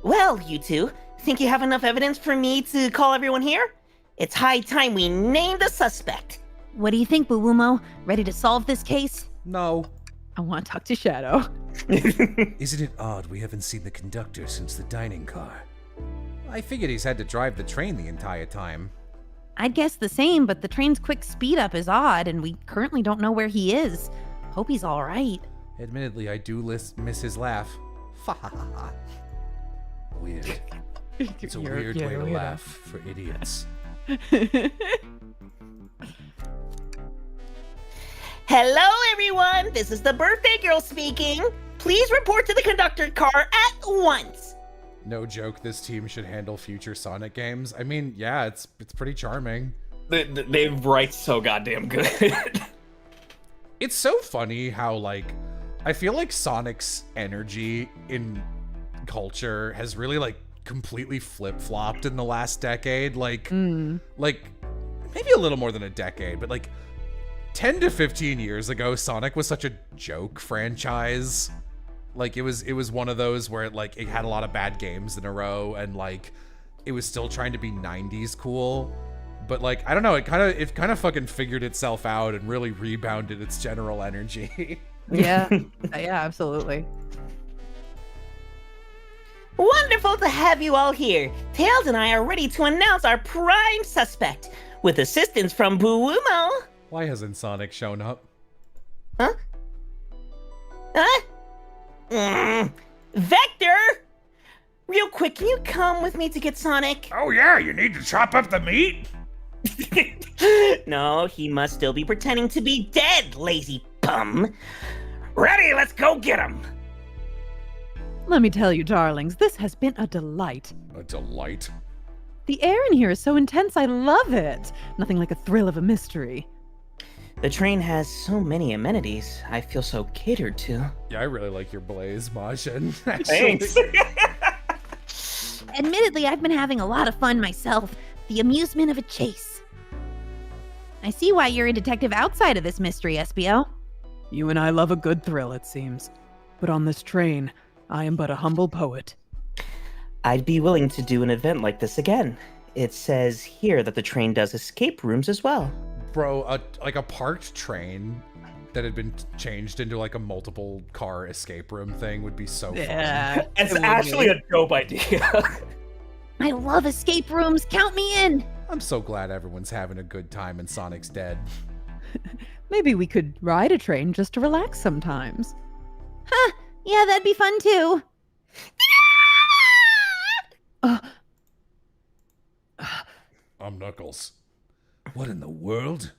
Well, you two, think you have enough evidence for me to call everyone here? It's high time we name the suspect. What do you think, Buumo? Ready to solve this case? No. I want to talk to Shadow. Isn't it odd we haven't seen the conductor since the dining car? I figured he's had to drive the train the entire time. I'd guess the same, but the train's quick speed up is odd, and we currently don't know where he is. Hope he's all right. Admittedly, I do miss his laugh. Fa ha ha ha. Weird. It's a You're- weird yeah, way to weird. laugh for idiots. Hello, everyone. This is the birthday girl speaking. Please report to the conductor car at once. No joke, this team should handle future Sonic games. I mean, yeah, it's pretty charming. They write so goddamn good. It's so funny how, like, I feel like Sonic's energy in culture has really, like, completely flip-flopped in the last decade. Like, like, maybe a little more than a decade, but, like, 10 to 15 years ago, Sonic was such a joke franchise. Like, it was one of those where it had a lot of bad games in a row, and, like, it was still trying to be 90s cool. But, like, I don't know, it kind of fucking figured itself out and really rebounded its general energy. Yeah, yeah, absolutely. Wonderful to have you all here. Tails and I are ready to announce our prime suspect, with assistance from Buumo. Why hasn't Sonic shown up? Huh? Vector! Real quick, can you come with me to get Sonic? Oh yeah, you need to chop up the meat? No, he must still be pretending to be dead, lazy bum. Ready, let's go get him! Let me tell you, darlings, this has been a delight. A delight? The air in here is so intense, I love it. Nothing like a thrill of a mystery. The train has so many amenities. I feel so catered to. Yeah, I really like your blaze, Majin. Thanks. Admittedly, I've been having a lot of fun myself. The amusement of a chase. I see why you're a detective outside of this mystery, Espio. You and I love a good thrill, it seems. But on this train, I am but a humble poet. I'd be willing to do an event like this again. It says here that the train does escape rooms as well. Bro, like a parked train that had been changed into like a multiple car escape room thing would be so fun. Yeah, It's actually a dope idea. I love escape rooms. Count me in. I'm so glad everyone's having a good time and Sonic's dead. Maybe we could ride a train just to relax sometimes. Huh. Yeah, that'd be fun too. I'm Knuckles. What in the world?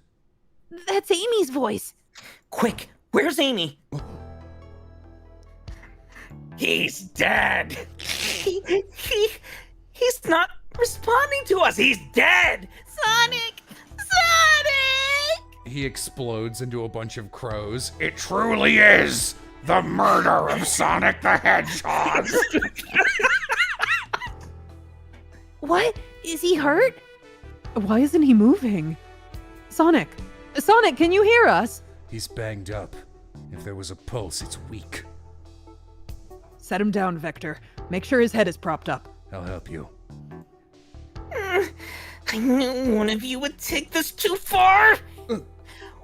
That's Amy's voice. Quick, where's Amy? He's dead. He's not responding to us. He's dead. Sonic! Sonic! He explodes into a bunch of crows. It truly is the murder of Sonic the Hedgehog. What? Is he hurt? Why isn't he moving? Sonic! Sonic, can you hear us? He's banged up. If there was a pulse, it's weak. Set him down, Vector. Make sure his head is propped up. I'll help you. I knew one of you would take this too far.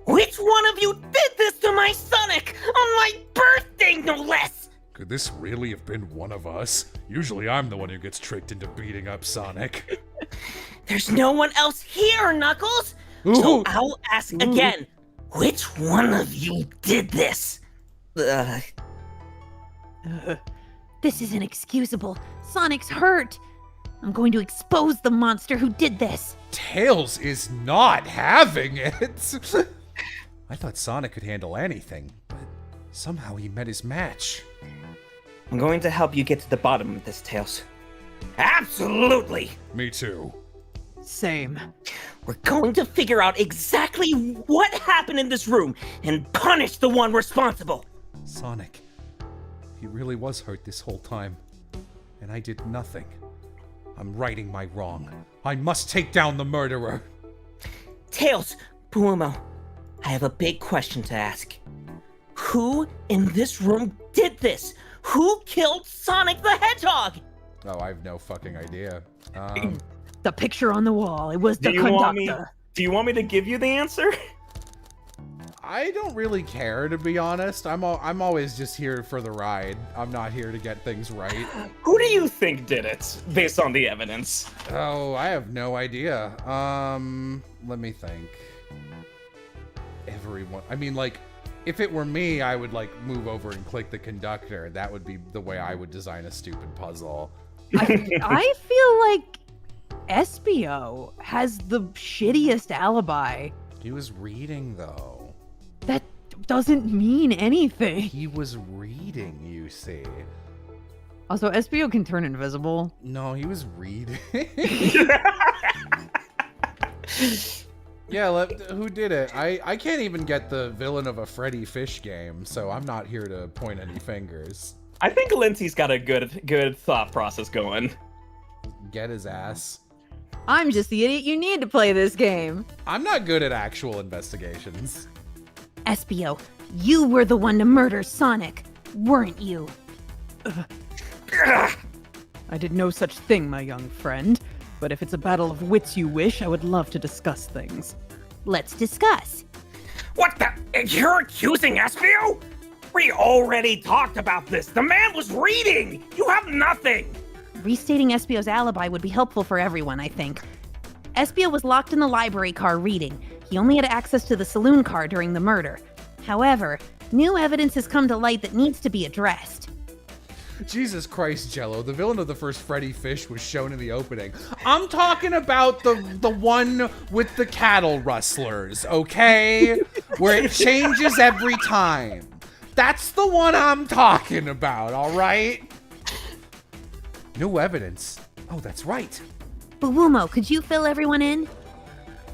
Which one of you did this to my Sonic? On my birthday, no less! Could this really have been one of us? Usually I'm the one who gets tricked into beating up Sonic. There's no one else here, Knuckles! Ooh. So I'll ask again. Which one of you did this? This is inexcusable. Sonic's hurt. I'm going to expose the monster who did this. Tails is not having it. I thought Sonic could handle anything, but somehow he met his match. I'm going to help you get to the bottom of this, Tails. Absolutely! Me too. Same. We're going to figure out exactly what happened in this room and punish the one responsible. Sonic, he really was hurt this whole time, and I did nothing. I'm righting my wrong. I must take down the murderer. Tails, Puumo, I have a big question to ask. Who in this room did this? Who killed Sonic the Hedgehog? Oh, I have no fucking idea. The picture on the wall. It was the Do you want me to give you the answer? I don't really care, to be honest. I'm always just here for the ride. I'm not here to get things right. Who do you think did it, based on the evidence? Oh, I have no idea. Let me think. Everyone. I mean, like, if it were me, I would, like, move over and click the conductor. That would be the way I would design a stupid puzzle. I feel like Espio has the shittiest alibi. He was reading, though. That doesn't mean anything. He was reading, you see. Also, Espio can turn invisible. No, he was reading. Yeah, who did it? I can't even get the villain of a Freddy Fish game, so I'm not here to point any fingers. I think Lindsay's got a good thought process going. Get his ass. I'm just the idiot you need to play this game. I'm not good at actual investigations. Espio, you were the one to murder Sonic, weren't you? I did no such thing, my young friend. But if it's a battle of wits you wish, I would love to discuss things. Let's discuss. What the? You're accusing Espio? We already talked about this. The man was reading. You have nothing. Restating Espio's alibi would be helpful for everyone, I think. Espio was locked in the library car reading. He only had access to the saloon car during the murder. However, new evidence has come to light that needs to be addressed. Jesus Christ, Jello, the villain of the first Freddy Fish was shown in the opening. I'm talking about the one with the cattle rustlers, okay? Where it changes every time. That's the one I'm talking about, all right? No evidence. Oh, that's right. Buwumo, could you fill everyone in?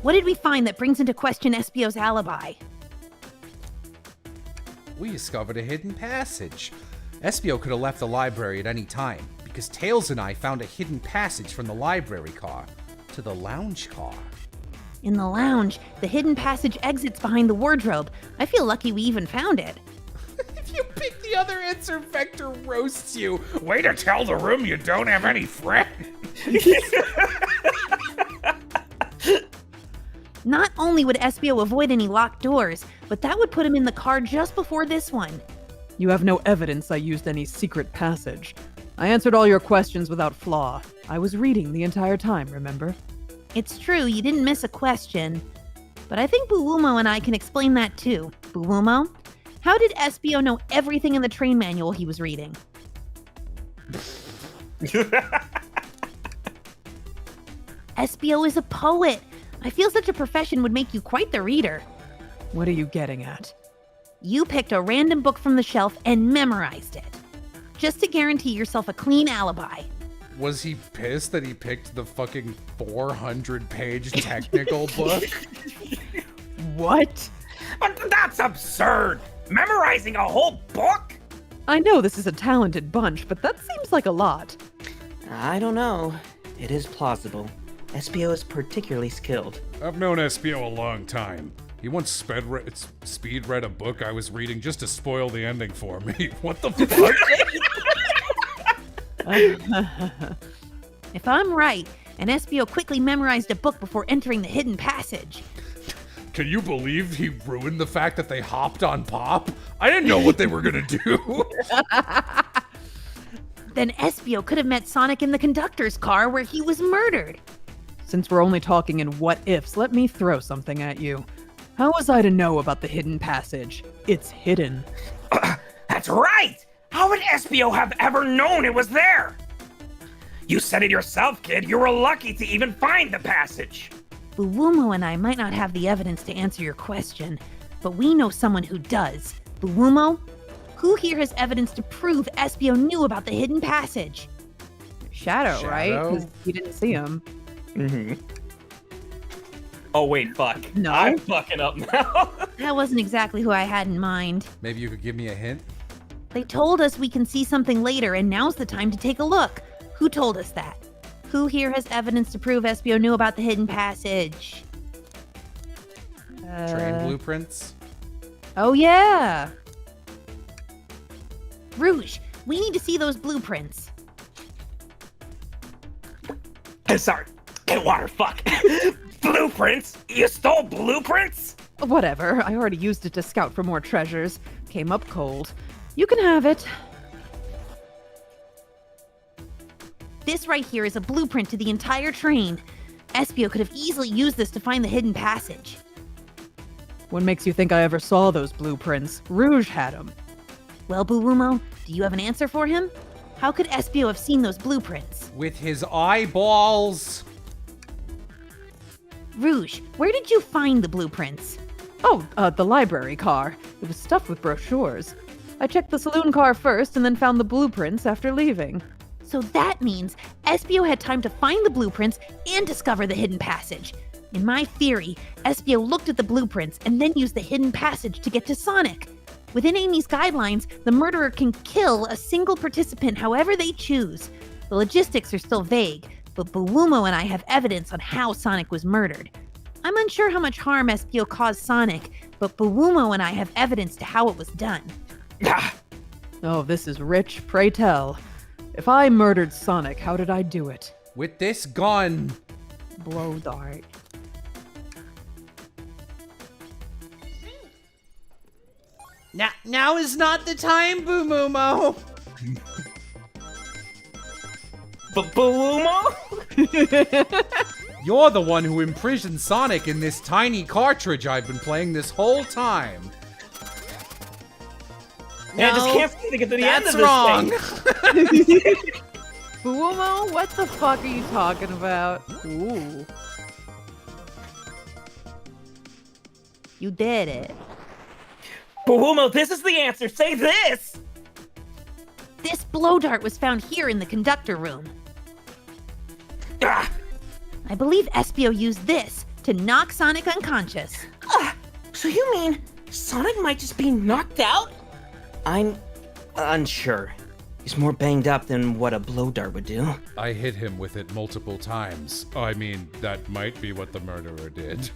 What did we find that brings into question Espio's alibi? We discovered a hidden passage. Espio could have left the library at any time, because Tails and I found a hidden passage from the library car to the lounge car. In the lounge, the hidden passage exits behind the wardrobe. I feel lucky we even found it. If you pick the other answer, Vector roasts you. Way to tell the room you don't have any friends. Not only would Espio avoid any locked doors, but that would put him in the car just before this one. You have no evidence I used any secret passage. I answered all your questions without flaw. I was reading the entire time, remember? It's true, you didn't miss a question. But I think Buwumo and I can explain that too. Buwumo, how did Espio know everything in the train manual he was reading? Espio is a poet. I feel such a profession would make you quite the reader. What are you getting at? You picked a random book from the shelf and memorized it, just to guarantee yourself a clean alibi. Was he pissed that he picked the fucking 400-page technical book? What? That's absurd! Memorizing a whole book? I know this is a talented bunch, but that seems like a lot. I don't know. It is plausible. Espio is particularly skilled. I've known Espio a long time. He once speed read a book I was reading just to spoil the ending for me. What the fuck? If I'm right, and Espio quickly memorized a book before entering the hidden passage. Can you believe he ruined the fact that they hopped on Pop? I didn't know what they were gonna do. Then Espio could have met Sonic in the conductor's car where he was murdered. Since we're only talking in what-ifs, let me throw something at you. How was I to know about the hidden passage? It's hidden. That's right! How would Espio have ever known it was there? You said it yourself, kid. You were lucky to even find the passage. Buwumo and I might not have the evidence to answer your question, but we know someone who does. Buwumo, who here has evidence to prove Espio knew about the hidden passage? Shadow, right? Because you didn't see him. Mm-hmm. Oh, wait, fuck. No. I'm fucking up now. That wasn't exactly who I had in mind. Maybe you could give me a hint? They told us we can see something later, and now's the time to take a look. Who told us that? Who here has evidence to prove Espio knew about the hidden passage? Train blueprints? Oh, yeah. Rouge, we need to see those blueprints. Sorry. Get water, fuck. Blueprints? You stole blueprints? Whatever, I already used it to scout for more treasures. Came up cold. You can have it. This right here is a blueprint to the entire train. Espio could have easily used this to find the hidden passage. What makes you think I ever saw those blueprints? Rouge had them. Well, Buwumo, do you have an answer for him? How could Espio have seen those blueprints? With his eyeballs. Rouge, where did you find the blueprints? Oh, the library car. It was stuffed with brochures. I checked the saloon car first and then found the blueprints after leaving. So that means Espio had time to find the blueprints and discover the hidden passage. In my theory, Espio looked at the blueprints and then used the hidden passage to get to Sonic. Within Amy's guidelines, the murderer can kill a single participant however they choose. The logistics are still vague, but Buwumo and I have evidence on how Sonic was murdered. I'm unsure how much harm Espio caused Sonic, but Buwumo and I have evidence to how it was done. Oh, this is rich, pray tell. If I murdered Sonic, how did I do it? With this gun. Blow dart. Now is not the time, Buwumo. Buwumo? You're the one who imprisoned Sonic in this tiny cartridge I've been playing this whole time. Yeah, I just can't seem to get to the end of this wrong. thing. Buwumo, what the fuck are you talking about? Ooh. You did it. Bwumo, this is the answer. Say this! This blow dart was found here in the conductor room. Ah! I believe Espio used this to knock Sonic unconscious. So you mean Sonic might just be knocked out? I'm unsure. He's more banged up than what a blow dart would do. I hit him with it multiple times. I mean, that might be what the murderer did.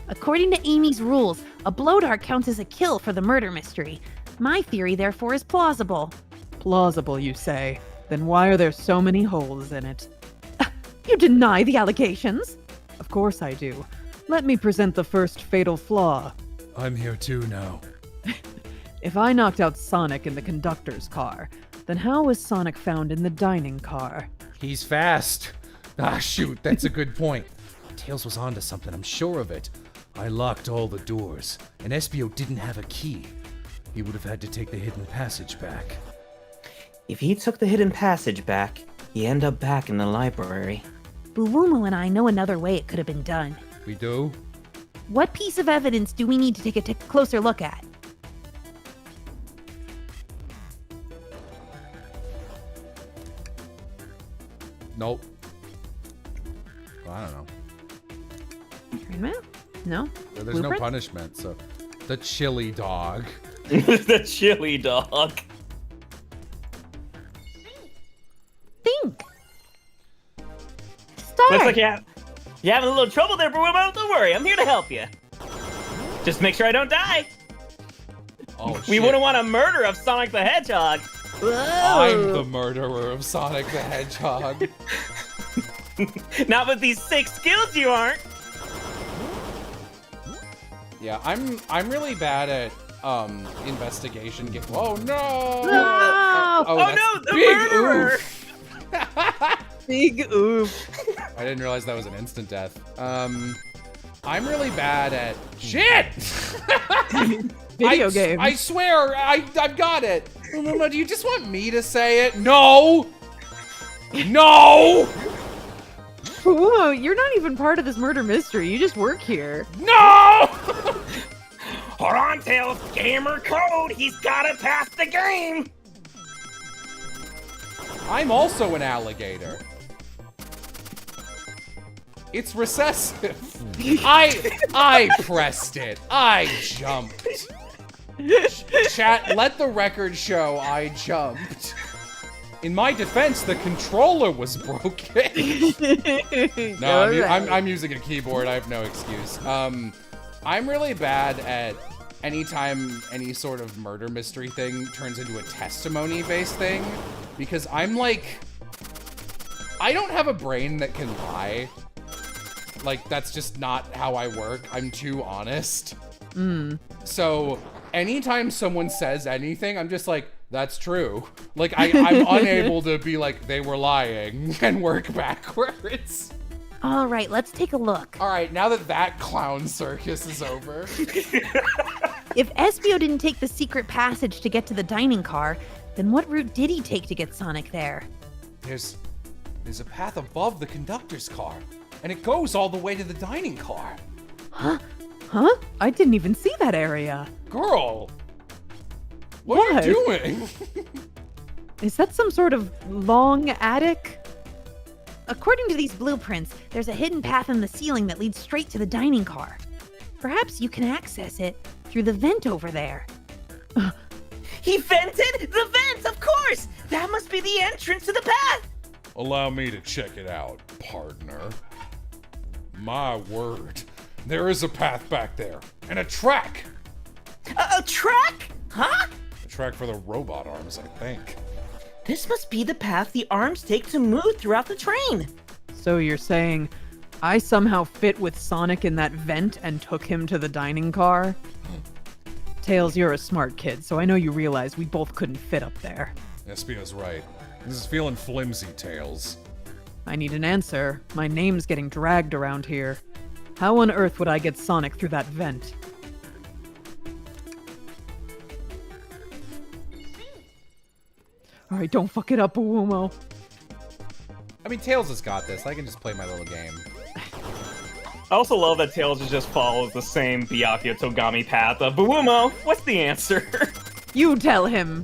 According to Amy's rules, a blow dart counts as a kill for the murder mystery. My theory, therefore, is plausible. Plausible, you say? Then why are there so many holes in it? You deny the allegations? Of course I do. Let me present the first fatal flaw. I'm here too now. If I knocked out Sonic in the conductor's car, then how was Sonic found in the dining car? He's fast. Ah, shoot, that's a good point. Tails was onto something, I'm sure of it. I locked all the doors, and Espio didn't have a key. He would have had to take the hidden passage back. If he took the hidden passage back, he'd end up back in the library. Bwumo and I know another way it could have been done. We do? What piece of evidence do we need to take a closer look at? Nope. Well, I don't know. Wait a minute. No? There's Blueprint? no punishment, so... The chili dog. The chili dog. Think. Start. Looks like you're having a little trouble there, Bwumo. Don't worry, I'm here to help you. Just make sure I don't die. Oh, We shit. wouldn't want a murder of Sonic the Hedgehog. I'm the murderer of Sonic the Hedgehog. Not with these 6 skills, you aren't. Yeah, I'm really bad at investigation. Oh no! No! Oh that's no, the big murderer! oof. Big oof. I didn't realize that was an instant death. I'm really bad at shit. Video games. I swear, I've got it. Do you just want me to say it? No. No. Whoa, you're not even part of this murder mystery. You just work here. No. Hold on, Tails. Gamer code. He's gotta pass the game. I'm also an alligator. It's recessive. I pressed it. I jumped. Chat, let the record show I jumped. In my defense, the controller was broken. No, I'm using a keyboard. I have no excuse. I'm really bad at anytime any sort of murder mystery thing turns into a testimony-based thing, because I'm like, I don't have a brain that can lie. Like, that's just not how I work. I'm too honest. So anytime someone says anything, I'm just like, that's true. Like, I'm unable to be like, they were lying and work backwards. All right, let's take a look. All right, now that clown circus is over. If Espio didn't take the secret passage to get to the dining car, then what route did he take to get Sonic there? There's a path above the conductor's car, and it goes all the way to the dining car. Huh? I didn't even see that area. Girl, what are you doing? Is that some sort of long attic? According to these blueprints, there's a hidden path in the ceiling that leads straight to the dining car. Perhaps you can access it through the vent over there. He vented? The vent, of course! That must be the entrance to the path! Allow me to check it out, partner. My word. There is a path back there. And a track! A track? Huh? A track for the robot arms, I think. This must be the path the arms take to move throughout the train. So you're saying I somehow fit with Sonic in that vent and took him to the dining car? Tails, you're a smart kid, so I know you realize we both couldn't fit up there. Espio's right. This is feeling flimsy, Tails. I need an answer. My name's getting dragged around here. How on earth would I get Sonic through that vent? Alright, don't fuck it up, Bwumo. I mean, Tails has got this. I can just play my little game. I also love that Tails just follows the same Byakuya Togami path of Buumo, what's the answer? You tell him.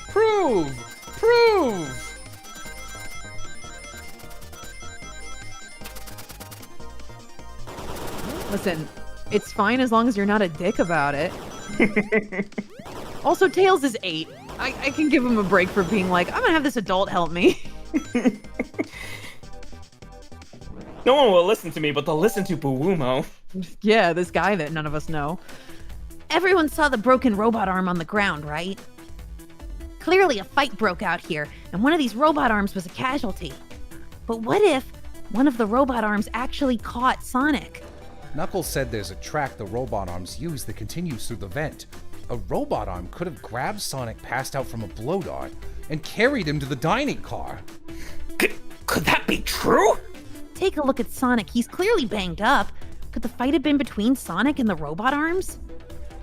Prove! Prove! Listen, it's fine as long as you're not a dick about it. Also, Tails is 8. I can give him a break for being like, I'm gonna have this adult help me. No one will listen to me, but they'll listen to Buumo. Yeah, this guy that none of us know. Everyone saw the broken robot arm on the ground, right? Clearly a fight broke out here, and one of these robot arms was a casualty. But what if one of the robot arms actually caught Sonic? Knuckles said there's a track the robot arms use that continues through the vent. A robot arm could have grabbed Sonic passed out from a blow dart and carried him to the dining car. Could that be true? Take a look at Sonic. He's clearly banged up. Could the fight have been between Sonic and the robot arms?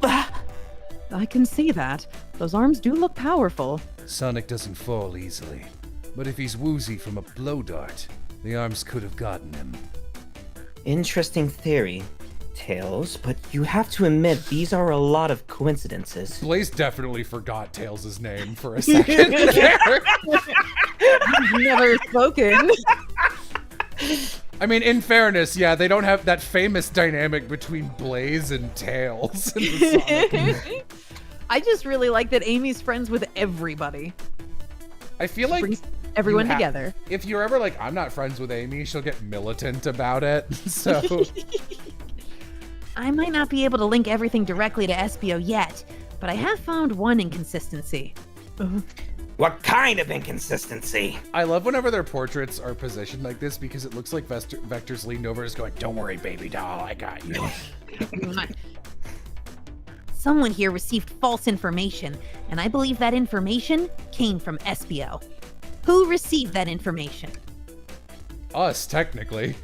I can see that. Those arms do look powerful. Sonic doesn't fall easily, but if he's woozy from a blow dart, the arms could have gotten him. Interesting theory, Tails, but you have to admit these are a lot of coincidences. Blaze definitely forgot Tails' name for a second there. Never spoken. I mean, in fairness, yeah, they don't have that famous dynamic between Blaze and Tails. In the Sonic. I just really like that Amy's friends with everybody. I feel like Brings everyone you together. If you're ever like, I'm not friends with Amy, she'll get militant about it. So I might not be able to link everything directly to Espio yet, but I have found one inconsistency. What kind of inconsistency? I love whenever their portraits are positioned like this because it looks like Vector's leaned over and is going, "Don't worry, baby doll, I got you." Someone here received false information, and I believe that information came from Espio. Who received that information? Us, technically.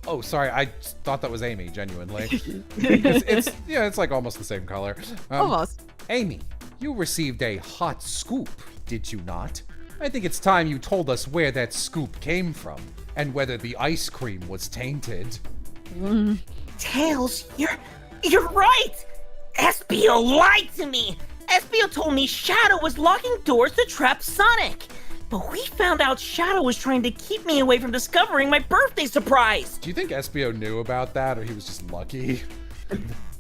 Oh, sorry, I thought that was Amy, genuinely. It's like almost the same color. Almost. Amy, you received a hot scoop, did you not? I think it's time you told us where that scoop came from, and whether the ice cream was tainted. Tails, you're right! Espio lied to me! Espio told me Shadow was locking doors to trap Sonic! But we found out Shadow was trying to keep me away from discovering my birthday surprise! Do you think Espio knew about that, or he was just lucky?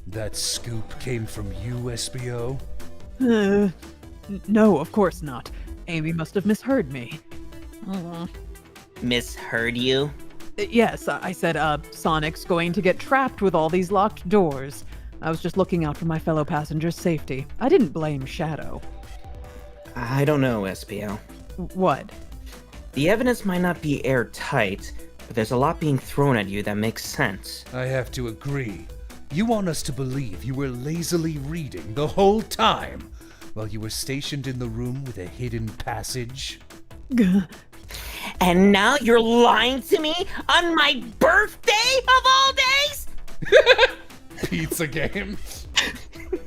That scoop came from you, Espio? No, of course not. Amy must have misheard me. Misheard you? Yes, I said, Sonic's going to get trapped with all these locked doors. I was just looking out for my fellow passengers' safety. I didn't blame Shadow. I don't know, Espio. What? The evidence might not be airtight, but there's a lot being thrown at you that makes sense. I have to agree. You want us to believe you were lazily reading the whole time while you were stationed in the room with a hidden passage? And now you're lying to me on my birthday of all days? Pizza game.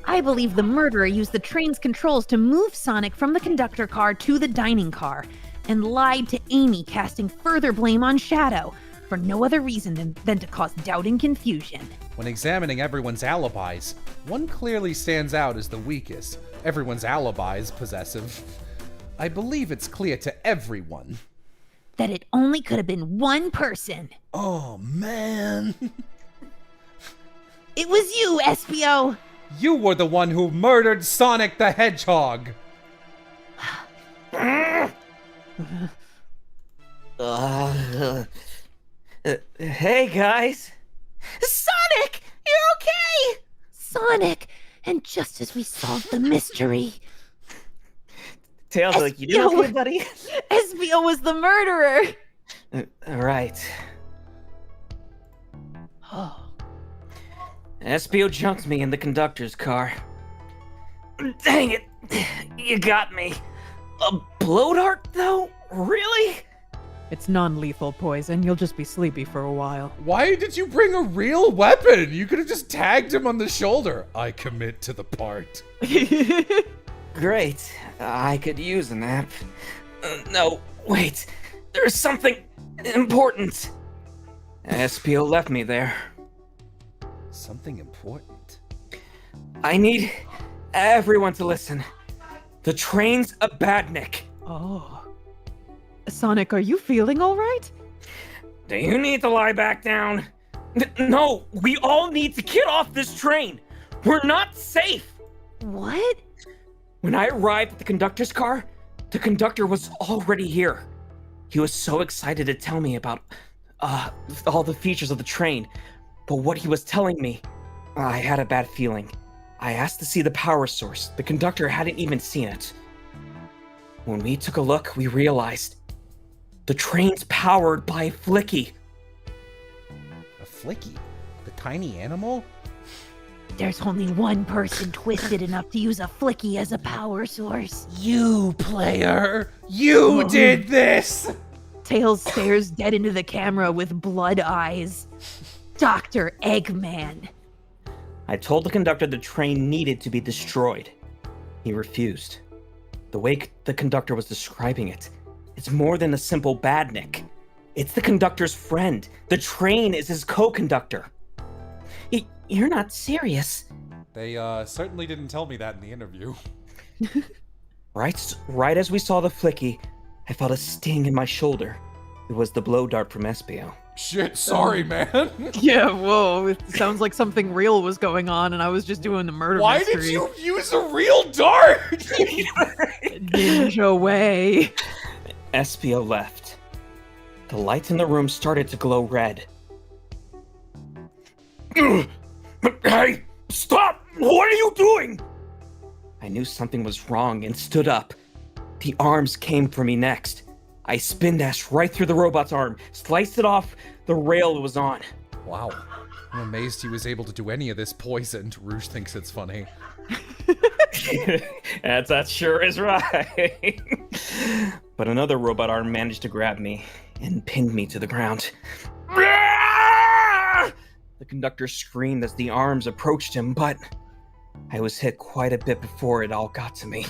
I believe the murderer used the train's controls to move Sonic from the conductor car to the dining car, and lied to Amy, casting further blame on Shadow, for no other reason than to cause doubt and confusion. When examining everyone's alibis, one clearly stands out as the weakest. Everyone's alibi is possessive. I believe it's clear to everyone That it only could have been one person. Oh, man. It was you, Espio! you were the one who murdered Sonic the Hedgehog. Hey, guys. Sonic! You're okay! Sonic! And just as we solved the mystery, Tails, like, you doing okay, buddy? Espio was the murderer! Right. Espio junked me in the conductor's car. Dang it! You got me. A blow dart, though? Really? It's non-lethal poison. You'll just be sleepy for a while. Why did you bring a real weapon? You could have just tagged him on the shoulder. I commit to the part. Great. I could use a nap. No, wait. There's something important. SPO left me there. Something important? I need everyone to listen. The train's a badnik. Oh. Sonic, are you feeling all right? Do you need to lie back down? No, we all need to get off this train. We're not safe. What? When I arrived at the conductor's car, the conductor was already here. He was so excited to tell me about all the features of the train. But what he was telling me, I had a bad feeling. I asked to see the power source. The conductor hadn't even seen it. When we took a look, we realized the train's powered by a Flicky. A Flicky? The tiny animal? There's only one person twisted enough to use a Flicky as a power source. You, player! You did this! Tails stares dead into the camera with blood eyes. Dr. Eggman. I told the conductor the train needed to be destroyed. He refused. The way the conductor was describing it, it's more than a simple badnik. It's the conductor's friend. The train is his co-conductor. You're not serious. They certainly didn't tell me that in the interview. Right as we saw the Flicky, I felt a sting in my shoulder. It was the blow dart from SPO. Shit, sorry, man. Yeah, whoa. It sounds like something real was going on and I was just doing the murder Why mystery. did you use a real dart? Ninja way. SPO left. The lights in the room started to glow red. Hey, stop! What are you doing? I knew something was wrong and stood up. The arms came for me next. I spin dashed right through the robot's arm, sliced it off the rail it was on. Wow. I'm amazed he was able to do any of this poisoned. Rouge thinks it's funny. That sure is right. But another robot arm managed to grab me and pinned me to the ground. The conductor screamed as the arms approached him, but I was hit quite a bit before it all got to me.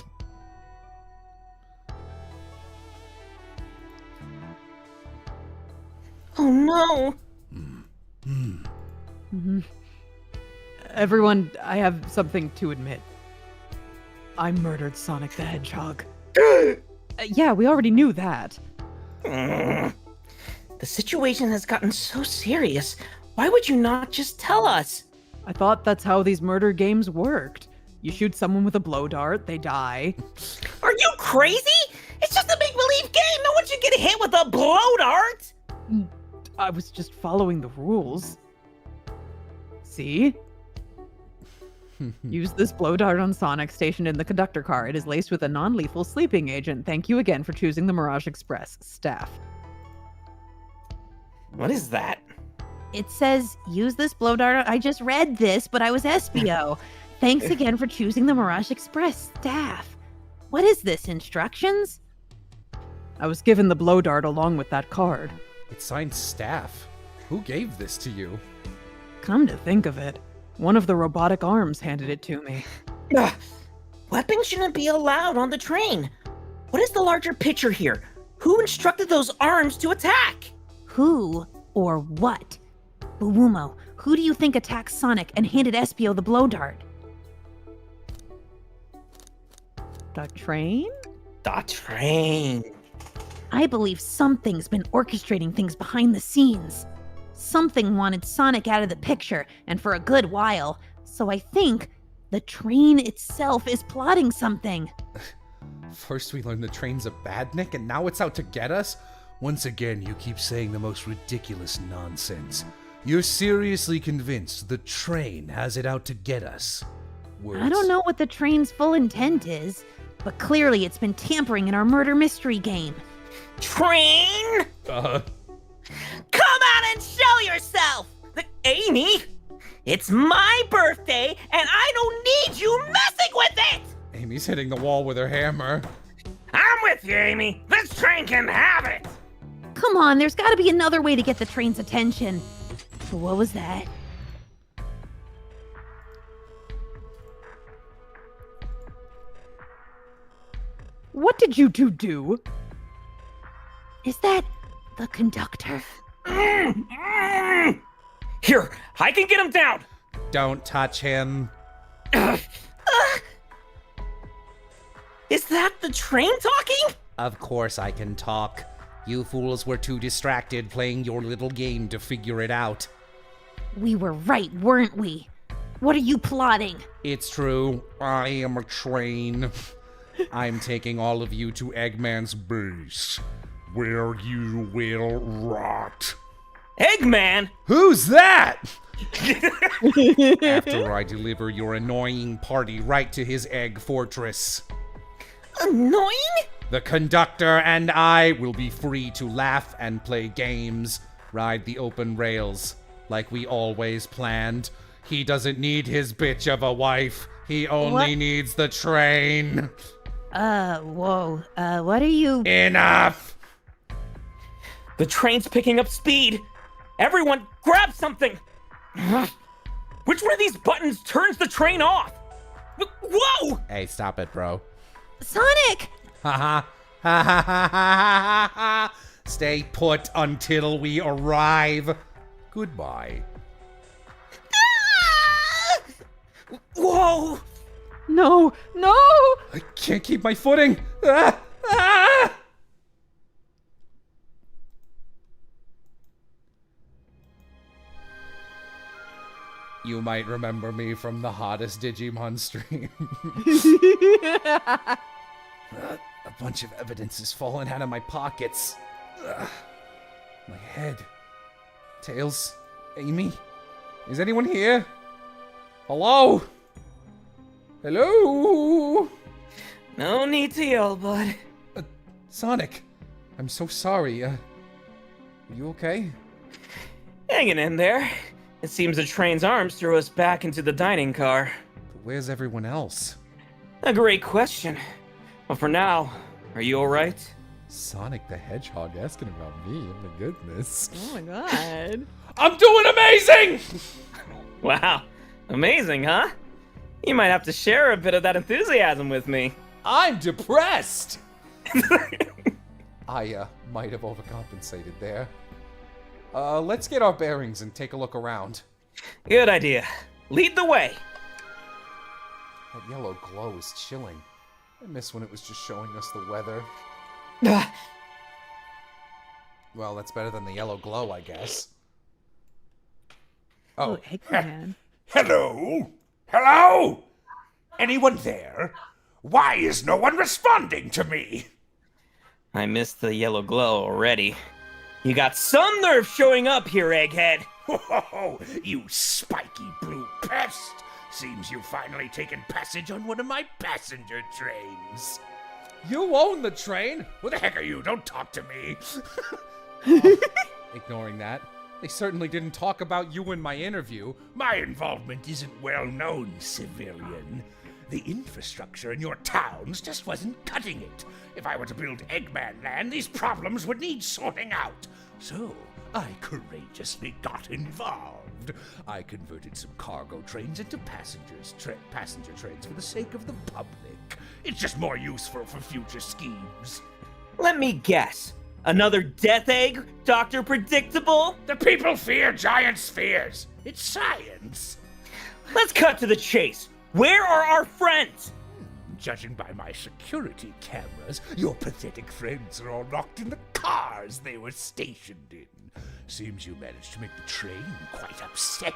Oh no! Mm-hmm. Everyone, I have something to admit. I murdered Sonic the Hedgehog. Yeah, we already knew that. The situation has gotten so serious. Why would you not just tell us? I thought that's how these murder games worked. You shoot someone with a blow dart, they die. Are you crazy? It's just a make-believe game. No one should get hit with a blow dart. I was just following the rules. See? Use this blow dart on Sonic stationed in the conductor car. It is laced with a non-lethal sleeping agent. Thank you again for choosing the Mirage Express. Staff. What is that? It says, use this blow dart. I just read this, but I was SPO. Thanks again for choosing the Mirage Express. Staff. What is this, instructions? I was given the blow dart along with that card. It's signed Staff. Who gave this to you? Come to think of it, one of the robotic arms handed it to me. Weapons shouldn't be allowed on the train. What is the larger picture here? Who instructed those arms to attack? Who or what? Buwumo, who do you think attacked Sonic and handed Espio the blow dart? The train? The train. I believe something's been orchestrating things behind the scenes. Something wanted Sonic out of the picture, and for a good while. So I think the train itself is plotting something. First we learned the train's a badnik, and now it's out to get us? Once again, you keep saying the most ridiculous nonsense. You're seriously convinced the train has it out to get us? Words. I don't know what the train's full intent is, but clearly it's been tampering in our murder mystery game. Train? Come out and show yourself! Amy, it's my birthday, and I don't need you messing with it! Amy's hitting the wall with her hammer. I'm with you, Amy. This train can have it. Come on, there's gotta be another way to get the train's attention. What was that? What did you two do? Is that The conductor? Here, I can get him down! Don't touch him. Is that the train talking? Of course I can talk. You fools were too distracted playing your little game to figure it out. We were right, weren't we? What are you plotting? It's true. I am a train. I'm taking all of you to Eggman's base, where you will rot. Eggman! Who's that? After I deliver your annoying party right to his egg fortress. Annoying? The conductor and I will be free to laugh and play games, ride the open rails, like we always planned. He doesn't need his bitch of a wife. He only needs the train. Whoa. What are you... Enough! The train's picking up speed. Everyone, grab something! Which one of these buttons turns the train off? Whoa! Hey, stop it, bro. Sonic! Ha ha ha ha ha ha ha! Stay put until we arrive. Goodbye. Whoa! No! No! I can't keep my footing. Ah! Ah! You might remember me from the hottest Digimon stream. A bunch of evidence is falling out of my pockets. My head. Tails? Amy? Is anyone here? Hello? Hello? No need to yell, bud. Sonic, I'm so sorry. Are you okay? Hanging in there. It seems the train's arms threw us back into the dining car. But where's everyone else? A great question. But for now, are you alright? Sonic the Hedgehog asking about me. Oh my goodness. Oh my god. I'm doing amazing! Wow. Amazing, huh? You might have to share a bit of that enthusiasm with me. I'm depressed! I might have overcompensated there. Let's get our bearings and take a look around. Good idea. Lead the way. That yellow glow is chilling. I miss when it was just showing us the weather. Well, that's better than the yellow glow, I guess. Oh, Eggman. Hello? Hello? Anyone there? Why is no one responding to me? I missed the yellow glow already. You got some nerve showing up here, Egghead. Oh, you spiky blue pest! Seems you've finally taken passage on one of my passenger trains. You own the train? Who the heck are you? Don't talk to me. Ignoring that, they certainly didn't talk about you in my interview. My involvement isn't well known, civilian. The infrastructure in your towns just wasn't cutting it. If I were to build Eggman Land, these problems would need sorting out. So, I courageously got involved. I converted some cargo trains into passenger trains for the sake of the public. It's just more useful for future schemes. Let me guess. Another death egg, Dr. Predictable? The people fear giant spheres. It's science. Let's cut to the chase. Where are our friends? Judging by my security cameras, your pathetic friends are all locked in the cars they were stationed in. Seems you managed to make the train quite upset.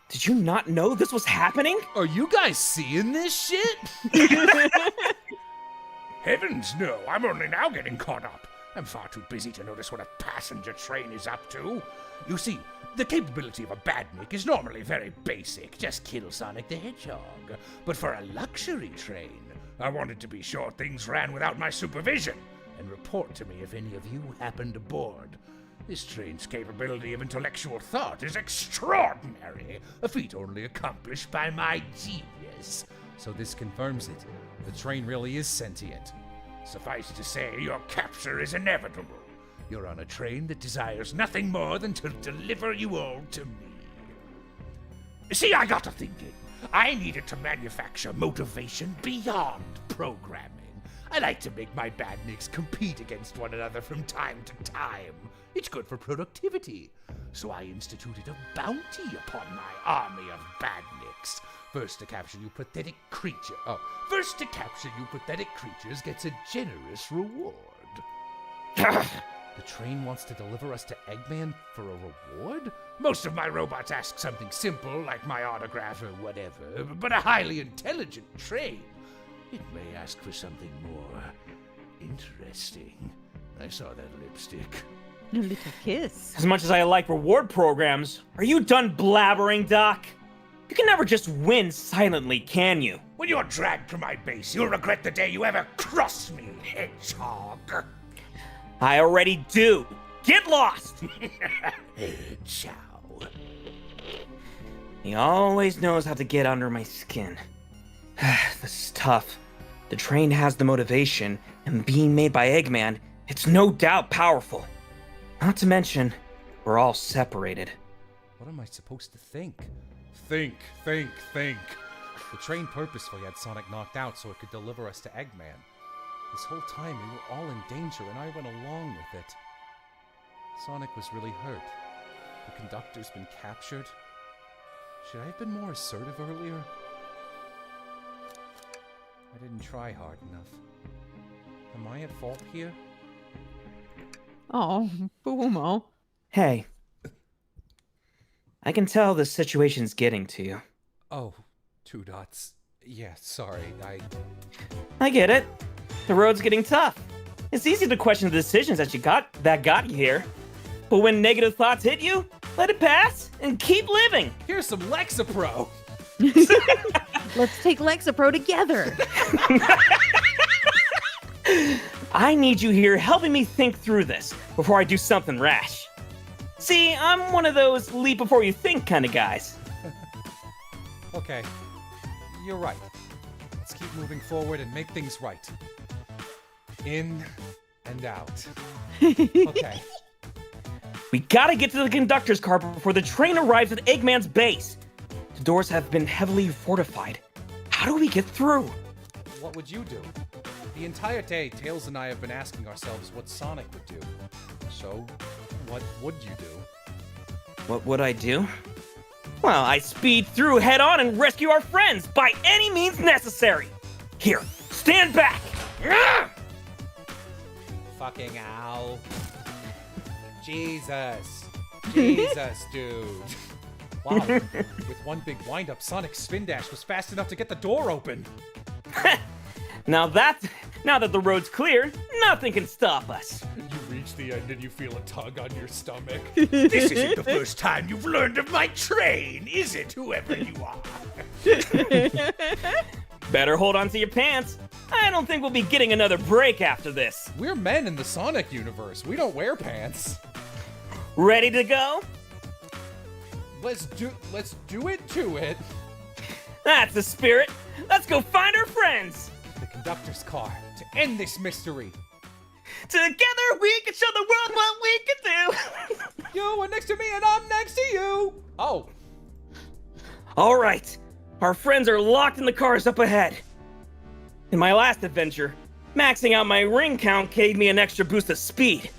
Did you not know this was happening? Are you guys seeing this shit? Heavens no, I'm only now getting caught up. I'm far too busy to notice what a passenger train is up to. You see, the capability of a badnik is normally very basic, just kill Sonic the Hedgehog. But for a luxury train, I wanted to be sure things ran without my supervision, and report to me if any of you happened aboard. This train's capability of intellectual thought is extraordinary, a feat only accomplished by my genius. So this confirms it. The train really is sentient. Suffice to say, your capture is inevitable. You're on a train that desires nothing more than to deliver you all to me. See, I got to thinking. I needed to manufacture motivation beyond programming. I like to make my badniks compete against one another from time to time. It's good for productivity. So I instituted a bounty upon my army of badniks. First to capture you pathetic creatures gets a generous reward. The train wants to deliver us to Eggman for a reward? Most of my robots ask something simple, like my autograph or whatever, but a highly intelligent train, it may ask for something more interesting. I saw that lipstick. A little kiss. As much as I like reward programs, are you done blabbering, Doc? You can never just win silently, can you? When you're dragged from my base, you'll regret the day you ever crossed me, Hedgehog. I already do. Get lost! Ciao. He always knows how to get under my skin. This is tough. The train has the motivation, and being made by Eggman, it's no doubt powerful. Not to mention, we're all separated. What am I supposed to think? Think. The train purposefully had Sonic knocked out so it could deliver us to Eggman. This whole time we were all in danger and I went along with it. Sonic was really hurt. The conductor's been captured. Should I have been more assertive earlier? I didn't try hard enough. Am I at fault here? Oh, Boomo. Hey. I can tell the situation's getting to you. Oh, 2 dots. Yeah, sorry, I get it. The road's getting tough. It's easy to question the decisions that got you here. But when negative thoughts hit you, let it pass and keep living. Here's some Lexapro! Let's take Lexapro together. I need you here helping me think through this before I do something rash. See, I'm one of those leap before you think kind of guys. Okay, you're right. Let's keep moving forward and make things right. In and out. Okay. We gotta get to the conductor's car before the train arrives at Eggman's base. The doors have been heavily fortified. How do we get through? What would you do? The entire day, Tails and I have been asking ourselves what Sonic would do. So, what would you do? What would I do? Well, I speed through head on and rescue our friends by any means necessary. Here, stand back. Fucking ow. Jesus, dude. Wow, with one big wind-up, Sonic's spin dash was fast enough to get the door open. Now that the road's clear, nothing can stop us. You reach the end and you feel a tug on your stomach. This isn't the first time you've learned of my train, is it, whoever you are? Better hold on to your pants. I don't think we'll be getting another break after this. We're men in the Sonic universe. We don't wear pants. Ready to go? Let's do it to it. That's the spirit. Let's go find our friends. The conductor's car to end this mystery. Together we can show the world what we can do. You are next to me and I'm next to you. Oh. All right. Our friends are locked in the cars up ahead. In my last adventure, maxing out my ring count gave me an extra boost of speed.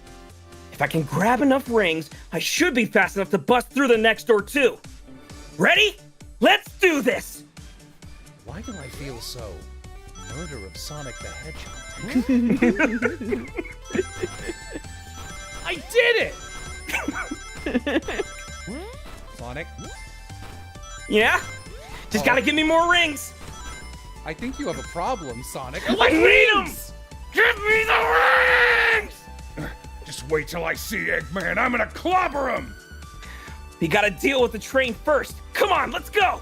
If I can grab enough rings, I should be fast enough to bust through the next door too. Ready? Let's do this! Why do I feel so? Murder of Sonic the Hedgehog. I did it! Sonic? Yeah? Just gotta give me more rings! I think you have a problem, Sonic. I need them! Give me the rings! Just wait till I see Eggman. I'm gonna clobber him. We gotta deal with the train first. Come on, let's go!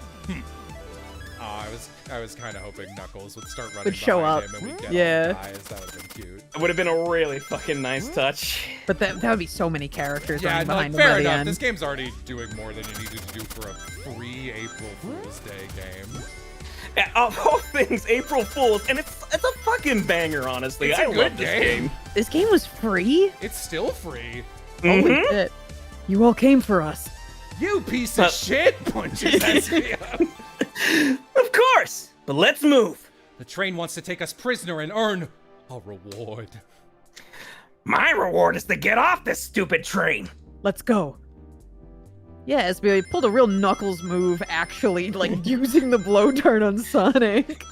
Oh, I was kind of hoping Knuckles would start running Would show behind up. him and we'd get Yeah. all the guys. That would have been cute. It would have been a really fucking nice touch. But that would be so many characters Yeah, running no, behind him fair by the enough. end. This game's already doing more than you needed to do for a free April Fool's Day game. Yeah, of all things, April Fool's, and it's a fucking banger, honestly. It's a I good love this game. game. This game was free? It's still free. Holy shit. You all came for us. You piece of shit! Punches Espio. Of course! But let's move. The train wants to take us prisoner and earn A reward. My reward is to get off this stupid train. Let's go. Yeah, SBO pulled a real Knuckles move, actually, like using the blow dart on Sonic.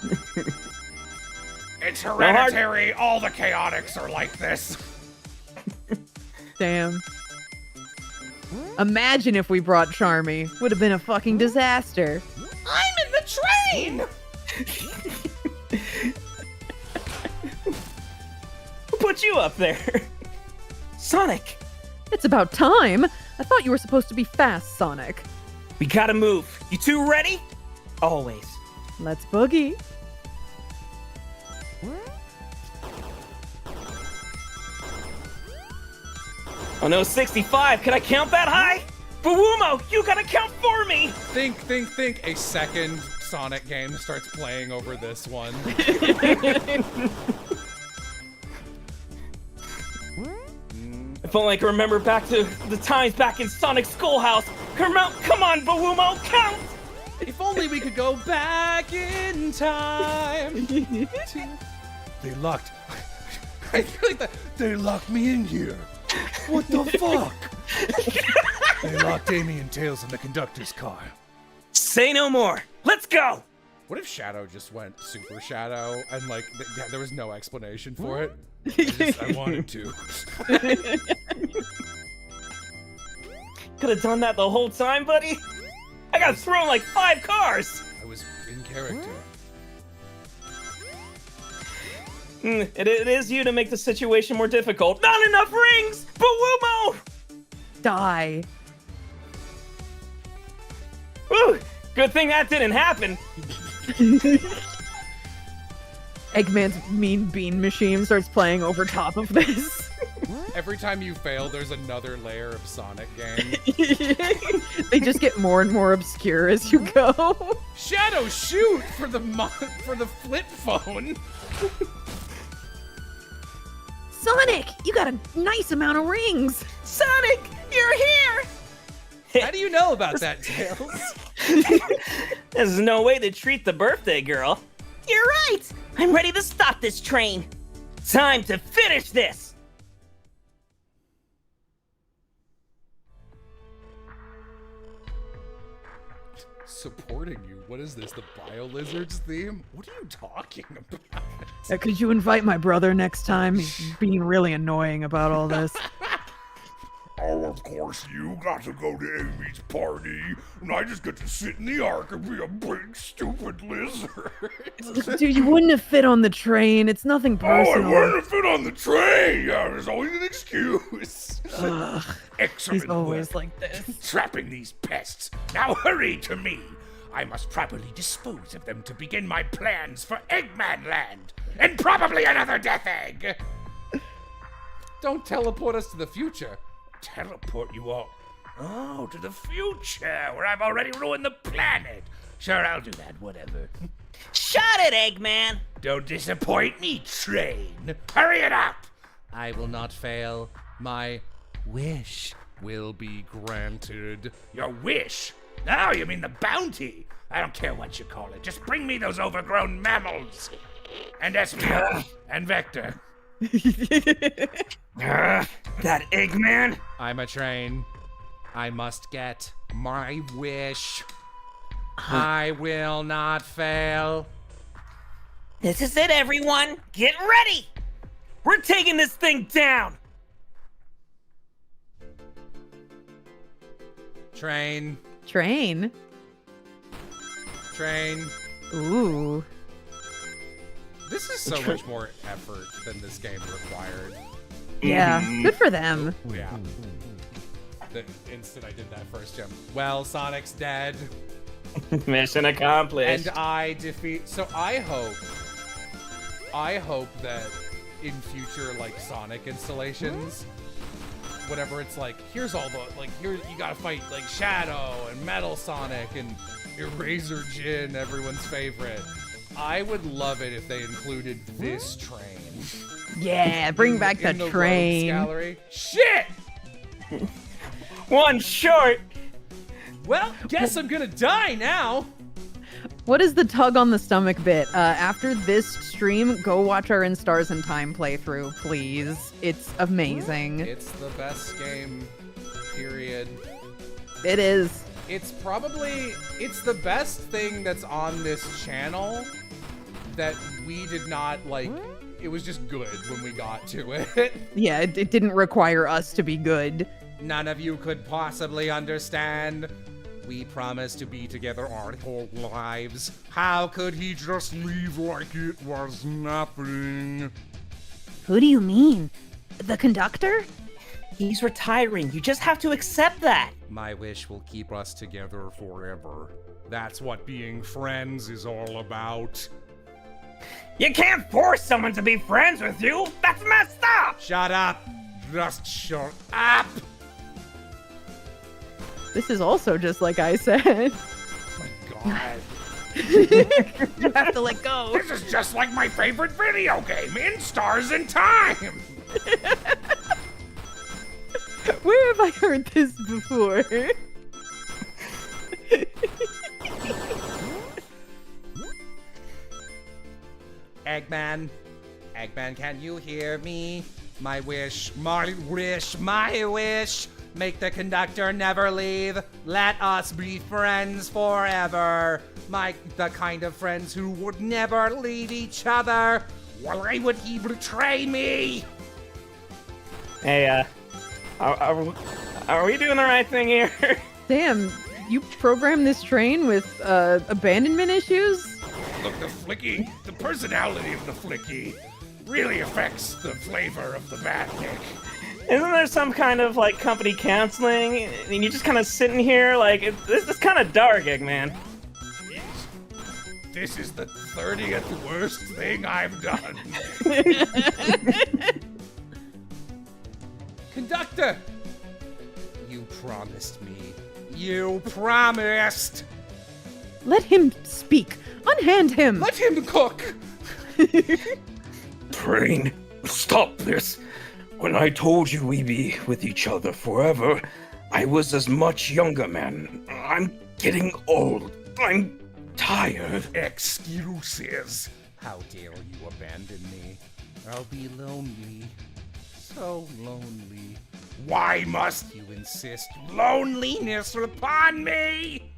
It's hereditary. All the chaotics are like this. Damn. Imagine if we brought Charmy. Would have been a fucking disaster. I'm in the train! Who put you up there? Sonic, It's about time. I thought you were supposed to be fast, Sonic. we gotta move. You two ready? Always. Let's boogie. Oh no, 65. Can I count that high? Bawumo, you gotta count for me. Think. A second Sonic game starts playing over this one. If only I can remember back to the times back in Sonic's schoolhouse. Come on, Bawumo, count. If only we could go back in time. They locked. I feel like that. They locked me in here. What the fuck? They locked Amy and Tails in the conductor's car. Say no more. Let's go. What if Shadow just went Super Shadow and like there was no explanation for it? I wanted to. Could have done that the whole time, buddy. I got thrown like 5 cars. I was in character. It is you to make the situation more difficult. Not enough rings! Bawumo! Die. Woo! Good thing that didn't happen. Eggman's mean bean machine starts playing over top of this. Every time you fail, there's another layer of Sonic game. They just get more and more obscure as you go. Shadow, shoot for the flip phone. Sonic, you got a nice amount of rings. Sonic, you're here! How do you know about that, Tails? There's no way to treat the birthday girl. You're right! I'm ready to stop this train. Time to finish this! Supporting you? What is this, the Bio-Lizards theme? What are you talking about? Could you invite my brother next time? He's being really annoying about all this. Oh, of course, you got to go to Amy's party, and I just get to sit in the Ark and be a big, stupid lizard. Dude, you wouldn't have fit on the train. It's nothing Oh, I personal. wouldn't have fit on the train! Yeah, there's always an excuse. Ugh, Excellent he's always work. like this. Trapping these pests. Now hurry to me. I must properly dispose of them to begin my plans for Eggman Land, and probably another Death Egg. Don't teleport us to the future. Teleport you all. Oh, to the future, where I've already ruined the planet. Sure, I'll do that, whatever. Shot it, Eggman! Don't disappoint me, train. Hurry it up. I will not fail. My wish will be granted. Your wish? Oh, you mean the bounty? I don't care what you call it. Just bring me those overgrown mammals. And Espio. And Vector. That Eggman? I'm a train. I must get my wish. I will not fail. This is it, everyone! Get ready! We're taking this thing down! Train. Train? Train. Ooh. This is so much more effort than this game required. Yeah, good for them. Yeah. The instant I did that first jump. Well, Sonic's dead. Mission accomplished. And I defeat. So I hope that in future like Sonic installations, whatever it's like, here's all the here you gotta fight like Shadow and Metal Sonic and Eraser Jin, everyone's favorite. I would love it if they included this train. Yeah, bring back the in the train. Rogues Gallery. Shit! One short. Well, guess I'm gonna die now. What is the tug on the stomach bit? After this stream, go watch our In Stars and Time playthrough, please. It's amazing. It's the best game, period. It is. It's the best thing that's on this channel that we did not, like, it was just good when we got to it. Yeah, it didn't require us to be good. None of you could possibly understand. We promised to be together our whole lives. How could he just leave like it was nothing? Who do you mean? The conductor? He's retiring. You just have to accept that. My wish will keep us together forever. That's what being friends is all about. You can't force someone to be friends with you. That's messed up. Shut up. Just shut up. This is also just like I said. Oh my god. You have to let go. This is just like my favorite video game, In Stars and Time. Where have I heard this before? Eggman, can you hear me? My wish, my wish, my wish. Make the conductor never leave. Let us be friends forever. The kind of friends who would never leave each other. Why would he betray me? Hey, are we doing the right thing here? Damn, you programmed this train with abandonment issues? Look, the personality of the Flicky really affects the flavor of the badnik. Isn't there some kind of, like, company counseling? And you're just kind of sitting here, like, this is kind of dark, Eggman. This is the 30th worst thing I've done. Conductor! You promised me. You promised! Let him speak. Unhand him. Let him cook! Train, stop this. When I told you we'd be with each other forever, I was as much younger, man. I'm getting old. I'm tired. Excuses. How dare you abandon me? I'll be lonely. So lonely. Why must you insist loneliness upon me?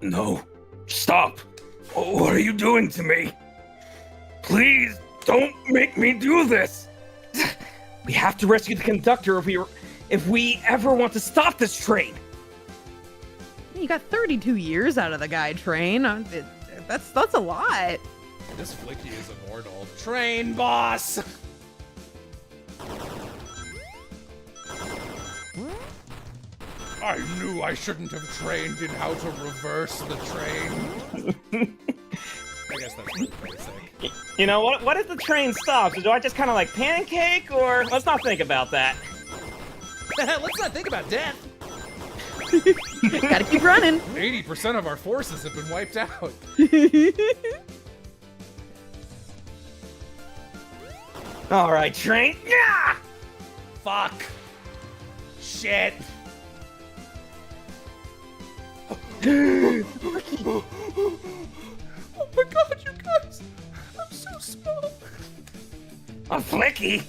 No. Stop. What are you doing to me? Please don't make me do this. We have to rescue the conductor if we ever want to stop this train. You got 32 years out of the guy, Train. That's a lot. This Flicky is immortal. Train boss! I knew I shouldn't have trained in how to reverse the train. I guess that's pretty basic. You know, what if the train stops? Do I just kind of like pancake, or let's not think about that? Let's not think about death. Gotta keep running. 80% of our forces have been wiped out. All right, train. Yeah! Fuck. Shit. Oh my god, you guys! I'm so small. A Flicky?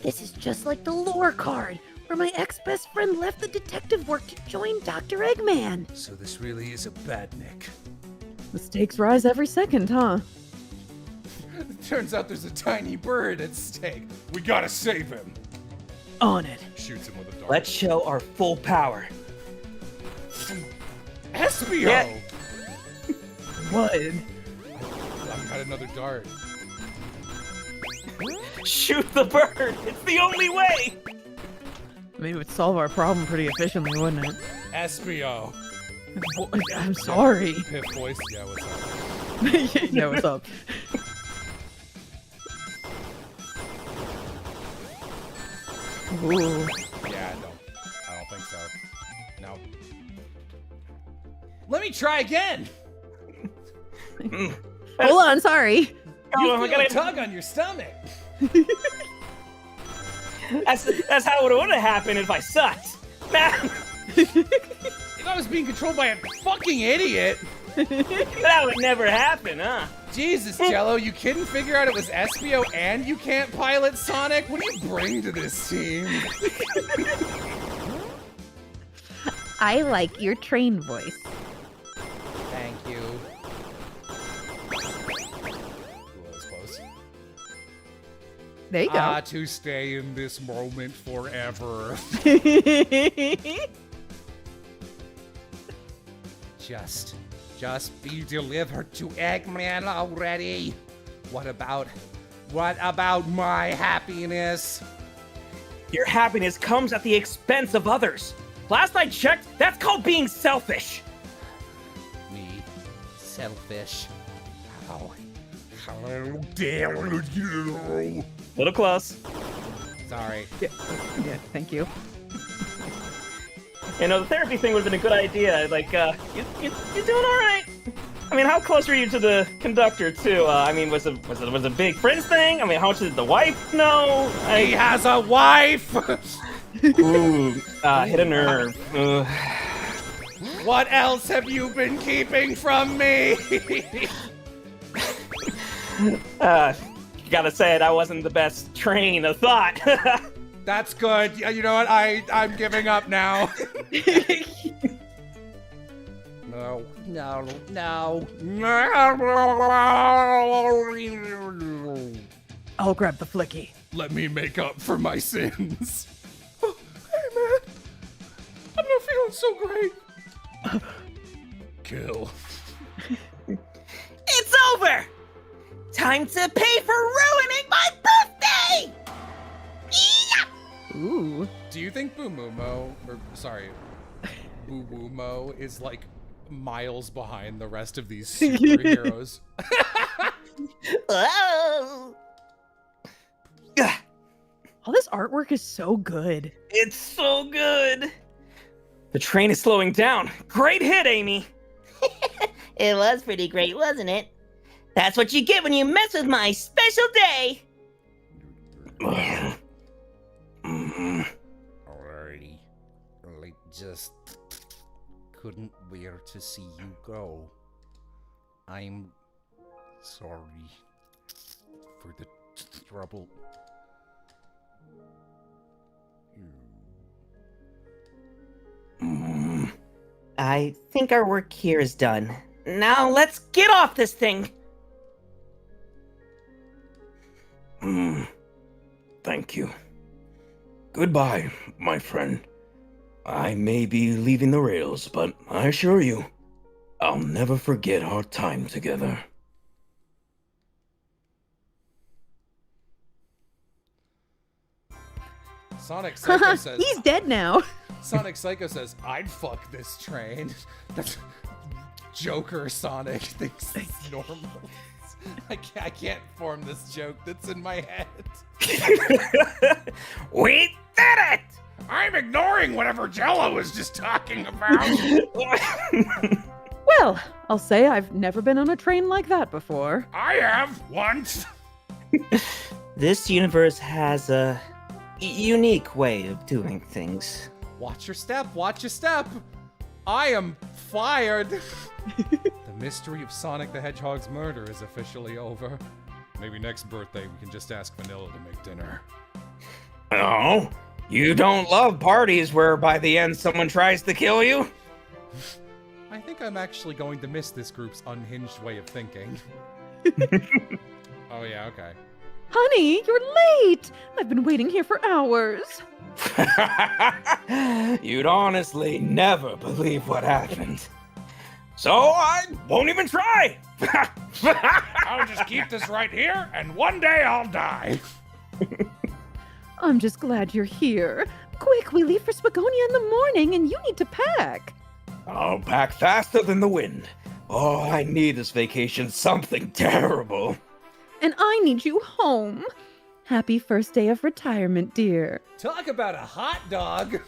This is just like the lore card, where my ex-best friend left the detective work to join Dr. Eggman. So this really is a badnik. The stakes rise every second, huh? It turns out there's a tiny bird at stake. We gotta save him. On it. Shoots him with a dart. Let's show our full power. Espio! Yeah. What? I've got another dart. Shoot the bird. It's the only way. I mean, it would solve our problem pretty efficiently, wouldn't it? Espio. I'm sorry. Pip voice, yeah, what's up? No, what's up? Ooh. Yeah, no. I don't think so. No. Let me try again! Hold on, sorry. You feel a tug on your stomach. That's how it would have happened if I sucked. Man. If I was being controlled by a fucking idiot. That would never happen, huh? Jesus, Jello, you couldn't figure out it was Espio and you can't pilot Sonic? What do you bring to this team? I like your train voice. Thank you. Ooh, that was close. There you go. To stay in this moment forever. Just be delivered to Eggman already. What about my happiness? Your happiness comes at the expense of others. Last I checked, that's called being selfish. Me, selfish. How dare you? Little close. Sorry. Yeah, thank you. You know, the therapy thing would have been a good idea. Like, you're doing all right. I mean, how close were you to the conductor, too? I mean, was it a big friends thing? I mean, how much did the wife know? He has a wife! Ooh, hit a nerve. What else have you been keeping from me? Gotta say, that wasn't the best train of thought. That's good. You know what? I'm giving up now. No. I'll grab the flicky. Let me make up for my sins. Oh, hey, man. I'm not feeling so great. Kill. It's over! Time to pay for ruining my birthday! Yeah! Ooh. Do you think Boo-Mo is like miles behind the rest of these superheroes? Oh. All this artwork is so good. It's so good. The train is slowing down. Great hit, Amy. It was pretty great, wasn't it? That's what you get when you mess with my special day. Alrighty. I just couldn't bear to see you go. I'm sorry for the trouble. I think our work here is done. Now let's get off this thing. Thank you. Goodbye, my friend. I may be leaving the rails, but I assure you, I'll never forget our time together. Sonic Psycho says... He's dead now. Sonic Psycho says, I'd fuck this train. That's... Joker Sonic thinks it's normal. I can't form this joke that's in my head. We did it! I'm ignoring whatever Jello was just talking about. Well, I'll say I've never been on a train like that before. I have once. This universe has a unique way of doing things. Watch your step, watch your step. I am fired. The mystery of Sonic the Hedgehog's murder is officially over. Maybe next birthday we can just ask Vanilla to make dinner. Oh, you don't love parties where by the end someone tries to kill you? I think I'm actually going to miss this group's unhinged way of thinking. Oh yeah, okay. Honey, you're late! I've been waiting here for hours. You'd honestly never believe what happened. So I won't even try. I'll just keep this right here, and one day I'll die. I'm just glad you're here. Quick, we leave for Spagonia in the morning, and you need to pack. I'll pack faster than the wind. Oh, I need this vacation something terrible. And I need you home. Happy first day of retirement, dear. Talk about a hot dog.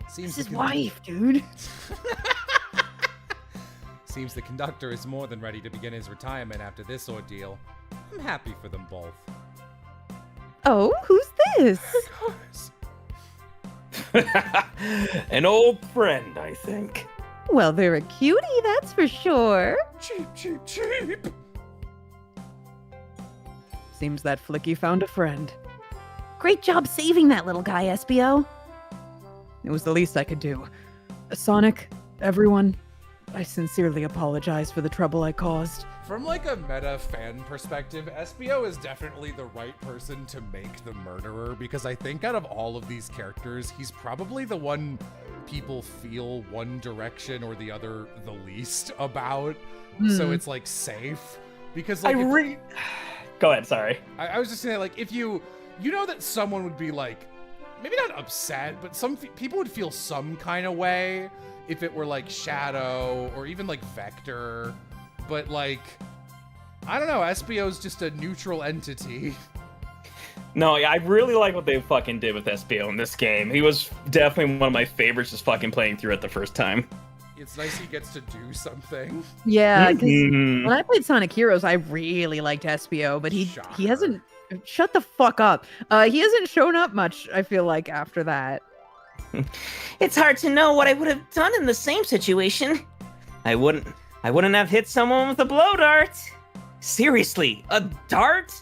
It's his wife, dude. Seems the conductor is more than ready to begin his retirement after this ordeal. I'm happy for them both. Oh, who's this? There it goes. An old friend, I think. Well, they're a cutie, that's for sure. Cheap, cheap, cheap. Seems that Flicky found a friend. Great job saving that little guy, Espio. It was the least I could do. Sonic, everyone, I sincerely apologize for the trouble I caused. From like a meta fan perspective, Espio is definitely the right person to make the murderer, because I think out of all of these characters, he's probably the one people feel one direction or the other the least about. So it's like safe. Because like Go ahead, sorry. I was just saying, like, if you know that someone would be like, maybe not upset, but some people would feel some kind of way if it were like Shadow or even like Vector. But like, I don't know, Espio's just a neutral entity. No, yeah, I really like what they fucking did with Espio in this game. He was definitely one of my favorites just fucking playing through it the first time. It's nice he gets to do something. Yeah, because when I played Sonic Heroes, I really liked Espio, but he hasn't... Shut the fuck up. He hasn't shown up much, I feel like, after that. It's hard to know what I would have done in the same situation. I wouldn't have hit someone with a blow dart. Seriously, a dart?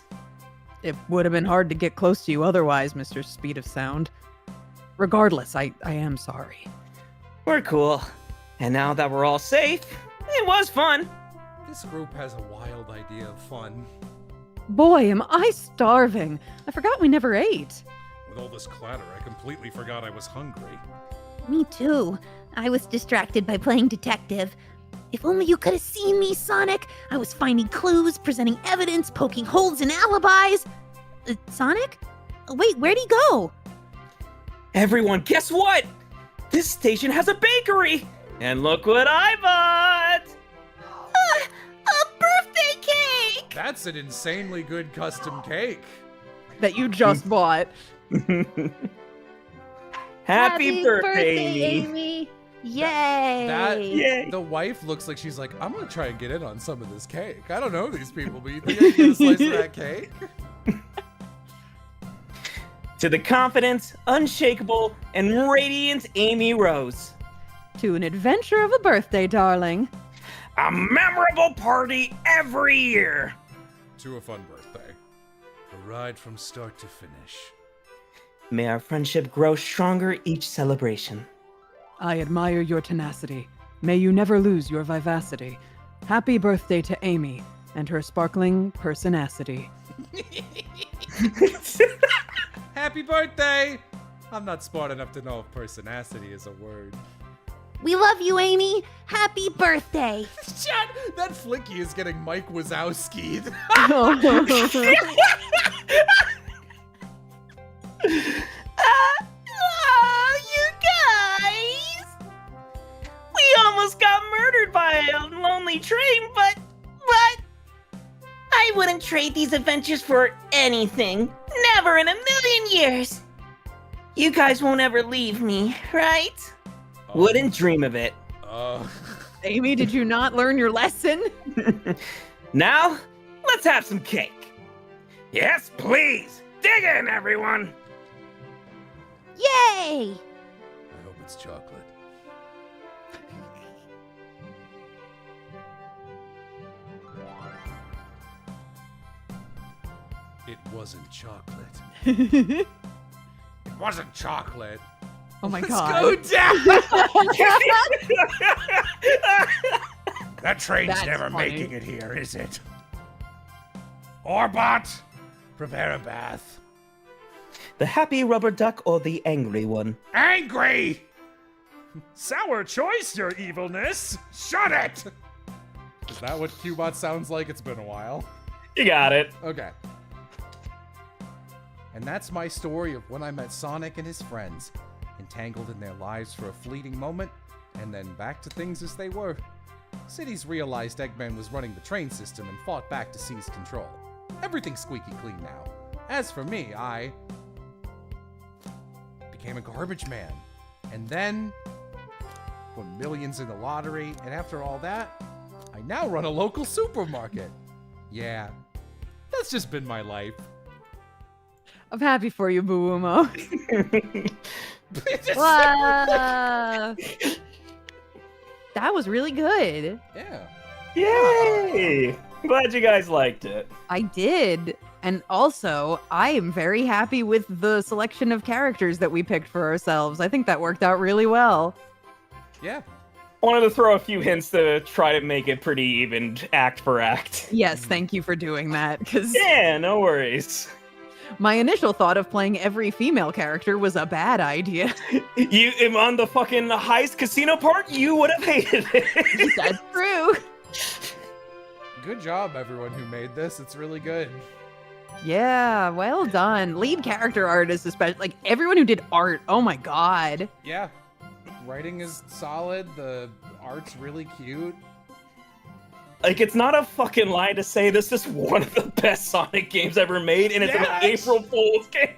It would have been hard to get close to you otherwise, Mr. Speed of Sound. Regardless, I am sorry. We're cool. And now that we're all safe, it was fun. This group has a wild idea of fun. Boy, am I starving. I forgot we never ate. With all this clatter, I completely forgot I was hungry. Me too. I was distracted by playing detective. If only you could have seen me, Sonic. I was finding clues, presenting evidence, poking holes in alibis. Sonic? Wait, where'd he go? Everyone, guess what? This station has a bakery. And look what I bought! A birthday cake! That's an insanely good custom cake. That you just bought. Happy birthday, Amy! Yay! The wife looks like she's like, I'm gonna try and get in on some of this cake. I don't know these people, but you think I can get a slice of that cake? To the confident, unshakable, and radiant Amy Rose. To an adventure of a birthday, darling. A memorable party every year. To a fun birthday. A ride from start to finish. May our friendship grow stronger each celebration. I admire your tenacity. May you never lose your vivacity. Happy birthday to Amy and her sparkling personacity. Happy birthday! I'm not smart enough to know if personacity is a word. We love you, Amy. Happy birthday. Shut! That Flicky is getting Mike Wazowski'd. You guys! We almost got murdered by a lonely train, but I wouldn't trade these adventures for anything. Never in a million years. You guys won't ever leave me, right? Wouldn't dream of it. Amy, did you not learn your lesson? Now, let's have some cake. Yes, please. Dig in, everyone. Yay! I hope it's chocolate. It wasn't chocolate. It wasn't chocolate. Oh my Let's god. go down! That train's That's never funny. making it here, is it? Orbot, prepare a bath. The happy rubber duck or the angry one? Angry! Sour choice, your evilness. Shut it! Is that what Qbot sounds like? It's been a while. You got it. Okay. And that's my story of when I met Sonic and his friends, entangled in their lives for a fleeting moment, and then back to things as they were. Cities realized Eggman was running the train system and fought back to seize control. Everything's squeaky clean now. As for me, I became a garbage man. And then won millions in the lottery, and after all that, I now run a local supermarket. Yeah, that's just been my life. I'm happy for you, Boo-Umo. Whoa. That was really good. Yeah. Yay! I'm glad you guys liked it. I did. And also, I am very happy with the selection of characters that we picked for ourselves. I think that worked out really well. Yeah. Wanted to throw a few hints to try to make it pretty even act for act. Yes, thank you for doing that, because Yeah, no worries. my initial thought of playing every female character was a bad idea. You on the fucking heist casino part, you would have hated it. That's true. Good job, everyone who made this. It's really good. Yeah, well done. Lead character artists, especially, like everyone who did art. Oh my god. Yeah. Writing is solid. The art's really cute. Like, it's not a fucking lie to say this is one of the best Sonic games ever made, and it's an April Fool's game.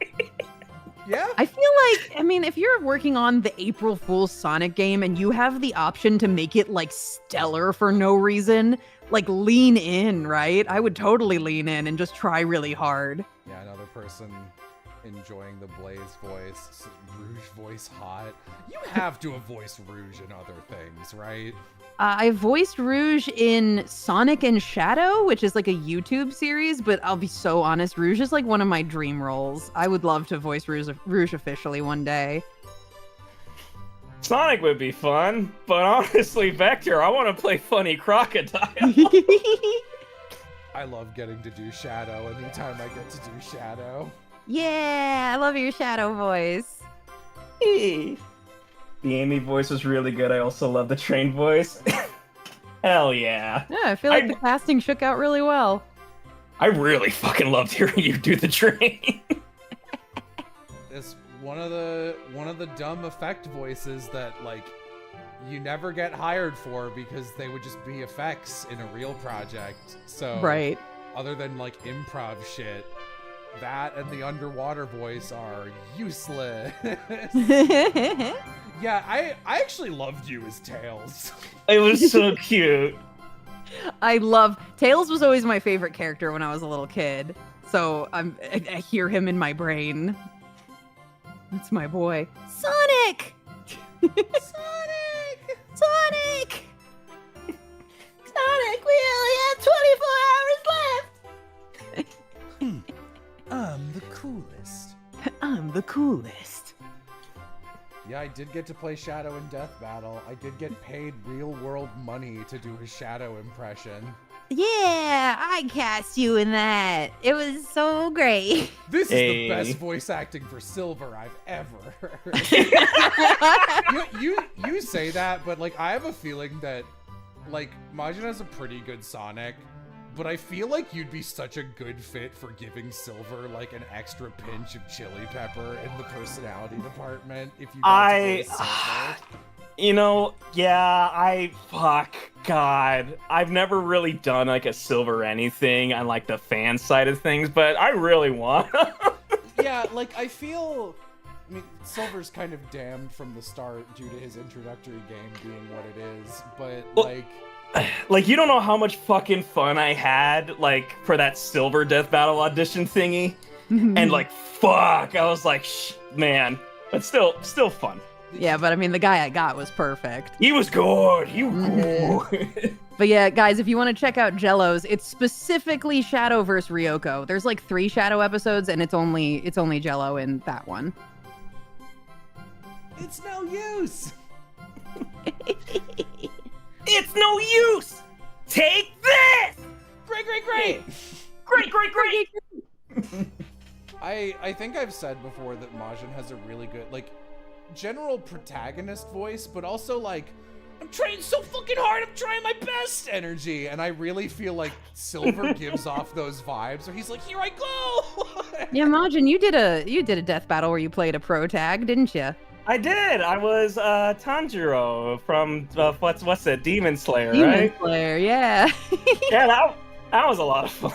Yeah. I feel like, I mean, if you're working on the April Fool's Sonic game and you have the option to make it like stellar for no reason, like lean in, right? I would totally lean in and just try really hard. Yeah, another person enjoying the Blaze voice, Rouge voice hot. You have to have voiced Rouge in other things, right? I voiced Rouge in Sonic and Shadow, which is like a YouTube series, but I'll be so honest, Rouge is like one of my dream roles. I would love to voice Rouge officially one day. Sonic would be fun, but honestly, Vector, I want to play Funny Crocodile. I love getting to do Shadow anytime I get to do Shadow. Yeah, I love your Shadow voice. Hey. The Amy voice was really good. I also love the train voice. Hell yeah. Yeah, I feel like the casting shook out really well. I really fucking loved hearing you do the train. It's one of the dumb effect voices that like you never get hired for because they would just be effects in a real project. So right. Other than like improv shit, that and the underwater voice are useless. Yeah, I actually loved you as Tails. It was so cute. Tails was always my favorite character when I was a little kid. So I hear him in my brain. That's my boy. Sonic! Sonic! Sonic! Sonic, we only have 24 hours left! I'm the coolest. I'm the coolest. Yeah, I did get to play Shadow in Death Battle. I did get paid real world money to do his Shadow impression. Yeah, I cast you in that. It was so great. This is the best voice acting for Silver I've ever heard. you say that, but like I have a feeling that like Majin has a pretty good Sonic, but I feel like you'd be such a good fit for giving Silver like an extra pinch of chili pepper in the personality department if you got to voice Silver. You know, yeah, God. I've never really done like a Silver anything on like the fan side of things, but I really want. Yeah, like I mean, Silver's kind of damned from the start due to his introductory game being what it is, but like you don't know how much fucking fun I had like for that Silver Death Battle audition thingy, and like fuck, I was like, man, but still fun. Yeah, but I mean, the guy I got was perfect. He was good. He was good. But yeah, guys, if you want to check out Jello's, it's specifically Shadow vs. Ryoko. There's like 3 Shadow episodes, and it's only Jello in that one. It's no use. It's no use. Take this. Great. I think I've said before that Majin has a really good like general protagonist voice, but also like I'm trying so fucking hard, I'm trying my best energy, and I really feel like Silver gives off those vibes where he's like, here I go. Yeah, Majin, you did a death battle where you played a pro tag, didn't you? I did. I was Tanjiro from what's it? Demon Slayer, Demon right? Slayer, yeah. Yeah, that was a lot of fun.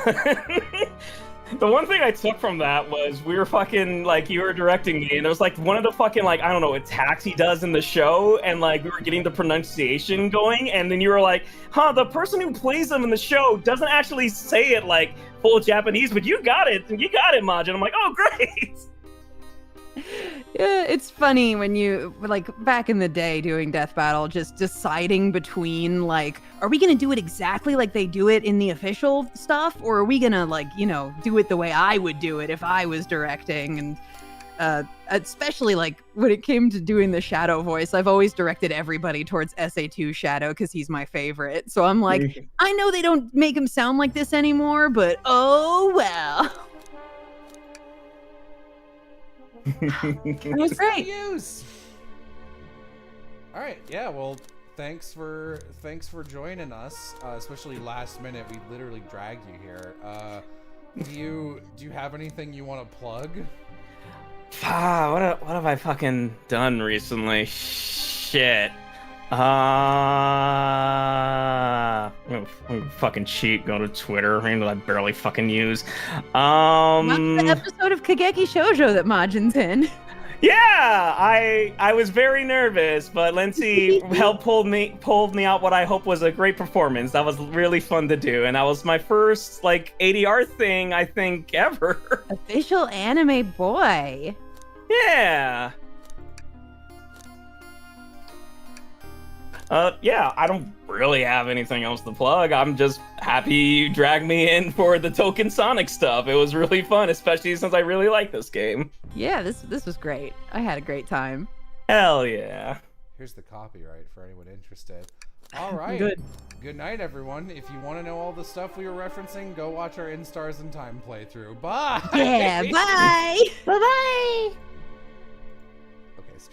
The one thing I took from that was we were fucking like you were directing me, and it was like one of the fucking like I don't know attacks he does in the show, and like we were getting the pronunciation going, and then you were like, "Huh, the person who plays him in the show doesn't actually say it like full Japanese, but you got it, Majin." I'm like, "Oh, great." Yeah, it's funny when you, like, back in the day doing Death Battle, just deciding between, like, are we going to do it exactly like they do it in the official stuff? Or are we going to, like, you know, do it the way I would do it if I was directing? And especially, like, when it came to doing the Shadow voice, I've always directed everybody towards SA2 Shadow because he's my favorite. So I'm like, I know they don't make him sound like this anymore, but oh well. It was great. Use. All right, yeah. Well, thanks for joining us, especially last minute. We literally dragged you here. Do you have anything you want to plug? What have I fucking done recently? Shit. I'm gonna fucking cheat. Go to Twitter. I barely fucking use. Not the episode of Kageki Shoujo that Majin's in. Yeah, I was very nervous, but Lindsay helped pulled me out what I hope was a great performance. That was really fun to do, and that was my first like ADR thing I think ever. Official anime boy. Yeah. Yeah, I don't really have anything else to plug. I'm just happy you dragged me in for the Token Sonic stuff. It was really fun, especially since I really like this game. Yeah, this was great. I had a great time. Hell yeah. Here's the copyright for anyone interested. All right. Good night, everyone. If you want to know all the stuff we were referencing, go watch our In Stars in Time playthrough. Bye! Yeah, bye! Bye-bye!